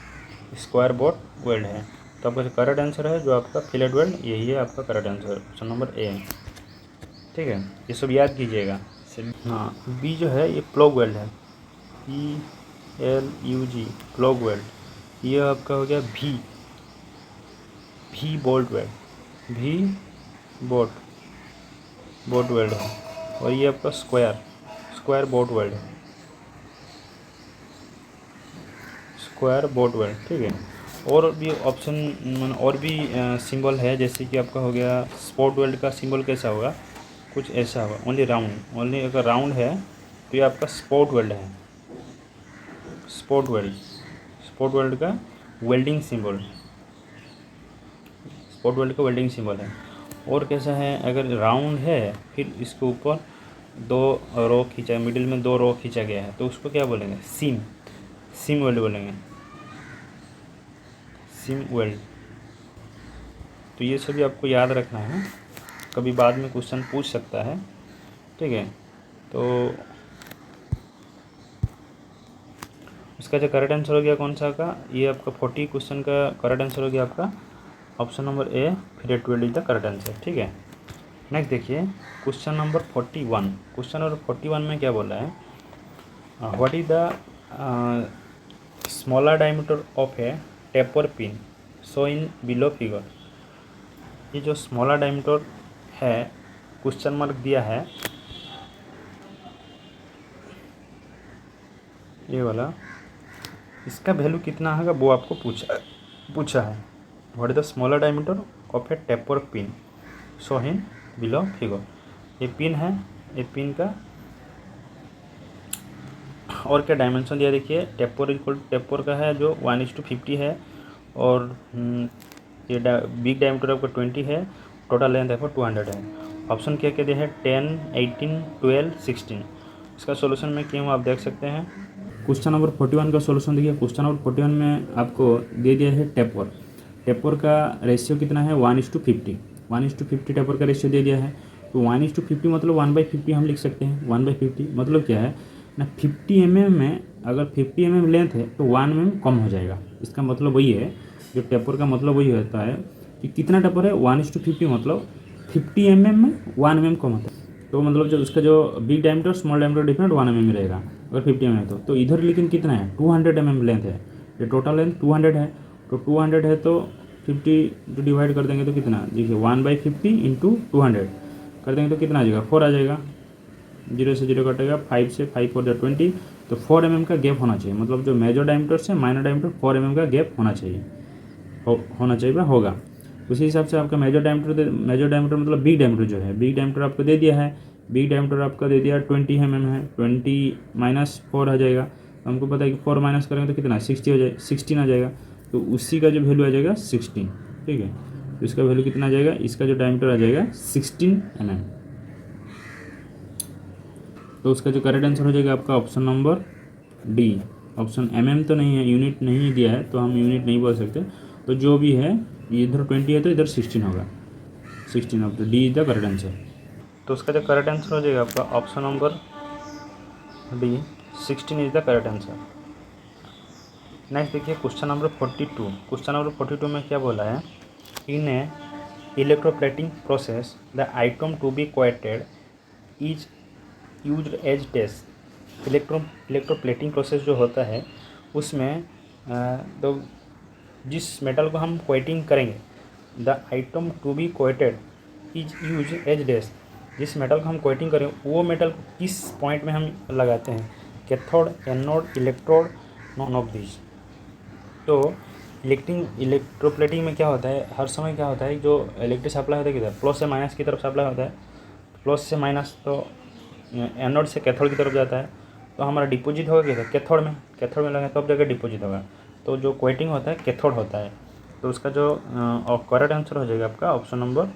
स्क्वायर बोट वेल्ड है। तो आपका जो करेक्ट आंसर है जो आपका फिलेट वेल्ड, यही है आपका करेक्ट आंसर, ऑप्शन नंबर ए, ठीक है। ये सब याद कीजिएगा। हाँ, बी जो है ये प्लग वेल्ड है, PLUG प्लग वेल्ड। ये आपका हो गया V bolt weld, V boat weld है। और ये आपका स्क्वायर बोट वेल्ड है, स्क्वायर बोट वेल्ड, ठीक है। और भी ऑप्शन और भी सिंबल है, जैसे कि आपका हो गया स्पॉट वेल्ड का सिंबल कैसा होगा, कुछ ऐसा होगा, ओनली राउंड, ओनली अगर राउंड है तो ये आपका स्पॉट वेल्ड है, स्पॉट वेल्ड का वेल्डिंग सिंबल, स्पॉट वेल्ड का वेल्डिंग सिंबल है। और कैसा है, अगर राउंड है फिर इसके ऊपर 2 रो खींचा, मिडिल में 2 रो खींचा गया है, तो उसको क्या बोलेंगे, सीम वेल्ड बोलेंगे, सीम वेल्ड। तो ये सभी आपको याद रखना है, कभी बाद में क्वेश्चन पूछ सकता है, ठीक है। तो इसका जो करेक्ट आंसर हो गया कौन सा का, ये आपका 40 क्वेश्चन का करेक्ट आंसर हो गया आपका option number A, fillet weld is the correct answer, ठीक है। नेक्स्ट देखिए क्वेश्चन नंबर 41। क्वेश्चन नंबर 41 में क्या बोला है, what is the smaller diameter of A taper pin so in below figure. ये जो स्मॉलर डायमीटर है, क्वेश्चन मार्क दिया है ये वाला, इसका वैल्यू कितना होगा वो आपको पूछा है। What is the smaller diameter of A taper pin so in below figure. ये पिन है, ये पिन का और क्या डायमेंशन दिया देखिए, टेपर इक्वल टेपर का है जो 1:50 है, और ये बिग डायमीटर आपका 20 है, टोटल लेंथ आपका 200 है। ऑप्शन क्या क्या दिया है, 10, 18, 12, 16। इसका सॉल्यूशन में क्यों आप देख सकते हैं। क्वेश्चन नंबर 41 का सॉल्यूशन देखिए। क्वेश्चन नंबर 41 में आपको दे दिया है टेपर। टेपर का रेशियो कितना है, 1:50। 1:50 टेपर का रेशियो दे दिया है। तो 1:50 मतलब 1/50 हम लिख सकते हैं। 1/50 मतलब क्या है ना, 50 mm में अगर 50 mm लेंथ है तो 1 mm कम हो जाएगा। इसका मतलब वही है, जो टेपर का मतलब वही होता है कि कितना टेपर है, 1:50 मतलब 50 mm में 1 mm कम होता है। तो मतलब जो उसका जो big diameter small diameter different 1 mm में रहेगा अगर 50 mm है तो इधर लेकिन कितना है, 200 mm लेंथ है। ये टोटल लेंथ 200 है, तो 200 है तो 50 जो डिवाइड कर देंगे तो कितना, देखिए 1/50 इंटू 200 कर देंगे तो कितना आ जाएगा, 4 आ जाएगा। 0 से 0 कटेगा, 5 से 5 4 20, तो 4 mm का गैप होना चाहिए। मतलब जो मेजर डायमीटर से माइनर डायमीटर 4 mm का गैप होना चाहिए, होना चाहिए होगा। उसी हिसाब से आपका मेजर डायमीटर मतलब बिग डायमीटर जो है, बिग डायमीटर आपको दे दिया है। बिग डायमीटर आपका दे दिया 20 mm है, 20 माइनस 4 आ जाएगा। तो हमको पता है कि 4 माइनस करेंगे तो कितना 60 हो जाए, 16 आ जाएगा। तो उसी का जो वैल्यू आ जाएगा 16, ठीक है। तो इसका वैल्यू कितना आ जाएगा, इसका जो डायमीटर आ जाएगा 16 mm। तो उसका जो करेक्ट आंसर हो जाएगा आपका option number D. Option mm तो नहीं है, यूनिट नहीं दिया है तो हम यूनिट नहीं बोल सकते। तो जो भी है, इधर 20 है तो इधर 16 होगा, 16 of the D is the correct answer. तो उसका जो करेक्ट आंसर हो जाएगा आपका option number D, 16 is the correct answer. Next देखिए क्वेश्चन नंबर 42। क्वेश्चन नंबर 42 में क्या बोला है, in a electroplating process the item to be coated is used as test. Electroplating process जो होता है उसमें तो जिस मेटल को हम क्वाइटिंग करेंगे, the item to be coated is use as test. जिस मेटल को हम कोटिंग करें वो मेटल किस पॉइंट में हम लगाते हैं, cathode, anode, electrode, non of this. तो इलेक्ट्रोप्लेटिंग में क्या होता है, हर समय क्या होता है, जो इलेक्ट्रिक सप्लाई होता है किधर, प्लस से माइनस की तरफ सप्लाई होता है। प्लस से माइनस तो एनोड से कैथोड की तरफ जाता है, तो हमारा डिपोजिट होगा किधर, कैथोड में। कैथोड में लगे तब जगह डिपोजिट होगा। तो जो कोटिंग होता है कैथोड होता है। तो उसका जो करेक्ट आंसर हो जाएगा आपका option number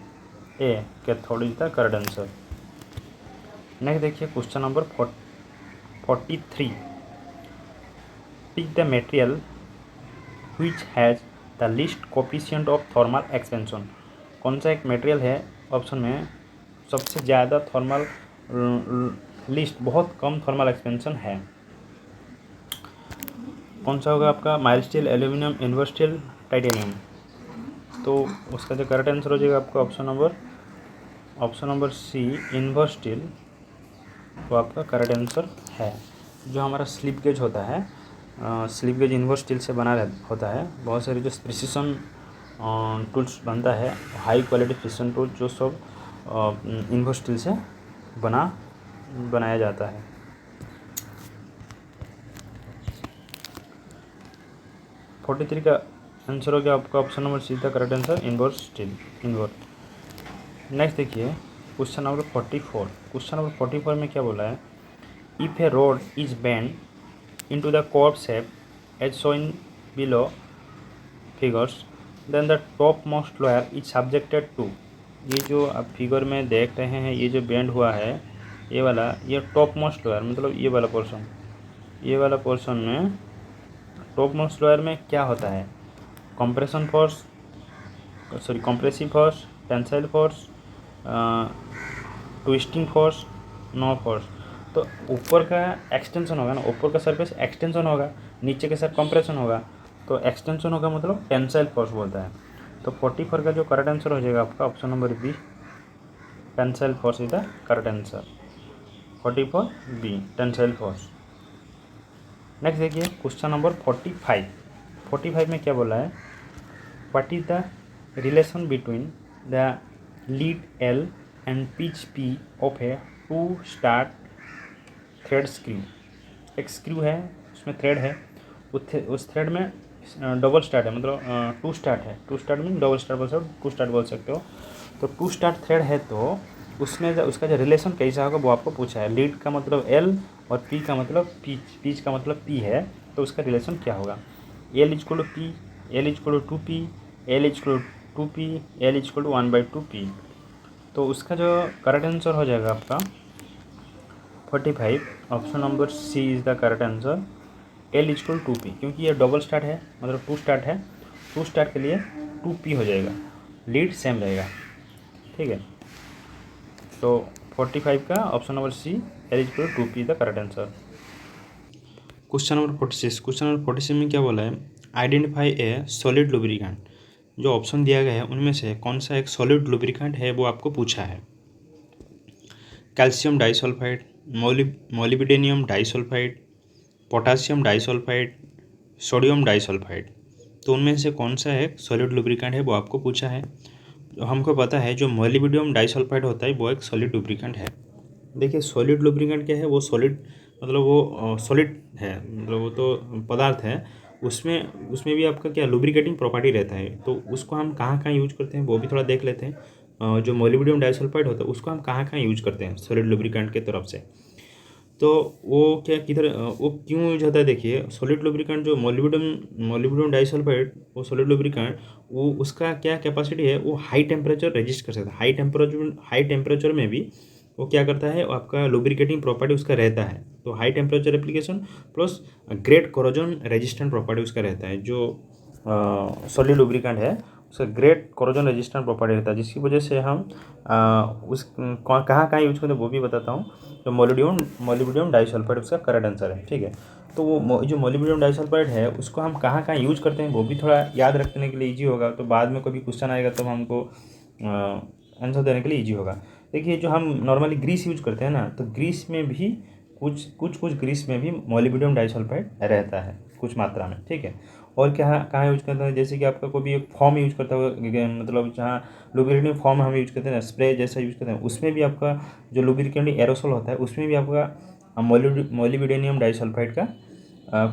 A, cathode is the correct answer. Next देखिए question number 43। Pick the material which has the least coefficient of thermal expansion। कौन सा एक मटेरियल है ऑप्शन में सबसे ज़्यादा थर्मल लिस्ट, बहुत कम थर्मल एक्सपेंशन है, कौन सा होगा आपका, mild steel, aluminium, inverse steel, titanium. तो उसका जो करेक्ट आंसर हो जाएगा आपका option number C, inverse steel, वो आपका करेक्ट आंसर है। जो हमारा स्लिप गेज होता है, स्लिप गेज इन्वर्स स्टील से बना होता है। बहुत सारे जो प्रिसिशन टूल्स बनता है, हाई क्वालिटी प्रिसिशन टूल, जो सब इन्वर्स स्टील से बनाया जाता है। फोर्टी थ्री का आंसर हो गया आपका ऑप्शन नंबर सी का correct answer, inverse steel, inverse. Next देखिए क्वेश्चन नंबर 44। क्वेश्चन नंबर 44 में क्या बोला है, if A road is bend into the curved shape as shown below figures then the topmost layer is subjected to। ये जो आप figure में देख रहे हैं, ये जो बेंड हुआ है ये वाला, ये टॉप मोस्ट लेयर मतलब ये वाला पोर्शन, ये वाला पोर्शन में टॉप मोस्ट लेयर में क्या होता है, compression force, sorry compressive force, tensile force, twisting force, no force. तो ऊपर का एक्सटेंशन होगा ना, ऊपर का सरफेस एक्सटेंशन होगा, नीचे के साथ कंप्रेशन होगा, तो एक्सटेंशन होगा मतलब टेंसाइल फोर्स बोलता है। तो 44 का जो करेक्ट आंसर हो जाएगा आपका option number B, tensile force is the correct answer. 44B tensile force. Next देखिए क्वेश्चन नंबर 45। 45 में क्या बोला है, what is the relation between the lead L and pitch P of a 2 start thread screw. एक screw है, उसमें thread है, उस थ्रेड में डबल स्टार्ट है, मतलब 2 स्टार्ट है। 2 स्टार्ट मीन डबल स्टार्ट बोल सकते हो, 2 स्टार्ट बोल सकते हो। तो 2 स्टार्ट थ्रेड है तो उसमें उसका जो रिलेशन कैसा होगा वो आपको पूछा है। लीड का मतलब L और P का मतलब पिच का मतलब P है, तो उसका रिलेशन क्या होगा। L equal to P, L equal to 2P, L equal to 2P, L equal to 1/2P। तो उसका जो करेक्ट आंसर हो जाएगा आपका 45, option number C is the correct answer. L equal 2P, क्योंकि ये डबल स्टार्ट है, मतलब 2 स्टार्ट है, 2 स्टार्ट के लिए 2P हो जाएगा, लीड सेम रहेगा, ठीक है। तो 45 का option number C L equal 2P the correct answer. Question number 46। Question number 46 में क्या बोला है, आइडेंटिफाई ए सॉलिड लुब्रिकेंट। जो ऑप्शन दिया गया है उनमें से कौन सा एक सॉलिड लुब्रिकेंट है वो आपको पूछा है। Calcium disulphide, molybdenum disulphide, potassium disulphide, sodium disulphide. तो उनमें से कौन सा एक सॉलिड लुब्रिकेंट है वो आपको पूछा है। तो हमको पता है जो मोलिब्डेनियम डाइसल्फाइड होता है वो एक सॉलिड लुब्रिकेंट है। देखिए सॉलिड लुब्रिकेंट क्या है, वो सॉलिड मतलब वो सॉलिड है, मतलब वो तो पदार्थ है, उसमें उसमें भी आपका क्या लुब्रिकेटिंग प्रॉपर्टी रहता है। तो उसको हम कहाँ कहाँ यूज करते हैं वो भी थोड़ा देख लेते हैं। जो मोलिब्डेनियम डाइसल्फाइड होता है उसको हम कहाँ कहाँ यूज करते हैं सॉलिड लुब्रिकेंट के तरफ से। तो वो क्या किधर वो क्यों यूज होता है, देखिए सॉलिड लुब्रिकेंट जो मोलिब्डेनम डाइसल्फाइड वो सॉलिड लुब्रिकेंट, वो उसका क्या कैपेसिटी है, वो हाई टेम्परेचर रेजिस्ट कर सकता है। हाई टेम्परेचर में भी वो क्या करता है, आपका लुब्रिकेटिंग प्रॉपर्टी उसका रहता है। तो high temperature application plus great corrosion resistant property उसका रहता है। जो सॉलिड लुब्रिकेंट है उसका ग्रेट कोरोजन रेजिस्टेंट प्रॉपर्टी रहता है, जिसकी वजह से हम कहाँ कहाँ यूज करते हैं वो भी बताता हूँ। तो मोलिब्डेनम डाइसल्फाइड उसका करेक्ट आंसर है, ठीक है। तो वो जो मोलिब्डेनम डाइसल्फाइड है उसको हम कहाँ कहाँ यूज करते हैं वो भी थोड़ा याद रखने के लिए ईजी होगा। तो बाद में कभी क्वेश्चन आएगा तब हमको आंसर देने के लिए ईजी होगा। देखिए जो हम नॉर्मली ग्रीस यूज करते हैं ना, तो ग्रीस में भी कुछ ग्रीस में भी मोलिब्डेनम डाइसल्फाइड रहता है कुछ मात्रा में, ठीक है। और क्या कहाँ यूज करते हैं, जैसे कि आपका कोई भी एक फॉर्म यूज करता है, मतलब जहाँ लुब्रिकेटिंग फॉर्म हम यूज करते हैं, स्प्रे जैसा यूज करते हैं, उसमें भी आपका जो लुब्रिकेटिंग एरोसोल होता है उसमें भी आपका मोलिब्डेनियम डाइसल्फाइड का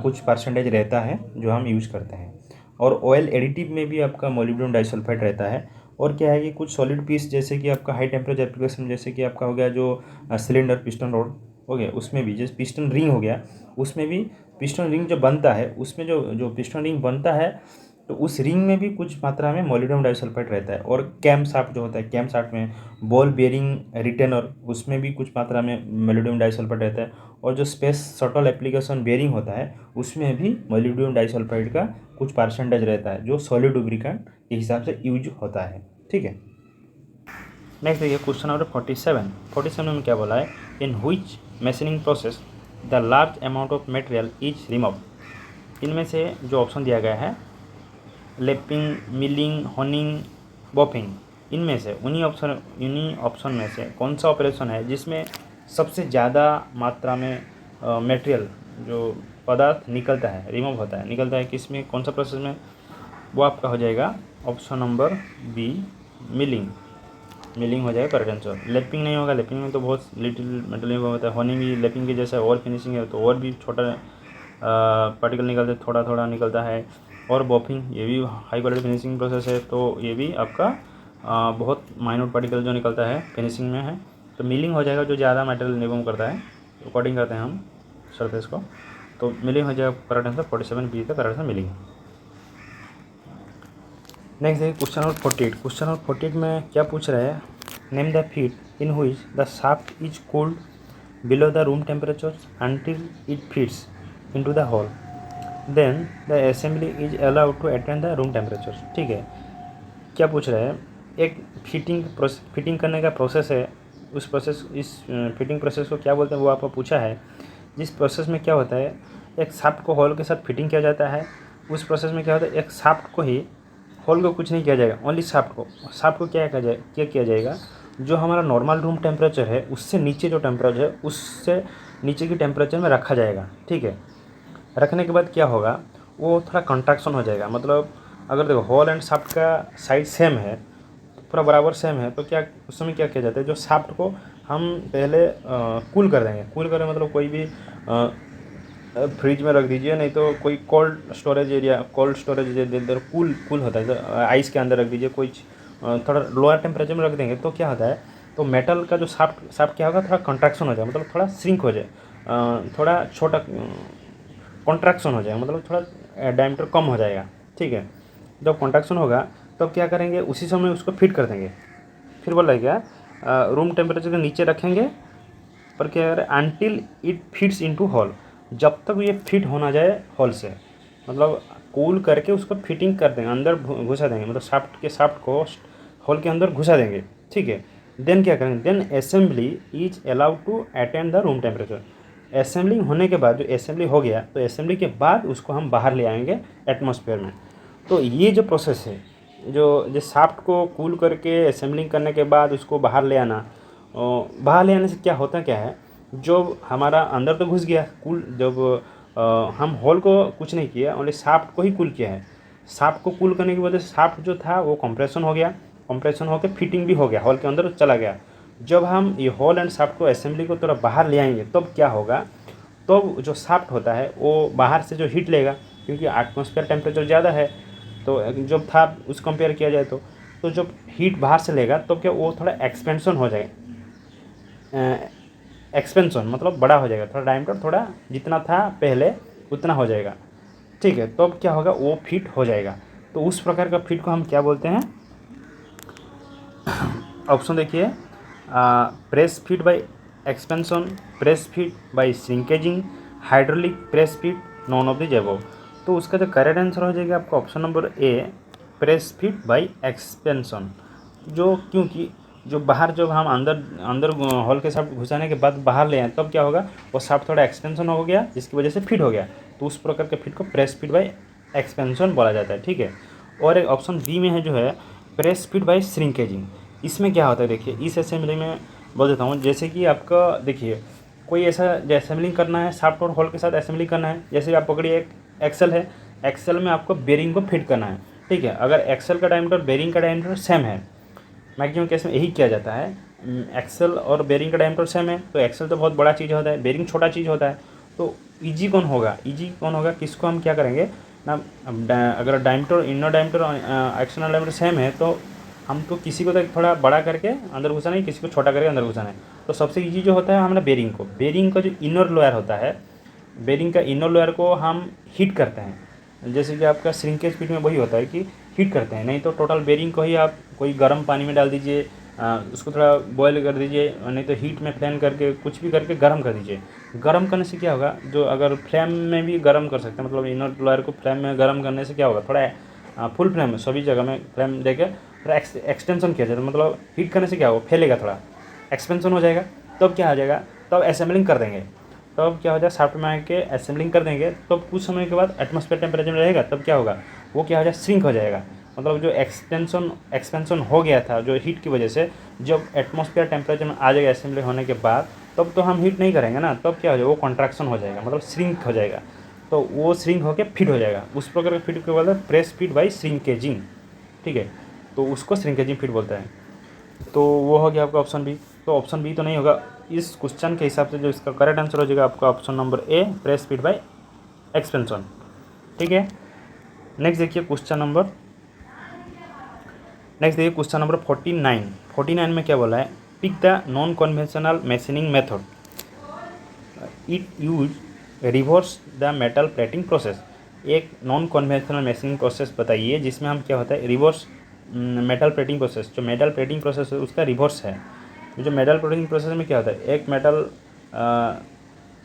कुछ परसेंटेज रहता है जो हम यूज करते हैं। और ऑयल एडिटिव में भी आपका मोलिब्डेनम डाइसल्फाइड रहता है। और क्या है कि कुछ सॉलिड पीस जैसे कि आपका हाई टेम्परेचर एप्लीकेशन, जैसे कि आपका हो गया जो सिलेंडर पिस्टन रोड हो गया, उसमें भी जैसे पिस्टन रिंग हो गया, उसमें भी पिस्टन रिंग जो बनता है उसमें जो पिस्टन रिंग बनता है तो उस रिंग में भी कुछ मात्रा में मोलिब्डेनम डाइसल्फाइड रहता है। और कैम शाफ्ट जो होता है, कैम शाफ्ट में बॉल बेयरिंग रिटेनर, उसमें भी कुछ मात्रा में मोलिब्डेनम डाइसल्फाइड रहता है। और जो स्पेस शटल एप्लीकेशन बेयरिंग होता है उसमें भी मोलिब्डेनम डाइसल्फाइड का कुछ परसेंटेज रहता है जो सॉलिड लुब्रिकेंट के हिसाब से यूज होता है, ठीक है। नेक्स्ट देखिए क्वेश्चन नंबर 47 में क्या बोला है, in which machining process the large amount of material is remove. इनमें से जो ऑप्शन दिया गया है लैपिंग, मिलिंग, होनिंग, बॉफिंग, इनमें से उन्हीं ऑप्शन में से कौन सा ऑपरेशन है जिसमें सबसे ज़्यादा मात्रा में मटेरियल जो पदार्थ निकलता है, रिमूव होता है, निकलता है, किस में कौन सा प्रोसेस में, वो आपका हो जाएगा ऑप्शन नंबर बी मिलिंग हो जाएगा करेक्ट आंसर। लैपिंग नहीं होगा, लैपिंग में तो बहुत लिटिल मटेरियल होता है। होनिंग भी लैपिंग के जैसा और फिनिशिंग है तो और भी छोटा पार्टिकल निकलता है, थोड़ा थोड़ा निकलता है। और बॉफिंग ये भी हाई क्वालिटी फिनिशिंग प्रोसेस है, तो ये भी आपका बहुत माइन्यूट पार्टिकल जो निकलता है फिनिशिंग में है। तो मिलिंग हो जाएगा जो ज़्यादा मटेरियल रिमूव करता है, अकॉर्डिंग करते हैं हम सरफेस को, तो मिलिंग हो जाएगा करेक्ट आंसर। 47B का करेक्ट आंसर मिलिंग। नेक्स्ट देखिए क्वेश्चन नंबर 48। क्वेश्चन नंबर 48 में क्या पूछ रहा है, name the feet in which the shaft is cooled below the room temperature until it fits into the hole, then the assembly is allowed to attain the room temperature, ठीक है। क्या पूछ रहा है, एक फिटिंग करने का प्रोसेस है, उस फिटिंग प्रोसेस को क्या बोलते हैं वो आपको पूछा है। जिस प्रोसेस में क्या होता है, एक शाफ्ट को होल के साथ फिटिंग किया जाता है। उस प्रोसेस में क्या होता है, एक शाफ्ट को ही, होल को कुछ नहीं किया जाएगा, ओनली शाफ्ट को क्या किया जाएगा, जो हमारा नॉर्मल रूम टेम्परेचर है उससे नीचे जो टेम्परेचर है उससे नीचे की टेम्परेचर में रखा जाएगा, ठीक है। रखने के बाद क्या होगा, वो थोड़ा कंट्रैक्शन हो जाएगा। मतलब अगर देखो होल एंड शाफ्ट का साइज सेम है, पूरा बराबर सेम है, तो क्या उस समय क्या किया जाता है, जो शाफ्ट को हम पहले कूल कर देंगे। कूल करें मतलब कोई भी फ्रिज में रख दीजिए, नहीं तो कोई कोल्ड स्टोरेज एरिया अंदर कूल कूल होता है, तो आइस के अंदर रख दीजिए। कोई थोड़ा लोअर टेम्परेचर में रख देंगे तो क्या होता है, तो मेटल का जो शाफ्ट क्या होगा, थोड़ा कंट्रैक्शन हो जाए, मतलब थोड़ा श्रिंक हो जाए, थोड़ा छोटा कॉन्ट्रैक्शन हो जाएगा, मतलब थोड़ा डायमीटर कम हो जाएगा, ठीक है। जब कॉन्ट्रैक्शन होगा तब क्या करेंगे, उसी समय उसको फिट कर देंगे। फिर बोला है क्या, रूम टेम्परेचर के नीचे रखेंगे, पर क्या करें, until it fits into hall, जब तक ये फिट होना जाए हॉल से, मतलब कूल करके उसको फिटिंग कर देंगे, अंदर घुसा देंगे, मतलब शाफ्ट को हॉल के अंदर घुसा देंगे, ठीक है। देन क्या करेंगे, then assembly is allowed to attend the room temperature. Assembling होने के बाद, जो असेंबली हो गया, तो असेंबली के बाद उसको हम बाहर ले आएंगे एटमॉस्फेयर में। तो ये जो प्रोसेस है, जो शाफ्ट को कूल करके असेंबलिंग करने के बाद उसको बाहर ले आना, बाहर ले आने से क्या होता क्या है, जो हमारा अंदर तो घुस गया कूल, जब हम हॉल को कुछ नहीं किया, ओनली शाफ्ट को ही कूल किया है। शाफ्ट को कूल करने की वजह से शाफ्ट जो था वो कंप्रेशन हो गया, कंप्रेशन होकर फिटिंग भी हो गया, हॉल के अंदर चला गया। जब हम ये हॉल एंड शाफ्ट को असेंबली को थोड़ा बाहर ले आएंगे तब क्या होगा, तो जो शाफ्ट होता है वो बाहर से जो हीट लेगा, क्योंकि एटमॉस्फेयर टेम्परेचर ज़्यादा है, तो जब था उस कंपेयर किया जाए तो जब हीट बाहर से लेगा तो क्या वो थोड़ा एक्सपेंशन हो जाएगा, एक्सपेंशन मतलब बड़ा हो जाएगा, थोड़ा डायमीटर थोड़ा जितना था पहले उतना हो जाएगा, ठीक है। तो अब क्या होगा, वो फिट हो जाएगा। तो उस प्रकार का फिट को हम क्या बोलते हैं, ऑप्शन देखिए, press fit by expansion, press fit by shrinkaging, hydraulic press fit, none of the above. तो उसका जो करेक्ट आंसर हो जाएगा आपका option number A, press fit by expansion. जो क्योंकि जो बाहर जब हम अंदर अंदर हॉल के साथ घुसाने के बाद बाहर ले आए तब क्या होगा, वो शाफ्ट थोड़ा एक्सपेंशन हो गया, जिसकी वजह से फिट हो गया। तो उस प्रकार के फिट को प्रेस फिट बाय एक्सपेंशन बोला जाता है, ठीक है। और एक ऑप्शन बी में है जो है प्रेस फिट बाय श्रिंकेजिंग। इसमें क्या होता है, देखिए इस असेंबली में बोल देता हूँ, जैसे कि आपका देखिए कोई ऐसा असेंबलिंग करना है, शाफ्ट और हॉल के साथ असेंबली करना है, जैसे आप पकड़िए एक एक्सल है, एक्सल में आपको बेरिंग को फिट करना है, ठीक है। अगर एक्सल का डायमीटर बेरिंग का डायमीटर सेम है, मैक्सिमम केस में यही किया जाता है, एक्सल और बेरिंग का डायमीटर सेम है, तो एक्सल तो बहुत बड़ा चीज़ होता है, बेरिंग छोटा चीज़ होता है, तो ईजी कौन होगा, किसको हम क्या करेंगे ना, अगर diameter inner diameter external diameter same है तो हमको किसी को तो थोड़ा बड़ा करके अंदर घुसाना है, किसी को छोटा करके अंदर घुसाना है। तो सबसे ईजी जो होता है हमारा बेरिंग का जो इनर लेयर होता है, बेरिंग का इनर लेयर को हम हीट करते हैं, जैसे कि आपका श्रिंकेज फिट में वही होता है कि हीट करते हैं, नहीं तो टोटल बेरिंग को ही आप कोई गर्म पानी में डाल दीजिए, उसको थोड़ा बॉयल कर दीजिए, नहीं तो हीट में फ्लेम करके कुछ भी करके गर्म कर दीजिए। गर्म करने से क्या होगा, जो अगर फ्लेम में भी गर्म कर सकते हैं, मतलब इनर लेयर को फ्लेम में गर्म करने से क्या होगा, थोड़ा फुल फ्लेम में सभी जगह में फ्लेम देकर थोड़ा एक्सटेंशन किया जाता है, मतलब हीट करने से क्या होगा, फैलेगा, थोड़ा एक्सपेंशन हो जाएगा। तब क्या आ जाएगा, तब असेंबलिंग कर देंगे, तब क्या हो जाए, शाफ्ट में आके असेंबलिंग कर देंगे, तो कुछ समय के बाद एटमॉस्फेयर टेम्परेचर में रहेगा, तब क्या होगा, वो क्या हो जाए, श्रिंक हो जाएगा। मतलब जो एक्सपेंशन हो गया था जो हीट की वजह से, जब एटमॉस्फेयर टेम्परेचर में आ जाएगा असेंबली होने के बाद, तब तो हम हीट नहीं करेंगे ना, तब क्या हो जाएगा, वो कॉन्ट्रैक्शन हो जाएगा, मतलब श्रिंक हो जाएगा, तो वो श्रिंक होकर फिट हो जाएगा। उस प्रकार के फिट के बोलते हैं प्रेस फिट बाई श्रिंकेजिंग, ठीक है, तो उसको श्रिंकेजिंग फिट बोलता है। तो वो हो गया आपका ऑप्शन बी। तो ऑप्शन बी तो नहीं होगा, इस क्वेश्चन के हिसाब से जो इसका करेक्ट आंसर हो जाएगा आपका option number A, press fit by expansion, ठीक है। नेक्स्ट देखिए क्वेश्चन नंबर 49 में क्या बोला है, pick the non conventional machining method, it use reverse the metal plating process. एक नॉन कन्वेंशनल मशीनिंग प्रोसेस बताइए जिसमें हम क्या होता है, रिवर्स मेटल प्लेटिंग प्रोसेस, जो मेटल प्लेटिंग प्रोसेस है उसका रिवर्स है। जो मेटल प्लेटिंग प्रोसेस में क्या होता है, एक मेटल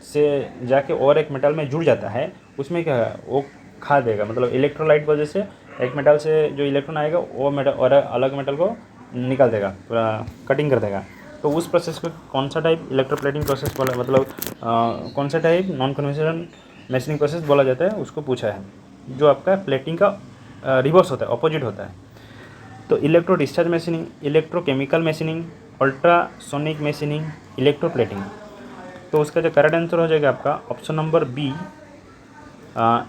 से जाके और एक मेटल में जुड़ जाता है, उसमें क्या है, वो खा देगा, मतलब इलेक्ट्रोलाइट वजह से एक मेटल से जो इलेक्ट्रॉन आएगा वो मेटल और अलग मेटल को निकाल देगा, पूरा कटिंग कर देगा। तो उस प्रोसेस को कौन सा टाइप इलेक्ट्रोप्लेटिंग प्रोसेस बोला, मतलब कौन सा type non conventional machining process बोला जाता है, उसको पूछा है, जो आपका प्लेटिंग का रिवर्स होता है, अपोजिट होता है। तो electro discharge machining, electrochemical machining, ultrasonic machining, electroplating. तो उसका जो करेक्ट आंसर हो जाएगा आपका option number B,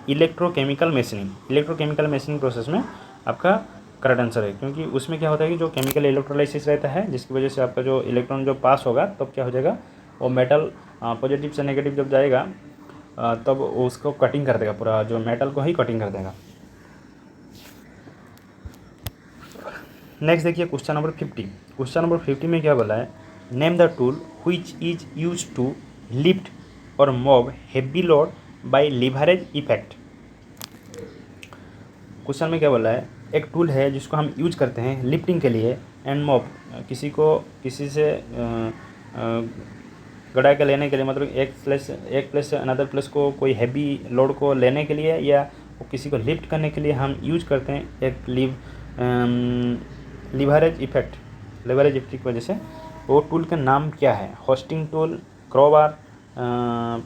electrochemical machining. Electrochemical machining process में आपका करेक्ट आंसर है, क्योंकि उसमें क्या होता है कि जो केमिकल इलेक्ट्रोलाइसिस रहता है, जिसकी वजह से आपका जो इलेक्ट्रॉन जो पास होगा तब क्या हो जाएगा, वो मेटल पॉजिटिव से नेगेटिव जब जाएगा तब उसको कटिंग कर देगा, पूरा जो मेटल को ही कटिंग कर देगा। नेक्स्ट देखिए क्वेश्चन नंबर 50। क्वेश्चन नंबर 50 में क्या बोला है, name the tool which is use to lift और move heavy load by leverage effect. Question में क्या बोला है, एक टूल है जिसको हम यूज करते हैं लिफ्टिंग के लिए एंड मूव, किसी से गड़ा के लेने के लिए, मतलब एक प्लेस से अनदर प्लेस को कोई हैवी लोड को लेने के लिए या किसी को लिफ्ट करने के लिए हम यूज करते हैं एक लीवरेज इफेक्ट की वजह से। वो टूल का नाम क्या है, hoisting tool, crowbar,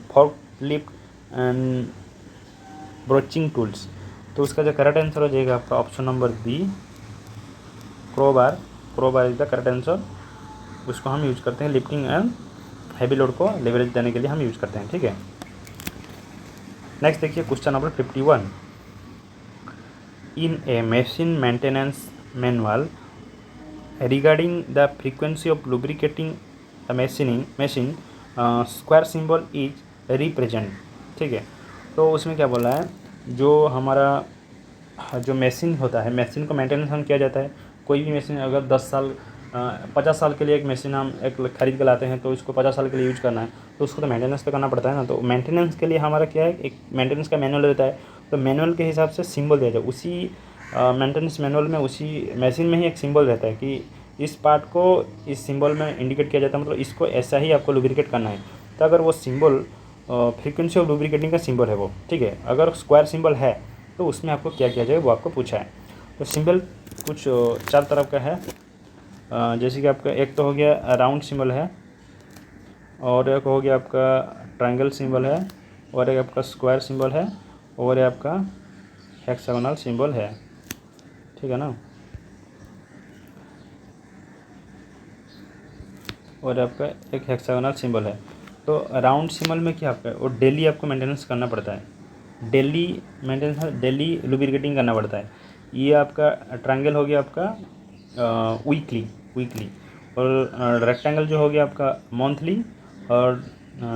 fork lift and broaching tools. तो उसका जो करेक्ट आंसर हो जाएगा आपका option number B, crowbar. Crowbar is the correct answer. उसको हम यूज करते हैं लिफ्टिंग एंड हैवी लोड को लेवरेज देने के लिए हम यूज करते हैं, ठीक है। नेक्स्ट देखिए question number 51। In A machine maintenance manual regarding the frequency of lubricating the machine square symbol is represent, ठीक है। तो उसमें क्या बोला है, जो हमारा जो मशीन होता है, मशीन को मेंटेनेंस हम किया जाता है। कोई भी मशीन अगर 10 साल 50 साल के लिए एक मशीन हम एक खरीद के लाते हैं, तो उसको 50 साल के लिए यूज करना है, तो उसको तो मेंटेनेंस तो करना पड़ता है ना। तो मेंटेनेंस के लिए हमारा क्या है, एक मेंटेनेंस का मैनुअल रहता है, तो मैनुअल के हिसाब से सिंबल दिया जाए। उसी मेंटेनेंस मैनुअल में, उसी मशीन में ही एक सिंबल रहता है कि इस पार्ट को इस सिंबल में इंडिकेट किया जाता है, मतलब इसको ऐसा ही आपको लुब्रिकेट करना है। तो अगर वो सिंबल फ्रीक्वेंसी ऑफ लुब्रिकेटिंग का सिंबल है वो, ठीक है। अगर स्क्वायर सिंबल है तो उसमें आपको क्या किया जाए वो आपको पूछा है। तो सिंबल कुछ 4 तरफ का है, जैसे कि आपका एक तो हो गया राउंड सिंबल है, और एक हो गया आपका ट्रायंगल सिंबल है, और एक आपका स्क्वायर सिंबल है, और एक आपका हेक्सागोनल सिंबल है, ठीक है ना। और आपका एक हेक्सागोनल सिंबल है। तो राउंड सिंबल में क्या आपका वो डेली आपको मेंटेनेंस करना पड़ता है, डेली मेंटेनेंस, डेली लुब्रिकेटिंग करना पड़ता है। ये आपका ट्रायंगल हो गया आपका वीकली, और रेक्टेंगल जो हो गया आपका मंथली, और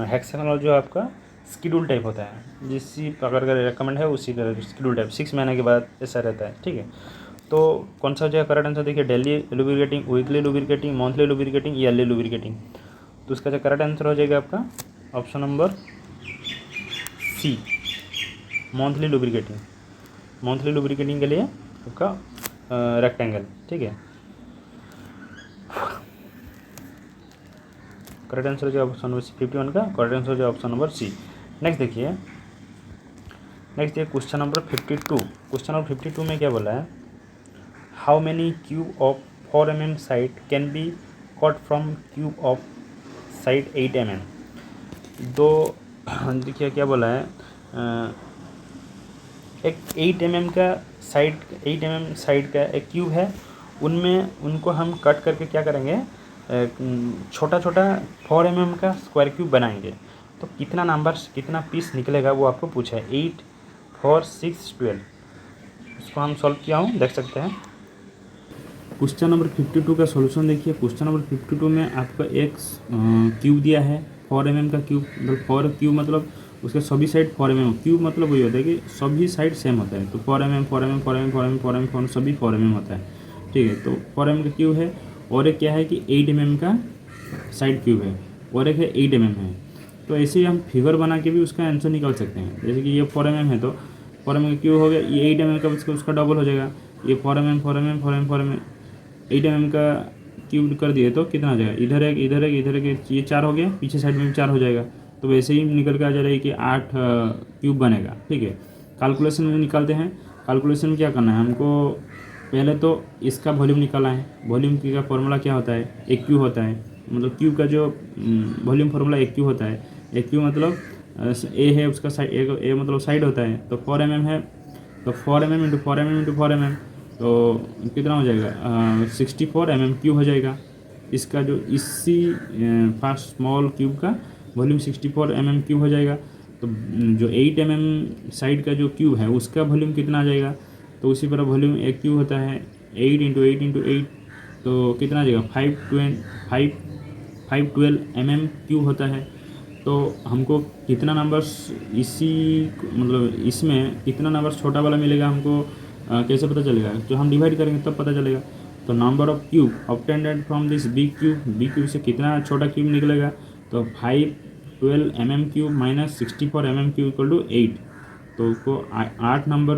हेक्सागोनल जो आपका स्केड्यूल टाइप होता है, जिसी प्रकार का रेकमेंड है उसी तरह स्केड्यूल टाइप 6 महीने के बाद ऐसा रहता है, ठीक है। तो कौन सा जो है करेक्ट आंसर देखिए, daily lubricating, weekly lubricating, monthly lubricating, yearly lubricating. तो उसका जो करेक्ट आंसर हो जाएगा आपका option number C, monthly lubricating. Monthly lubricating के लिए आपका रेक्टेंगल, ठीक है। करेक्ट आंसर जो ऑप्शन नंबर 51 का करेक्ट आंसर जो ऑप्शन नंबर सी। नेक्स्ट देखिए क्वेश्चन नंबर 52। क्वेश्चन नंबर 52 में क्या बोला है, how many cube of 4 mm side can B cut from cube of side 8 mm। तो देखिए क्या बोला है, एक 8 mm का साइड, 8 mm साइड का एक क्यूब है, उनको हम कट करके क्या करेंगे, छोटा छोटा 4 mm का स्क्वायर क्यूब बनाएंगे। तो कितना पीस निकलेगा वो आपको पूछा है, 8, 4, 6, 12। इसको हम सॉल्व किया हूँ, देख सकते हैं। क्वेश्चन नंबर 52 का सॉल्यूशन देखिए। क्वेश्चन नंबर 52 में आपका एक क्यूब दिया है, 4 mm का क्यूब, मतलब 4 क्यूब मतलब उसके सभी साइड 4 mm, क्यूब मतलब वही होता है कि सभी साइड सेम होता है। तो 4 mm 4 mm 4 mm 4 mm 4 mm 4 सभी 4 mm होता है, ठीक है। तो 4 mm का क्यूब है, और एक क्या है कि 8 mm का साइड क्यूब है, और एक है 8 mm है। तो ऐसे ही हम फिगर बना के भी उसका आंसर निकाल सकते हैं। जैसे कि ये 4 mm है, तो 4 mm का क्यूब हो गया, ये 8 mm का उसका डबल हो जाएगा, ये 4 mm 4 mm 4 mm 4 mm 8 mm का क्यूब कर दिए तो कितना आ जाएगा, इधर एक इधर एक इधर एक, ये 4 हो गया, पीछे साइड में भी 4 हो जाएगा। तो वैसे ही निकल के आ जा रहा है कि 8 क्यूब बनेगा, ठीक है। कैलकुलेशन में निकालते हैं। कैलकुलेशन में क्या करना है हमको, पहले तो इसका वॉल्यूम निकालना है। वॉल्यूम का फॉर्मूला क्या होता है, एक क्यू होता है, मतलब क्यूब का जो वॉल्यूम फार्मूला एक क्यू होता है। एक क्यू मतलब ए है, उसका साइड ए मतलब साइड होता है। तो 4 mm है, तो 4 mm into 4 mm into 4 mm, तो कितना हो जाएगा, 64 mm क्यूब हो जाएगा, इसका जो इसी फर्स्ट स्मॉल क्यूब का वॉल्यूम 64 mm³ हो जाएगा। तो जो 8 mm साइड का जो क्यूब है उसका वॉल्यूम कितना आ जाएगा, तो उसी पर वॉल्यूम एक क्यूब होता है 8 × 8 × 8, तो कितना आ जाएगा 512 mm³ होता है। तो हमको कितना नंबर्स इसी मतलब इसमें कितना नंबर्स छोटा वाला मिलेगा हमको कैसे पता चलेगा, जो हम डिवाइड करेंगे तब पता चलेगा। तो number of cube obtained from this B cube से कितना छोटा क्यूब निकलेगा, तो 512 mm³ minus 64 mm³ equal to 8। तो उसको 8 नंबर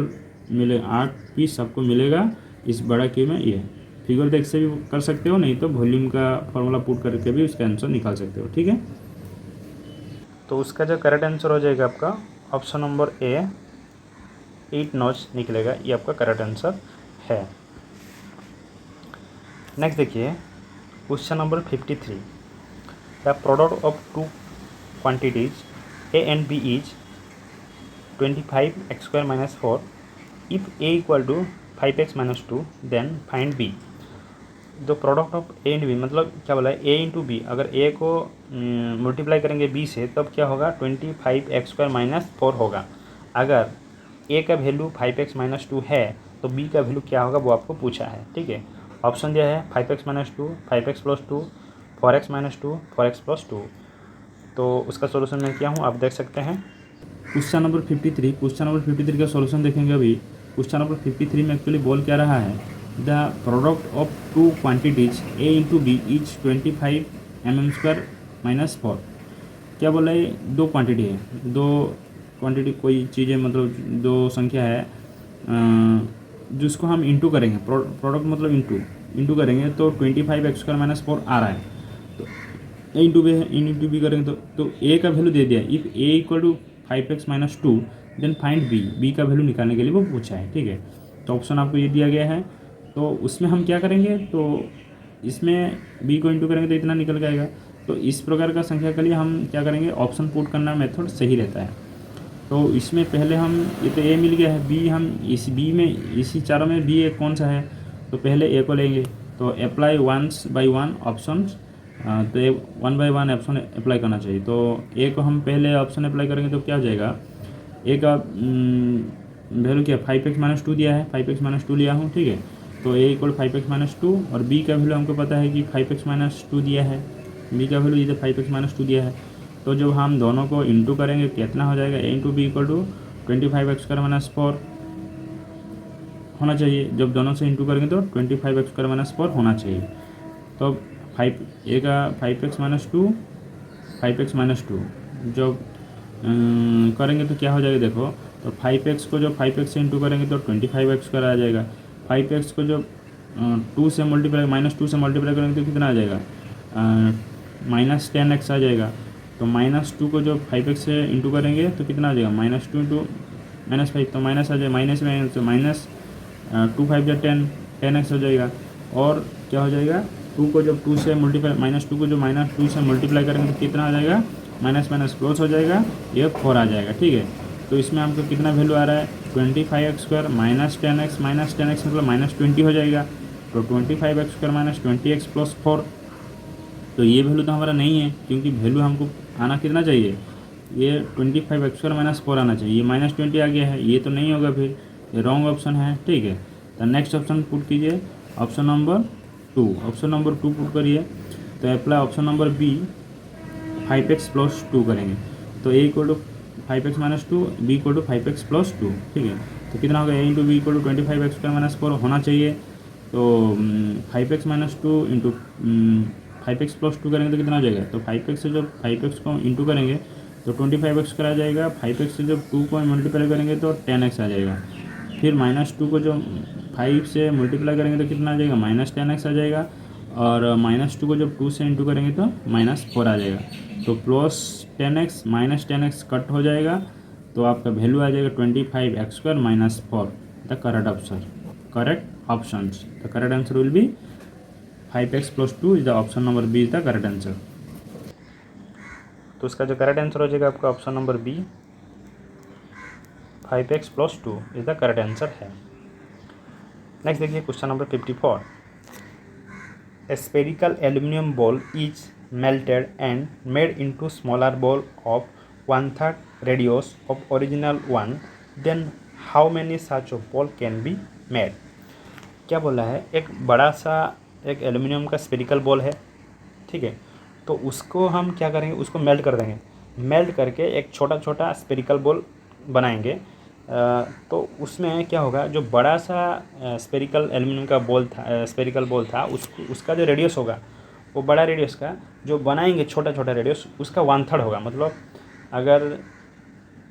मिले, 8 पीस आपको मिलेगा इस बड़ा क्यूब में। ये फिगर देख से भी कर सकते हो, नहीं तो वॉल्यूम का फॉर्मूला पुट करके भी उसका आंसर निकाल सकते हो। ठीक है, तो उसका जो करेक्ट आंसर हो जाएगा आपका ऑप्शन नंबर ए 8 नॉच निकलेगा, ये आपका करेक्ट आंसर है। नेक्स्ट देखिए question number 53, the product of two quantities A and B is 25x² - 4 if A equal to 5x - 2 then find B. जो product of A and B मतलब क्या बोला है, ए इंटू बी, अगर ए को मल्टीप्लाई करेंगे बी से तब क्या होगा 25x² - 4 होगा। अगर ए का वैल्यू 5x - 2 है तो बी का वैल्यू क्या होगा वो आपको पूछा है। ठीक है, ऑप्शन दिया है 5x - 2, 5x + 2, 4x - 2, 4x + 2। तो उसका सोल्यूशन मैं किया हूँ, आप देख सकते हैं। क्वेश्चन नंबर 53 का सॉल्यूशन देखेंगे अभी। क्वेश्चन नंबर 53 में एक्चुअली बोल क्या रहा है, the product of two quantities A into B is 25 mm² - 4। क्या बोला है, दो क्वांटिटी है, दो क्वांटिटी कोई चीज़ है, मतलब दो संख्या है जिसको हम इंटू करेंगे, प्रोडक्ट मतलब इंटू करेंगे तो 25x² - 4 आ रहा है। तो ए इंटू बी करेंगे तो ए का वैल्यू दे दिया, if A equal to 5x - 2 then find B का वैल्यू निकालने के लिए वो पूछा है। ठीक है, तो ऑप्शन आपको ये दिया गया है। तो उसमें हम क्या करेंगे, तो इसमें बी को इंटू करेंगे तो इतना निकल जाएगा। तो इस प्रकार का संख्या के लिए हम क्या करेंगे, ऑप्शन पुट करना मेथड सही रहता है। तो इसमें पहले हम, ये तो ए मिल गया है, बी हम इस बी में, इसी चारों में बी एक कौन सा है, तो पहले ए को लेंगे। तो अप्लाई 1 by 1 ऑप्शन, तो 1 by 1 ऑप्शन अप्लाई करना चाहिए। तो ए को हम पहले ऑप्शन अप्लाई करेंगे तो क्या हो जाएगा, ए का वैल्यू क्या 5x - 2 दिया है, 5x - 2 लिया हूँ। ठीक है, तो ए इक्वल 5x - 2 और बी का वैल्यू हमको पता है कि 5x - 2 दिया है, बी का वैल्यू इधर 5x - 2 दिया है। तो जब हम दोनों को इंटू करेंगे कितना हो जाएगा, A into B equal to 25x² - 4 होना चाहिए। जब दोनों से इंटू करेंगे तो 25x² - 4 होना चाहिए। तो 5 ए का 5x - 2 5x - 2 जब करेंगे तो क्या हो जाएगा, देखो तो 5x को जब 5x से इंटू करेंगे तो 25x² आ जाएगा। 5x को जब 2 से मल्टीप्लाई -2 से मल्टीप्लाई करेंगे तो कितना आ जाएगा, -10x आ जाएगा। तो -2 को जब 5x से इंटू करेंगे तो कितना आ जाएगा, -2 × -5, तो माइनस आ जाएगा, माइनस में तो माइनस 2 5 या 10x हो जाएगा। और क्या हो जाएगा, 2 को जब 2 से मल्टीप्लाई, -2 को जो -2 से मल्टीप्लाई करेंगे तो कितना आ जाएगा, माइनस माइनस प्लस हो जाएगा, ये 4 आ जाएगा। ठीक है, तो इसमें हमको कितना वैल्यू आ रहा है, 25x² - 10x, -10x मतलब -20 हो जाएगा। तो 25x² - 20x + 4, तो ये वैल्यू तो हमारा नहीं है, क्योंकि वैल्यू हमको आना कितना चाहिए, ये 25x² - 4 आना चाहिए। ये -20 आ गया है, ये तो नहीं होगा, फिर ये रॉन्ग ऑप्शन है। ठीक है, तो नेक्स्ट ऑप्शन पुट कीजिए, option number 2। Option number 2 put करिए, तो apply option number B 5x + 2 करेंगे। तो A equal to 5x - 2, B equal to 5x + 2। ठीक है, तो कितना होगा, A into B equal to 25x² - 4 होना चाहिए। तो 5x - 2 इंटू 5x + 2 करेंगे तो कितना हो जाएगा, तो 5x से जब 5x को इंटू करेंगे तो 25x आ जाएगा। 5x से जब 2 को मल्टीप्लाई करेंगे तो 10x आ जाएगा। फिर -2 को जो 5 से मल्टीप्लाई करेंगे तो कितना आ जाएगा, -10x आ जाएगा। और -2 को जब 2 से इंटू करेंगे तो -4 आ जाएगा। तो +10x -10x कट हो जाएगा, तो आपका वैल्यू आ जाएगा 25x² - 4, the correct option. Correct options, the correct answer will be 5x + 2 is the option number B is the correct answer. तो उसका जो करेक्ट आंसर हो जाएगा आपका option number B 5x + 2 is the correct answer है। Next देखिए question number 54, A spherical aluminum ball is melted and made into smaller ball of 1/3 radius of original one. Then how many such of ball can be made? क्या बोला है, एक बड़ा सा एक aluminium का स्फेरिकल बॉल है, ठीक है। तो उसको हम क्या करेंगे, उसको मेल्ट कर देंगे, मेल्ट करके एक छोटा छोटा स्फेरिकल बॉल बनाएंगे। तो उसमें क्या होगा, जो बड़ा सा स्फेरिकल एल्यूमिनियम का बॉल था, स्फेरिकल बॉल था, उसका जो रेडियस होगा, वो बड़ा रेडियस का जो बनाएंगे छोटा छोटा रेडियस, उसका 1/3 होगा। मतलब अगर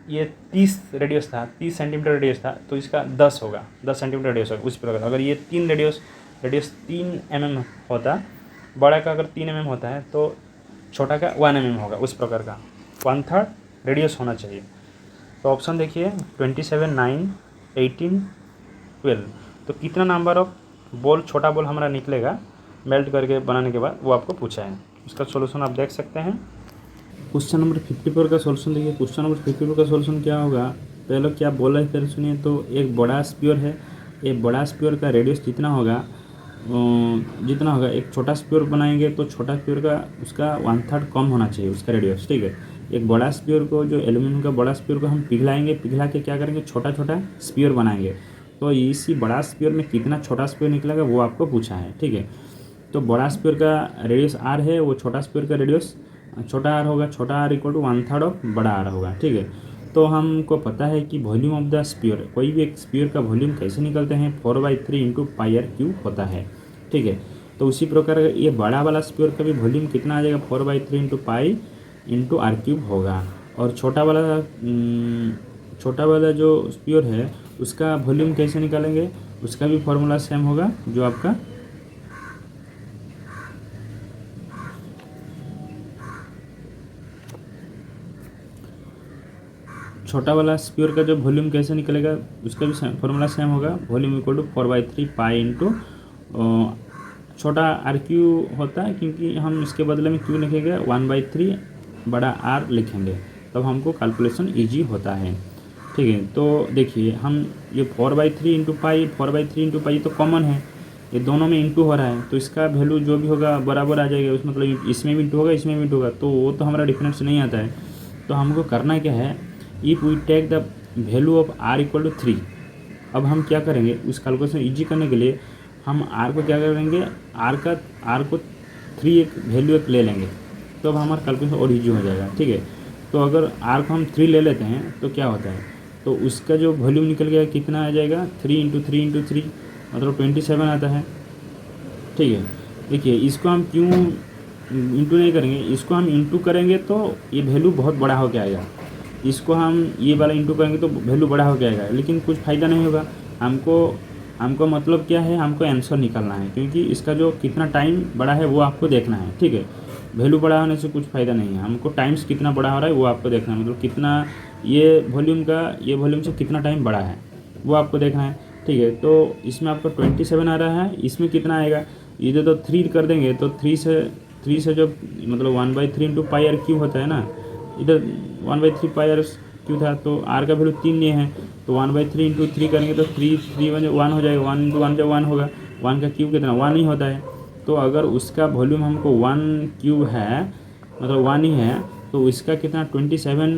ये 30 रेडियस था, 30 सेंटीमीटर रेडियस था, तो इसका 10 होगा, 10 सेंटीमीटर रेडियस होगा। उस प्रकार अगर ये 3 रेडियस 3 mm होता, बड़ा का अगर 3 mm होता है तो छोटा का 1 mm होगा। उस प्रकार का 1/3 रेडियस होना चाहिए। तो ऑप्शन देखिए 27, 9, 18, 12। तो कितना नंबर ऑफ बॉल, छोटा बॉल हमारा निकलेगा मेल्ट करके बनाने के बाद, वो आपको पूछा है। उसका सॉल्यूशन आप देख सकते हैं। क्वेश्चन नंबर 54 का सॉल्यूशन देखिए। क्वेश्चन नंबर 54 का सॉल्यूशन क्या होगा, पहले क्या बोला है फिर सुनिए। तो एक बड़ा स्पीयर है, एक बड़ा स्पीयर का रेडियस जितना होगा एक छोटा स्पीयर बनाएंगे तो छोटा स्पीयर का उसका 1/3 कम होना चाहिए उसका रेडियस, ठीक है। एक बड़ा स्पीयर को, जो एल्यूमिनियम का बड़ा स्पीयर को हम पिघलाएंगे, पिघला के क्या करेंगे, छोटा छोटा स्पीयर बनाएंगे। तो इसी बड़ा स्पीयर में कितना छोटा स्पीयर निकलेगा वो आपको पूछा है, ठीक है। तो बड़ा स्पीयर का रेडियस आर है, वो छोटा स्पीयर का रेडियस छोटा आर होगा। छोटा आर इक्वल टू 1/3 ऑफ बड़ा आर होगा, ठीक है। तो हमको पता है कि वॉल्यूम ऑफ द स्पीयर, कोई भी एक स्पीयर का वॉल्यूम कैसे निकलते हैं, 4/3 इंटू पाई आर क्यूब होता है, ठीक है। तो उसी प्रकार ये बड़ा वाला स्पीयर का भी वॉल्यूम कितना आ जाएगा, 4/3 into pi into R cube होगा। और छोटा वाला जो स्पीयर है उसका वॉल्यूम कैसे निकालेंगे, उसका भी फॉर्मूला सेम होगा, जो आपका छोटा वाला स्पीयर का जो वॉल्यूम कैसे निकलेगा, उसका भी फॉर्मूला सेम होगा। Volume equal to 4/3 pi into छोटा आर क्यू होता है, क्योंकि हम इसके बदले में क्यू लिखेंगे 1/3 बड़ा आर लिखेंगे, तब हमको कैलकुलेशन इजी होता है, ठीक है। तो देखिए हम ये 4/3 इंटू पाई, 4/3 इंटू पाई तो कॉमन है, ये दोनों में इंटू हो रहा है, तो इसका वैल्यू जो भी होगा बराबर आ जाएगा। उसमें मतलब इसमें भी इंटू होगा, इसमें भी इंटू होगा, तो वो तो हमारा डिफरेंस नहीं आता है। तो हमको करना क्या है, if we take the value of R equal to 3। अब हम क्या करेंगे, उस कैलकुलेशन इजी करने के लिए हम आर को क्या करेंगे, आर को 3 एक वैल्यू एक ले लेंगे, तो अब हमारा कैलकुलेशन और ईजी हो जाएगा, ठीक है। तो अगर आर को हम 3 ले लेते हैं तो क्या होता है, तो उसका जो वॉल्यूम निकल गया कितना आ जाएगा, 3 इंटू 3 इंटू 3 मतलब 27 आता है, ठीक है। देखिए इसको हम क्यों इंटू नहीं करेंगे, इसको हम इंटू करेंगे तो ये वैल्यू बहुत बड़ा हो के आएगा। इसको हम ये वाला इंटू करेंगे तो वैल्यू बड़ा हो जाएगा, लेकिन कुछ फ़ायदा नहीं होगा। हमको मतलब क्या है, हमको आंसर निकालना है, क्योंकि इसका जो कितना टाइम बड़ा है वो आपको देखना है, ठीक है। वैल्यू बड़ा होने से कुछ फ़ायदा नहीं है, हमको टाइम्स कितना बड़ा हो रहा है वो आपको देखना है, मतलब कितना ये वॉल्यूम से कितना टाइम बड़ा है वो आपको देखना है, ठीक है। तो इसमें आपको 27 आ रहा है, इसमें कितना आएगा, इधर तो 3 कर देंगे तो 3 से जो मतलब 1/3 इंटू पाई आर क्यू होता है ना, इधर 1/3 पाई आर क्यू था, तो आर का वैल्यू 3 नहीं है, तो 1/3 इंटू 3 करेंगे तो 3 1 हो जाएगा, 1 इंटू 1 जब 1 होगा, 1 का क्यूब कितना 1 ही होता है। तो अगर उसका वॉल्यूम हमको 1 क्यूब है, मतलब 1 ही है, तो इसका कितना 27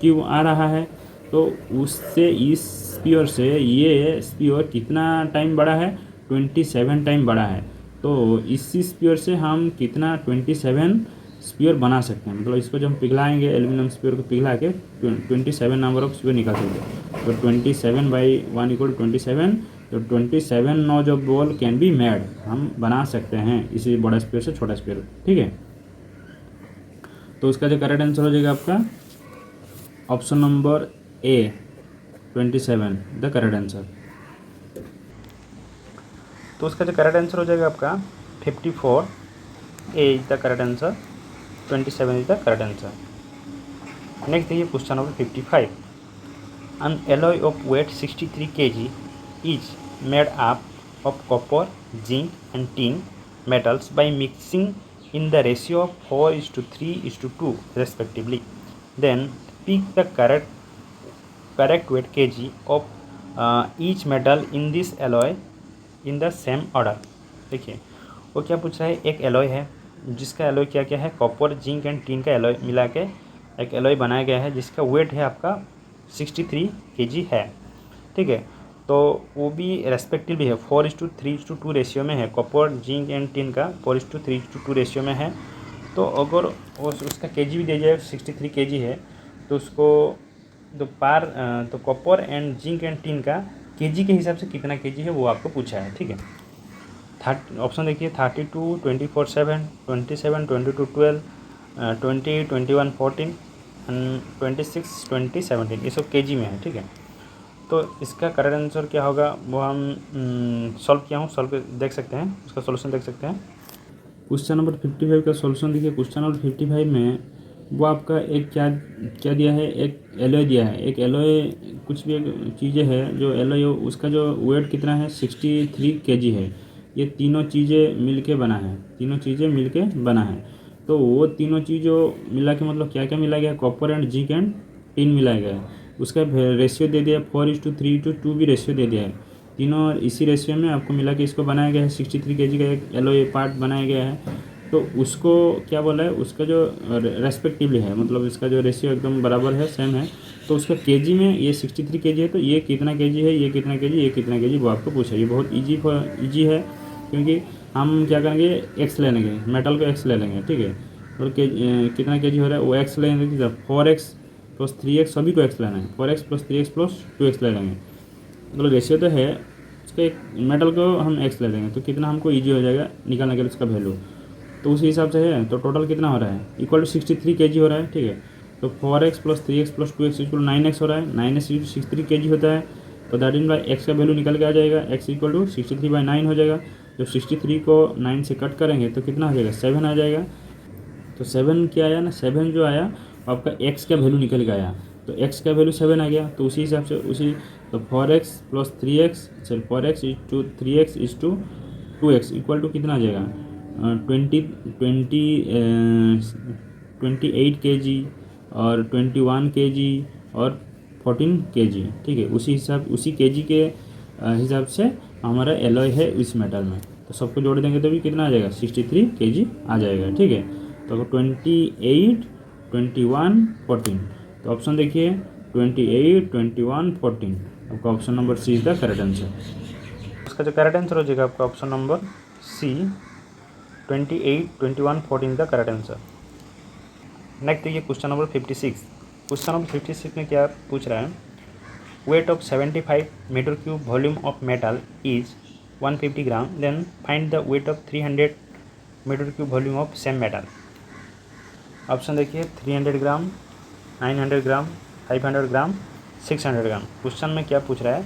क्यूब आ रहा है। तो उससे इस स्पीयर से ये स्पीयर कितना टाइम बड़ा है, 27 टाइम बड़ा है। तो इसी स्पीयर से हम कितना 27 स्पीयर बना सकते हैं, मतलब इसको जब हम पिघलाएंगे, एल्यूमिनियम स्पीयर को पिघला के 27 नंबर ऑफ स्पीयर निकाल सकते हैं। तो 27/1 इक्वल 27, तो 27 nos of ball can be made, हम बना सकते हैं इसी बड़ा स्पीयर से छोटा स्पीयर, ठीक है। तो उसका जो करेक्ट आंसर हो जाएगा आपका option number A 27 the correct answer. तो उसका जो करेक्ट आंसर हो जाएगा आपका 54 A is the correct answer, 27 is the correct answer. Next देखिए question number 55। An alloy of weight 63 kg is made up of copper, zinc and tin metals by mixing in the ratio of 4:3:2 respectively. Then pick the correct weight kg of each metal in this alloy in the same order. देखिए वो क्या पूछ रहा है, एक alloy है जिसका alloy क्या क्या है, कॉपर, जिंक एंड टिन का एलॉय मिला के एक एलॉय बनाया गया है जिसका वेट है आपका 63 kg है, ठीक है। तो वो भी रेस्पेक्टिवली है 4:3:2 रेशियो में है, कॉपर, जिंक एंड टिन का 4:3:2 रेशियो में है। तो अगर उसका केजी भी दिया जाए 63 kg है, तो उसको तो copper and zinc and tin का केजी के हिसाब से कितना केजी है वो आपको पूछा है, ठीक है। ऑप्शन देखिए 32, 24/7, 27, 22/12, 20, 21/14 एंड 26, 20/17, ये सब केजी में है, ठीक है। तो इसका करेक्ट आंसर क्या होगा वो हम सॉल्व किया हूँ, सॉल्व देख सकते हैं, उसका सॉल्यूशन देख सकते हैं। क्वेश्चन नंबर 55 का सॉल्यूशन देखिए। क्वेश्चन नंबर 55 में वो आपका एक क्या क्या दिया है, एक एलॉय दिया है। एक एलॉय कुछ भी एक चीज़ें है, जो एलॉय उसका जो वेट कितना है 63 kg है। ये तीनों चीज़ें मिलके बना है, तीनों चीज़ें मिलके बना है। तो वो तीनों चीज़ों मिला के मतलब क्या क्या मिला गया, copper and zinc and tin मिलाया गया है। उसका रेशियो दे दिया 4:3:2 भी रेशियो दे दिया है। तीनों इसी रेशियो में आपको मिला के इसको बनाया गया है। 63 kg का एक एलॉय पार्ट बनाया गया है। तो उसको क्या बोला है, उसका जो रेस्पेक्टिवली है, मतलब इसका जो रेशियो एकदम बराबर है, सेम है। तो उसका केजी में ये 63 kg है, तो ये कितना केजी है, ये कितना केजी, ये कितना केजी, वो आपको पूछा। ये बहुत ईजी है, क्योंकि हम क्या करेंगे, एक्स ले लेंगे, मेटल को एक्स ले लेंगे, ठीक है। और कितना केजी हो रहा है वो एक्स लेंगे, 4x + 3x सभी को एक्स लेना है, 4x + 3x + 2x ले लेंगे। मतलब रेशियो तो है उसका, एक मेटल को हम एक्स ले लेंगे तो कितना हमको ईजी हो जाएगा निकालने के लिए उसका वैल्यू। तो उसी हिसाब से है, तो टोटल कितना हो रहा है, इक्वल टू 63 kg हो रहा है, ठीक है। तो 4x + 3x + 2x equal 9x हो रहा है, 9x 63 kg होता है। तो दैट इन बाई एक्स का वैल्यू निकल के आ जाएगा, x इक्वल टू 63/9 हो जाएगा। जब 63 को 9 से कट करेंगे तो कितना हो जाएगा, 7 आ जाएगा। तो 7 क्या आया ना, 7 जो आया आपका x का वैल्यू निकल के आया। तो x का वैल्यू 7 आ गया, तो उसी हिसाब से तो 4x + 3x, चल 4x = 3x = 2x equal to कितना आ जाएगा, 28 kg और 21 kg और 14 kg, ठीक है। उसी kg के हिसाब से हमारा एलॉय है इस मेटल में। तो सबको जोड़ देंगे तो भी कितना आ जाएगा, 63 kg आ जाएगा, ठीक है। तो 28, 21, 14, तो ऑप्शन देखिए 28, 21, 14, आपका option number C is the correct answer. उसका जो करेक्ट आंसर हो जाएगा आपका ऑप्शन नंबर सी, 28, 21, 14 का करेक्ट आंसर। नेक्स्ट देखिए क्वेश्चन नंबर 56। क्वेश्चन नंबर 56 में क्या पूछ रहा है, weight of 75 m3 volume of metal is 150 gram, then find the weight of 300 m3 volume of same metal. Option देखिए 300 ग्राम, 900 ग्राम, 500 ग्राम, 600 ग्राम। क्वेश्चन में क्या पूछ रहा है,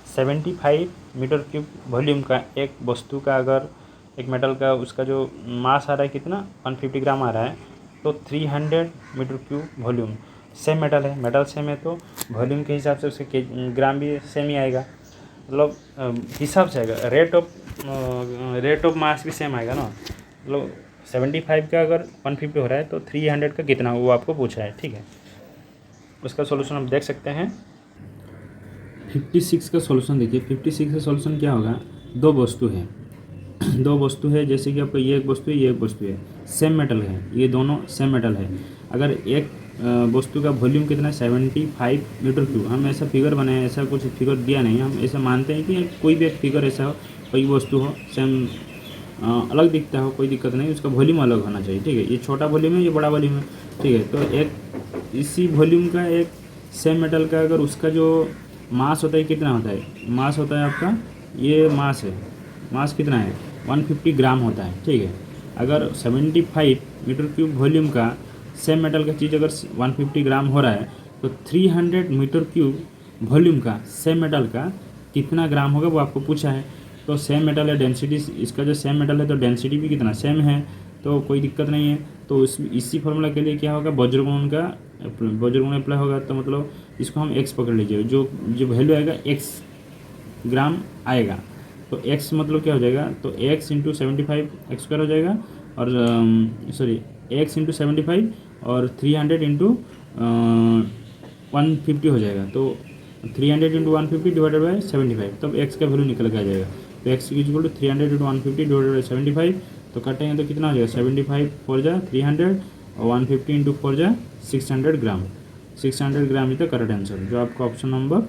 75 m3 वॉल्यूम का एक वस्तु का, अगर एक मेटल का उसका जो मास आ रहा है कितना 150 ग्राम आ रहा है, तो 300 m3 वॉल्यूम, सेम मेटल है, मेटल सेम है तो वॉल्यूम के हिसाब से उसके ग्राम भी सेम ही आएगा, मतलब हिसाब से आएगा। रेट ऑफ मास भी सेम आएगा ना, मतलब 75 का अगर 150 हो रहा है तो 300 का कितना वो आपको पूछा है, ठीक है। उसका सॉल्यूशन हम देख सकते हैं। 56 का सॉल्यूशन देखिए। 56 का सॉल्यूशन क्या होगा, दो वस्तु है दो वस्तु है, जैसे कि आपका ये एक वस्तु है, ये एक वस्तु है, सेम मेटल है, ये दोनों सेम मेटल है। अगर एक वस्तु का वॉल्यूम कितना है 75 m3, हम ऐसा फिगर बनाए, ऐसा कुछ फिगर दिया नहीं, हम ऐसा मानते हैं कि कोई भी एक फिगर ऐसा हो, कोई वस्तु हो सेम अलग दिखता हो, कोई दिक्कत नहीं, उसका वॉल्यूम अलग होना चाहिए, ठीक है। ये छोटा वॉल्यूम है, ये बड़ा वॉल्यूम है, ठीक है। तो एक इसी वॉल्यूम का एक सेम मेटल का अगर उसका जो मास होता है कितना होता है, मास होता है आपका, ये मास है, मास कितना है 150 ग्राम होता है, ठीक है। अगर 75 m3 वॉल्यूम का सेम मेटल का चीज़ अगर 150 ग्राम हो रहा है, तो 300 m3 वॉल्यूम का सेम मेटल का कितना ग्राम होगा वो आपको पूछा है। तो सेम मेटल है, डेंसिटी इसका जो सेम मेटल है तो डेंसिटी भी कितना सेम है, तो कोई दिक्कत नहीं है। तो इसी फॉर्मूला के लिए क्या होगा, वज्रगुणन अप्लाई होगा। तो मतलब इसको हम x पकड़ लीजिए, जो वैल्यू आएगा x ग्राम आएगा, तो x मतलब क्या हो जाएगा, तो x × 75 x² हो जाएगा, और सॉरी x × 75 और 300 × 150 हो जाएगा। तो 300 × 150 डिवाइडेड बाई 75, तब x का वैल्यू निकल के आ जाएगा। तो X equal to 300 into 150 divided by 75, तो काटेंगे तो कितना हो जाएगा 75 फोर जा 300 और 150 इंटू फोर जा 600 ग्राम। 600 gram is the correct answer, जो आपका option number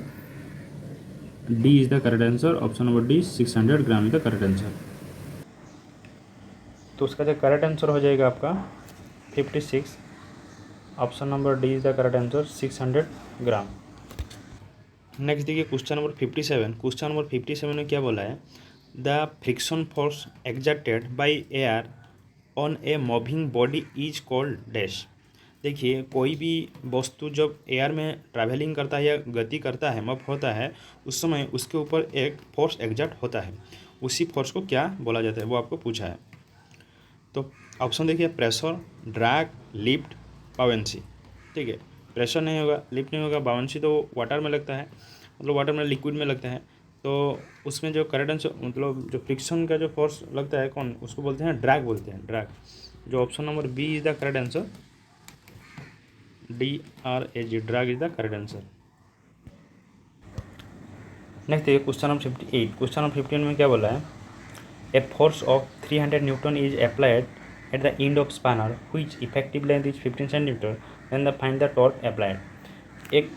D is the correct answer. Option number D 600 gram is the correct answer. तो उसका जो करेक्ट आंसर हो जाएगा आपका 56। Option number D is the correct answer 600 gram. Next देखिए question number 57। Question number 57 में क्या बोला है, the friction force exerted by air on a moving body is called dash. देखिए कोई भी वस्तु जब एयर में ट्रैवलिंग करता है या गति करता है, मूव होता है, उस समय उसके ऊपर एक फोर्स एक्जर्ट होता है, उसी फोर्स को क्या बोला जाता है वो आपको पूछा है। तो ऑप्शन देखिए, प्रेशर, ड्रैग, लिफ्ट, बाउंसी। ठीक है, प्रेशर नहीं होगा, लिफ्ट नहीं होगा, बाउंसी तो वाटर में लगता है, मतलब वाटर में लिक्विड में लगता है। तो उसमें जो करेक्ट आंसर मतलब जो फ्रिक्शन का जो फोर्स लगता है कौन, उसको बोलते हैं ड्रैग बोलते हैं, ड्रैग। जो option number B is the correct answer, DRAG, drag is the correct answer. Next देखिए क्वेश्चन नंबर 58। क्वेश्चन नंबर 58 में क्या बोला है, a force of 300 newton is applied at the end of spanner which effective length is 15 centimetre, then the find the torque applied. एक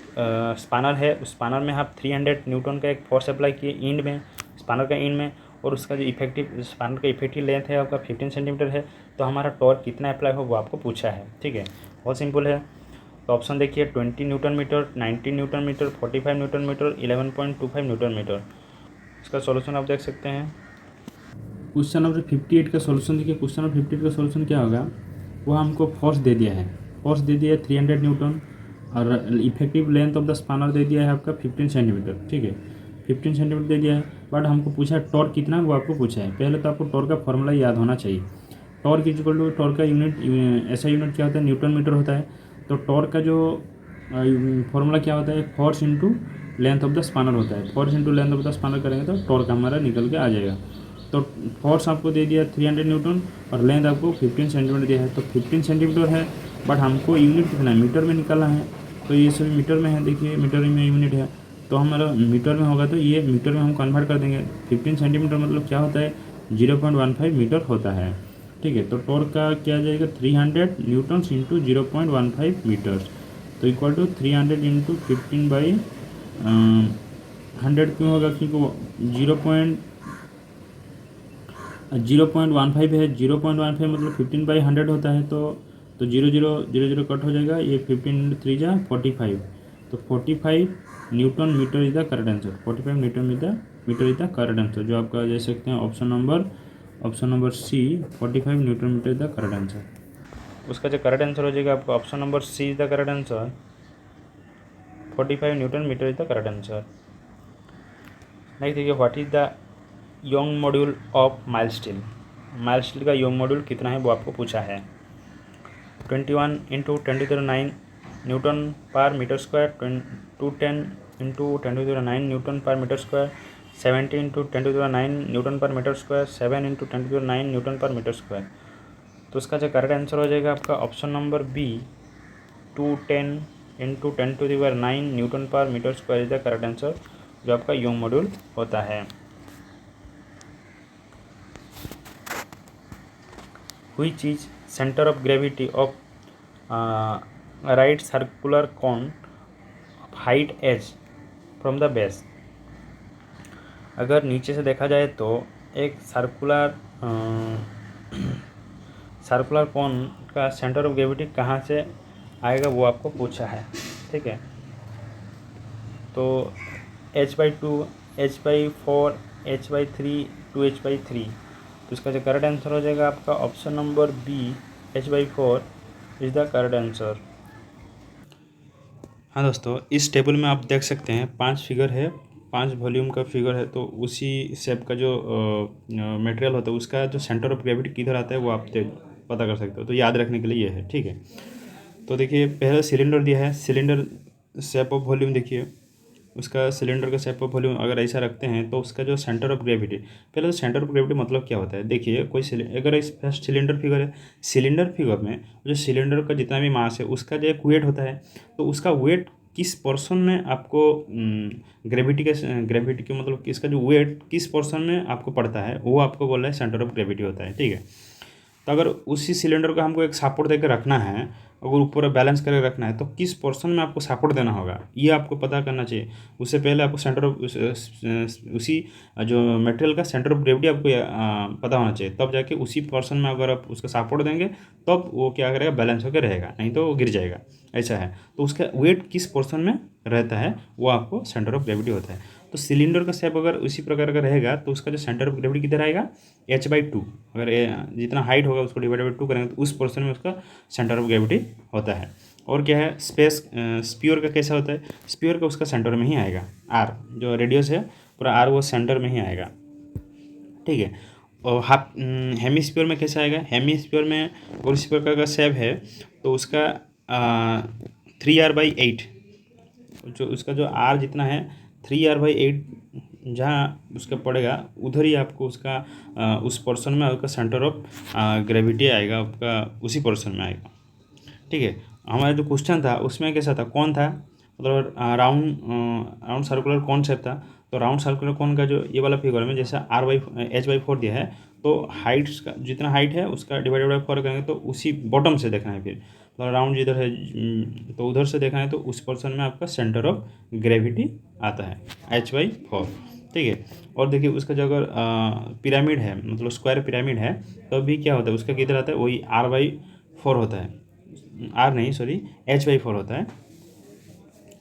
spanner है, उस spanner में आप 300 न्यूटन का एक फोर्स अप्लाई किए एंड में, स्पैनर का एंड में, और उसका जो इफेक्टिव स्पैनर का इफेक्टिव लेंथ है आपका 15 सेंटीमीटर है, तो हमारा टॉर्क कितना अप्लाई हो वो आपको पूछा है। ठीक है, बहुत सिंपल है। तो ऑप्शन देखिए 20 newton metre, 19 newton metre, 45 newton metre, 11.25 newton metre. इसका सॉल्यूशन आप देख सकते हैं। क्वेश्चन नंबर 58 का सॉल्यूशन देखिए। क्वेश्चन नंबर 58 का सॉल्यूशन क्या होगा, वो हमको फोर्स दे दिया है, फोर्स दे दिया है 300 न्यूटन, और effective length of the spanner दे दिया है आपका 15 सेंटीमीटर। ठीक है, 15 सेंटीमीटर दे दिया है, बट हमको पूछा है टॉर्क कितना, वो आपको पूछा है। पहले तो आपको टॉर्क का फॉर्मूला याद होना चाहिए। टॉर्क इक्वल टू, टॉर्क का यूनिट ऐसा यूनिट क्या होता है, न्यूटन मीटर होता है। तो टॉर्क का जो फॉर्मूला क्या होता है, force into length of the spanner होता है। Force into length of the spanner करेंगे तो टॉर्क हमारा निकल के आ जाएगा। तो फोर्स आपको दे दिया 300 न्यूटन और लेंथ आपको 15 सेंटीमीटर दिया है। तो 15 सेंटीमीटर है, बट हमको यूनिट कितना है, मीटर में निकालना है। तो ये सभी मीटर में है, देखिए मीटर में यूनिट है, तो हमारा मीटर में होगा, तो ये मीटर में हम कन्वर्ट कर देंगे। 15 सेंटीमीटर मतलब क्या होता है, 0.15 मीटर होता है। ठीक है, तो टॉर्क का क्या जाएगा, 300 न्यूटन इंटू 0.15 मीटर्स, तो इक्वल टू 300 इंटू 15/100 क्यों होगा, क्योंकि 0.15 है, 0.15 मतलब 15/100 होता है। तो 0 कट हो जाएगा, ये 15 3 जा 45, तो 45 newton metre is the correct answer. 45 newton metre is the correct answer, जो आपका दे सकते हैं option number C, 45 newton metre is the correct answer. उसका जो करेक्ट आंसर हो जाएगा आपका option number C is the correct answer, 45 newton metre is the correct answer. Next देखिए, what is the Young modulus of mild steel. Mild steel का Young modulus कितना है वो आपको पूछा है। 21 into 10⁹ newton per metre square, 210 into 10⁹ newton per metre square, 70 into 10⁹ newton per metre square, 7 into 10⁹ newton per metre square. तो उसका जो करेक्ट आंसर हो जाएगा आपका option number B, 210 into 10⁹ newton per metre square is the correct answer, जो आपका young module होता है। Which is center of gravity of right circular cone of height h from the base। अगर नीचे से देखा जाए तो एक सर्कुलर कौन का सेंटर ऑफ ग्रेविटी कहाँ से आएगा वो आपको पूछा है। ठीक है, तो h/2, h/4, h/3, 2h/3, तो इसका जो करेक्ट आंसर हो जाएगा आपका option number B, h/4 is the correct answer. हाँ दोस्तों, इस टेबल में आप देख सकते हैं 5 फिगर है, 5 वॉल्यूम का फिगर है। तो उसी शेप का जो मटेरियल होता है उसका जो सेंटर ऑफ ग्रेविटी किधर आता है वो आप पता कर सकते हो। तो याद रखने के लिए ये है। ठीक है, तो देखिए पहले सिलेंडर दिया है, सिलेंडर शेप ऑफ वॉल्यूम देखिए, उसका सिलेंडर का शेप ऑफ वॉल्यूम अगर ऐसा रखते हैं तो उसका जो सेंटर ऑफ ग्रेविटी, पहले तो सेंटर ऑफ ग्रेविटी मतलब क्या होता है, देखिए कोई अगर इस फर्स्ट सिलेंडर फिगर है, सिलेंडर फिगर में जो सिलेंडर का जितना भी मास है उसका जो एक वेट होता है, तो उसका वेट किस पोर्शन में आपको ग्रेविटी के मतलब इसका जो वेट किस पोर्शन में आपको पड़ता है वो आपको बोल रहा है सेंटर ऑफ ग्रेविटी होता है, ठीक है। तो अगर उसी सिलेंडर को हमको एक सपोर्ट देकर रखना है, अगर ऊपर बैलेंस करके रखना है, तो किस पोर्शन में आपको सपोर्ट देना होगा ये आपको पता करना चाहिए। उससे पहले आपको सेंटर ऑफ उसी जो मटेरियल का सेंटर ऑफ ग्रेविटी आपको पता होना चाहिए, तब जाके उसी पोर्शन में अगर आप उसका सपोर्ट देंगे तब वो क्या करेगा, बैलेंस होकर रहेगा, नहीं तो वो गिर जाएगा, ऐसा है। तो उसका वेट किस पोर्शन में रहता है वो आपको सेंटर ऑफ ग्रेविटी होता है। तो सिलेंडर का शेप अगर उसी प्रकार का रहेगा तो उसका जो सेंटर ऑफ ग्रेविटी किधर आएगा, h/2। अगर जितना हाइट होगा उसको डिवाइड बाई 2 करेंगे तो उस पोर्शन में उसका सेंटर ऑफ ग्रेविटी होता है। और क्या है, स्पीयर का कैसा होता है, स्पीयर का उसका सेंटर में ही आएगा, r जो रेडियस है पूरा r वो सेंटर में ही आएगा, ठीक है। और हेमिस्फीयर में कैसा आएगा, हेमिस्फीयर में और इस प्रकार का शेप है तो उसका 3r/8, जो उसका जो r जितना है 3r/8 जहाँ उसका पड़ेगा उधर ही आपको उसका उस पोर्शन में आपका सेंटर ऑफ ग्रेविटी आएगा, आपका उसी पोर्शन में आएगा, ठीक है। हमारा जो क्वेश्चन था उसमें कैसा था, कौन था, मतलब राउंड सर्कुलर कौन शेप था। तो राउंड सर्कुलर कौन का जो ये वाला फिगर में जैसा h/4 दिया है, तो हाइट का जितना हाइट है उसका डिवाइडेड बाई 4 करेंगे तो उसी बॉटम से देखना है, फिर मतलब राउंड जिधर है तो उधर से देखना है, तो उस पोर्शन में आपका सेंटर ऑफ ग्रेविटी आता है h/4, ठीक है। और देखिए उसका जो अगर पिरामिड है, मतलब स्क्वायर पिरामिड है, तो भी क्या होता है उसका किधर आता है, वही r/4 होता है, h/4 होता है,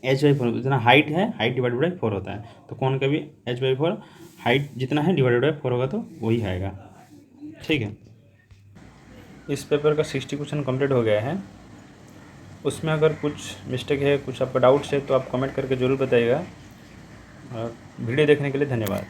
h/4 जितना हाइट है, हाइट डिवाइडेड बाई 4 होता है। तो कौन का भी h/4 हाइट जितना है डिवाइडेड बाई 4 होगा तो वही आएगा, ठीक है। इस पेपर का 60 क्वेश्चन कंप्लीट हो गया है। उसमें अगर कुछ मिस्टेक है, कुछ आपका डाउट्स है तो आप कमेंट करके ज़रूर बताइएगा। और वीडियो देखने के लिए धन्यवाद।